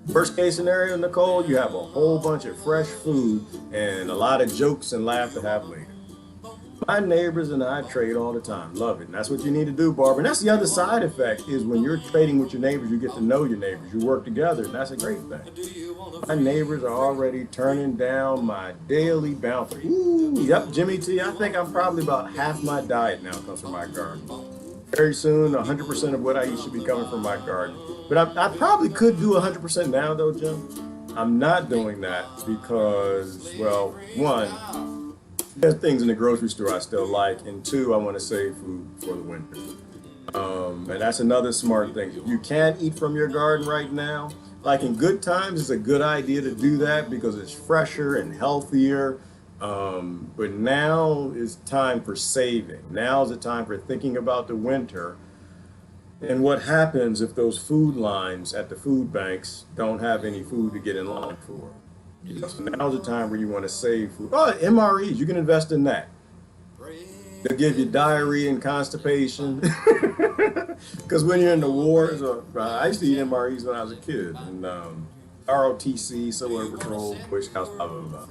Worst case scenario, Nicole, you have a whole bunch of fresh food and a lot of jokes and laugh to have later. My neighbors and I trade all the time. Love it. And that's what you need to do, Barbara. And that's the other side effect is when you're trading with your neighbors, you get to know your neighbors. You work together, and that's a great thing. My neighbors are already turning down my daily bounty. Ooh, yep, Jimmy T. I think I'm probably about half my diet now comes from my garden. Very soon, 100% of what I eat should be coming from my garden. But I probably could do 100% now, though, Jim. I'm not doing that because, well, one, there's things in the grocery store I still like, and two, I want to save food for the winter. And that's another smart thing. If you can't eat from your garden right now, like in good times, it's a good idea to do that because it's fresher and healthier. But now is time for saving. Now is the time for thinking about the winter and what happens if those food lines at the food banks don't have any food to get in line for. So now's the time where you want to save food. Oh, MREs, you can invest in that. They'll give you diarrhea and constipation. Because when you're in the wars, I used to eat MREs when I was a kid. And ROTC, Civil Patrol, Boy Scouts, blah, blah, blah.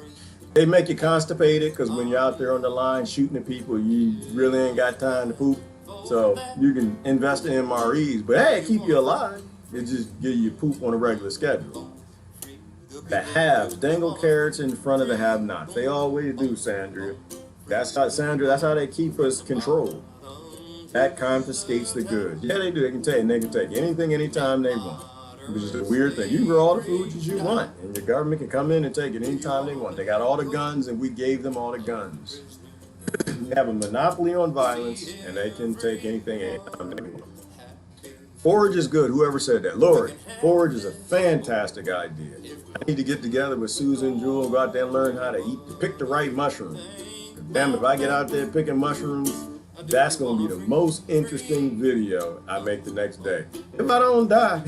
They make you constipated because when you're out there on the line shooting at people, you really ain't got time to poop. So you can invest in MREs, but hey, it keep you alive. It just give you poop on a regular schedule. The haves dangle carrots in front of the have-nots. They always do, Sandra. That's how they keep us controlled. That confiscates the goods. Yeah, they do. They can take anything, anytime they want. Which is a weird thing. You can grow all the foods that you want, and your government can come in and take it anytime they want. They got all the guns, and we gave them all the guns. They have a monopoly on violence, and they can take anything anytime they want. Forage is good. Whoever said that? Lori, forage is a fantastic idea. I need to get together with Susan Jewel, go out there and learn how to pick the right mushrooms. Damn, if I get out there picking mushrooms, that's going to be the most interesting video I make the next day. If I don't die.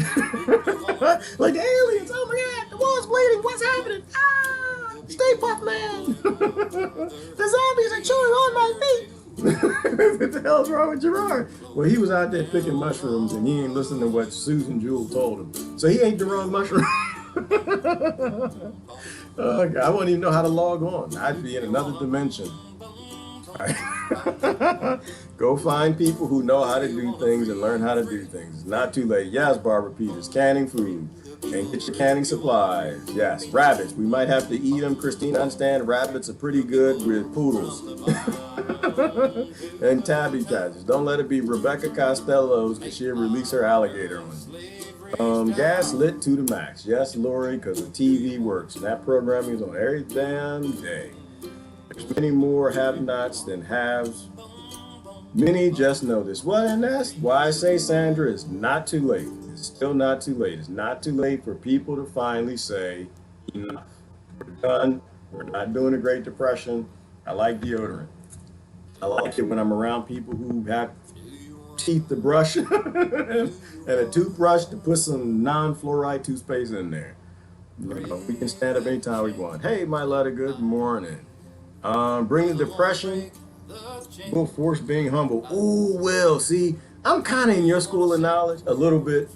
Like the aliens, oh my God, the wall's bleeding, what's happening? Ah, Stay Puft Man. The zombies are chewing on my feet. What the hell's wrong with Gerard? Well, he was out there picking mushrooms and he ain't listening to what Susan Jewell told him. So he ate the wrong mushroom. Oh, God, I wouldn't even know how to log on. I'd be in another dimension. Go find people who know how to do things and learn how to do things. It's not too late. Yes, Barbara Peters, canning food and get your canning supplies. Yes, rabbits. We might have to eat them. Christine, I understand rabbits are pretty good with poodles. And tabby cats. Don't let it be Rebecca Costello's because she'll release her alligator on you. Gas lit to the max. Yes, Lori, because the TV works. And that programming is on every damn day. There's many more have-nots than haves. Many just know this. Well, and that's why I say, Sandra, it's not too late. It's still not too late. It's not too late for people to finally say, enough. We're done. We're not doing a Great Depression. I like deodorant. I like it when I'm around people who have teeth to brush and a toothbrush to put some non-fluoride toothpaste in there. You know, we can stand up anytime we want. Hey, my letter, good morning. Bring the depression. We'll force being humble. Ooh, well, see, I'm kind of in your school of knowledge, a little bit.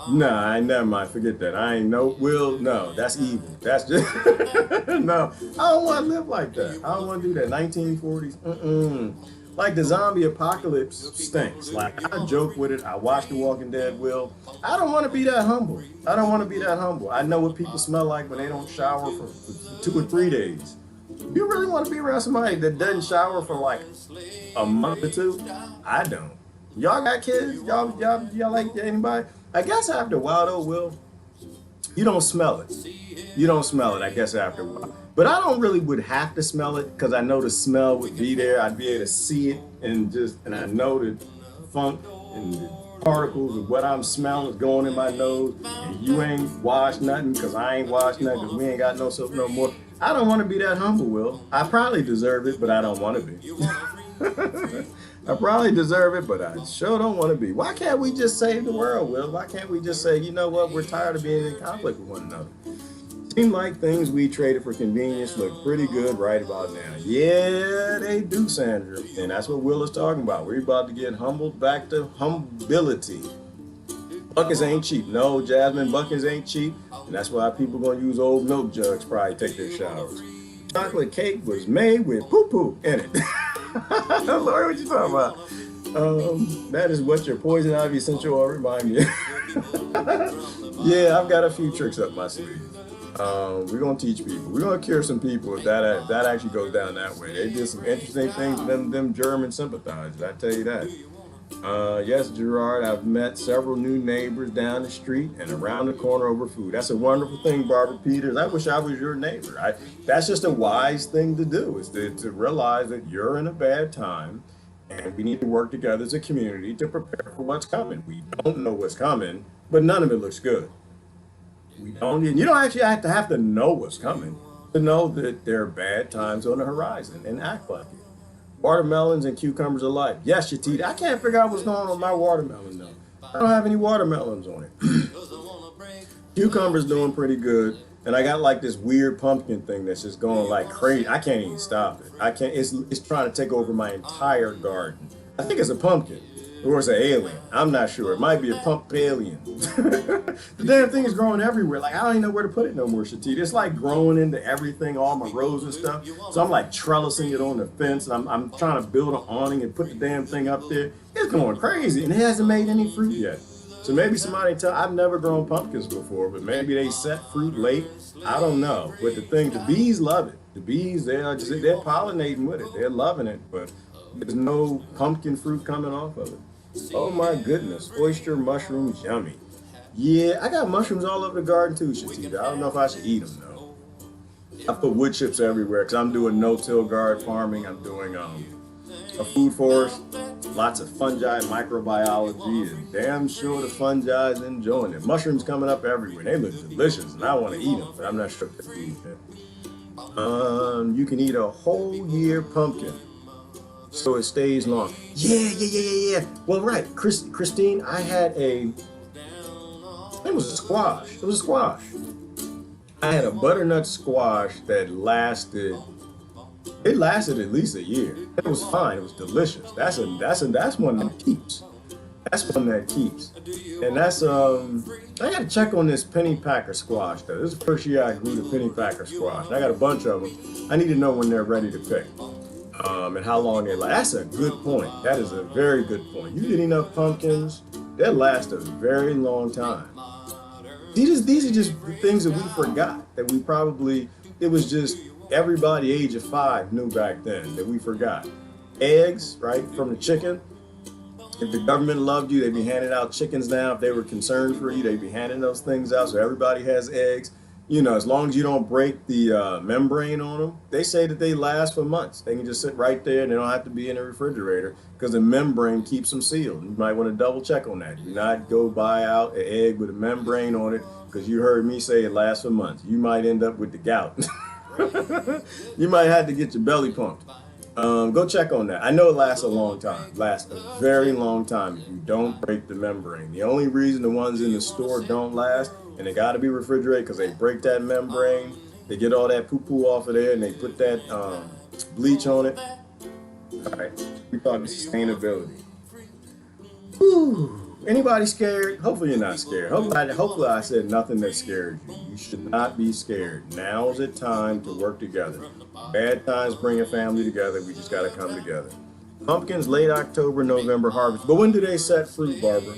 Nah, I never mind. Forget that. I ain't no, that's evil. That's just, no, I don't want to live like that. I don't want to do that. 1940s, Like the zombie apocalypse stinks. Like I joke with it. I watch The Walking Dead, Will. I don't want to be that humble. I know what people smell like when they don't shower for 2 or 3 days. You really want to be around somebody that doesn't shower for like a month or 2? I don't. Y'all got kids? Y'all like anybody? I guess after a while though, Will, you don't smell it. I guess after a while. But I don't really would have to smell it because I know the smell would be there. I'd be able to see it and I know the funk and the particles of what I'm smelling is going in my nose. And you ain't washed nothing because I ain't washed nothing because we ain't got no soap no more. I don't want to be that humble, Will. I probably deserve it, but I don't want to be. I probably deserve it, but I sure don't want to be. Why can't we just save the world, Will? Why can't we just say, you know what, we're tired of being in conflict with one another? Seem like things we traded for convenience look pretty good right about now. Yeah, they do, Sandra. And that's what Will is talking about. We're about to get humbled back to humility. Buckets ain't cheap. No, Jasmine, buckets ain't cheap. And that's why people going to use old milk jugs probably take their showers. chocolate cake was made with poo-poo in it. Lord, what you talking about? That is what your poison ivy essential oil remind me. Yeah, I've got a few tricks up my sleeve. We're gonna teach people. We're gonna cure some people if that actually goes down that way. They did some interesting things to them German sympathizers, I tell you that. Yes, Gerard, I've met several new neighbors down the street and around the corner over food. That's a wonderful thing, Barbara Peters. I wish I was your neighbor. That's just a wise thing to do, is to realize that you're in a bad time and we need to work together as a community to prepare for what's coming. We don't know what's coming, but none of it looks good. You don't actually have to know what's coming to know that there are bad times on the horizon and act like it. Watermelons and cucumbers alike. Yes, Shatita. I can't figure out what's going on with my watermelon though. I don't have any watermelons on it. Cucumber's doing pretty good. And I got like this weird pumpkin thing that's just going like crazy. I can't even stop it. I can't. It's trying to take over my entire garden. I think it's a pumpkin. Or it's an alien. I'm not sure. It might be a pump alien. The damn thing is growing everywhere. Like, I don't even know where to put it no more, Shatita. It's like growing into everything, all my rows and stuff. So I'm like trellising it on the fence. And I'm trying to build an awning and put the damn thing up there. It's going crazy. And it hasn't made any fruit yet. So maybe somebody I've never grown pumpkins before, but maybe they set fruit late. I don't know. But the bees love it. The bees, they're pollinating with it. They're loving it. But there's no pumpkin fruit coming off of it. Oh my goodness, oyster mushrooms, yummy. Yeah, I got mushrooms all over the garden too, Shatita. I don't know if I should eat them though. I put wood chips everywhere because I'm doing no-till garden farming. I'm doing a food forest, lots of fungi, microbiology, and damn sure the fungi is enjoying it. Mushrooms coming up everywhere. They look delicious and I want to eat them, but I'm not sure if they're food yet. You can eat a whole year pumpkin, so it stays long. Yeah. Well, right, Christine, I had it was a squash. It was a squash. I had a butternut squash that lasted at least a year. It was fine. It was delicious. That's one that keeps. That's one that keeps. And that's I got to check on this penny packer squash though. This is the first year I grew the penny packer squash. I got a bunch of them. I need to know when they're ready to pick. And how long they last. That's a good point. That is a very good point. You get enough pumpkins, they'll last a very long time. These are just things that we forgot, that we probably, it was just everybody age of 5 knew back then that we forgot. Eggs, right, from the chicken. If the government loved you, they'd be handing out chickens now. If they were concerned for you, they'd be handing those things out so everybody has eggs. You know, as long as you don't break the membrane on them, they say that they last for months. They can just sit right there and they don't have to be in a refrigerator because the membrane keeps them sealed. You might want to double check on that. Do not go buy out an egg with a membrane on it because you heard me say it lasts for months. You might end up with the gout. You might have to get your belly pumped. Go check on that. I know it lasts a long time. Lasts a very long time if you don't break the membrane. The only reason the ones in the store don't last, and they got to be refrigerated because they break that membrane. They get all that poo-poo off of there and they put that bleach on it. All right, we talking sustainability. Whew. Anybody scared? Hopefully you're not scared. Hopefully I said nothing that scared you. You should not be scared. Now's the time to work together. Bad times bring a family together. We just got to come together. Pumpkins, late October, November harvest. But when do they set fruit, Barbara?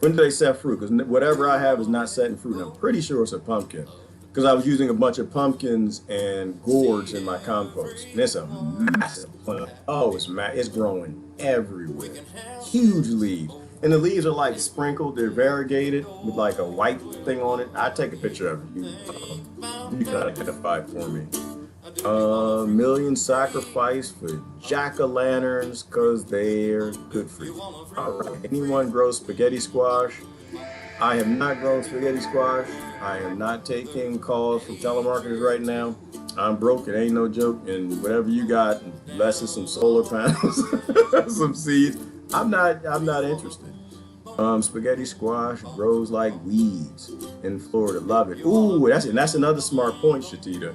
When do they set fruit? Because whatever I have is not setting fruit. I'm pretty sure it's a pumpkin. Because I was using a bunch of pumpkins and gourds in my compost. And it's a massive plant. Oh, it's growing everywhere. Huge leaves. And the leaves are like sprinkled. They're variegated with like a white thing on it. I'll take a picture of it. You can identify it for me. Million sacrifice for jack-o'-lanterns because they're good for you. All right. Anyone grows spaghetti squash? I have not grown spaghetti squash. I am not taking calls from telemarketers right now. I'm broke, it ain't no joke, and whatever you got, unless it's some solar panels, some seeds, I'm not interested. Spaghetti squash grows like weeds in Florida. Love it. Ooh, that's another smart point, Shatita,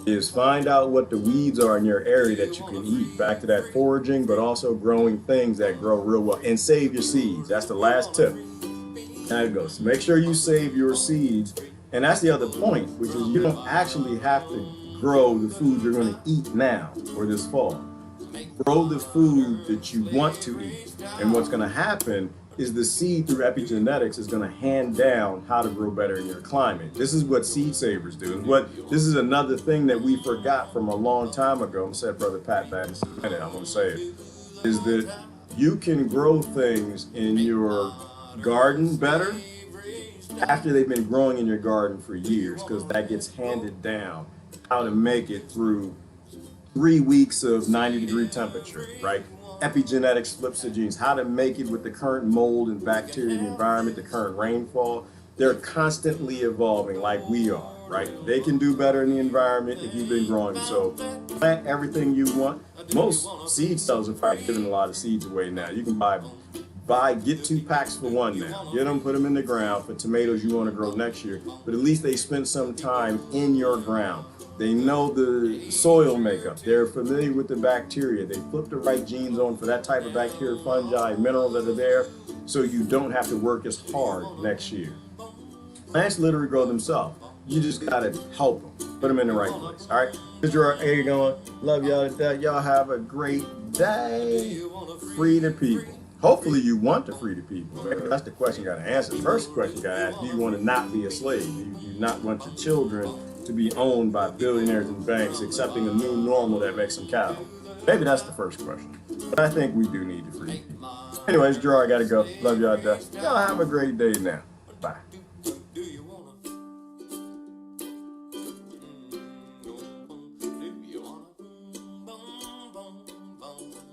is find out what the weeds are in your area that you can eat. Back to that foraging, but also growing things that grow real well. And save your seeds. That's the last tip. There it goes. Make sure you save your seeds. And that's the other point, which is you don't actually have to grow the food you're going to eat now or this fall. Grow the food that you want to eat. And what's going to happen is the seed through epigenetics is going to hand down how to grow better in your climate. This is what seed savers do. This is another thing that we forgot from a long time ago. I'm going to say, Brother Pat back in a minute, I'm going to say it, is that you can grow things in your garden better after they've been growing in your garden for years, because that gets handed down how to make it through 3 weeks of 90-degree temperature, right? Epigenetics flips the genes, how to make it with the current mold and bacteria in the environment, the current rainfall. They're constantly evolving like we are, right? They can do better in the environment if you've been growing. So plant everything you want. Most seed sellers are probably giving a lot of seeds away now. You can get 2 packs for one now. Get them, put them in the ground for tomatoes you want to grow next year. But at least they spent some time in your ground. They know the soil makeup. They're familiar with the bacteria. They flip the right genes on for that type of bacteria, fungi, minerals that are there, so you don't have to work as hard next year. Plants literally grow themselves. You just gotta help them. Put them in the right place. All right? This is Gerard. How you going? Love y'all to death. Y'all have a great day. Free the people. Hopefully you want to free the people. That's the question you gotta answer. The first question you gotta ask, do you want to not be a slave? Do you not want your children to be owned by billionaires and banks, accepting a new normal that makes them cattle? Maybe that's the first question. But I think we do need to free people. Anyways, Gerard, I gotta go. Love y'all to death. Y'all have a great day now.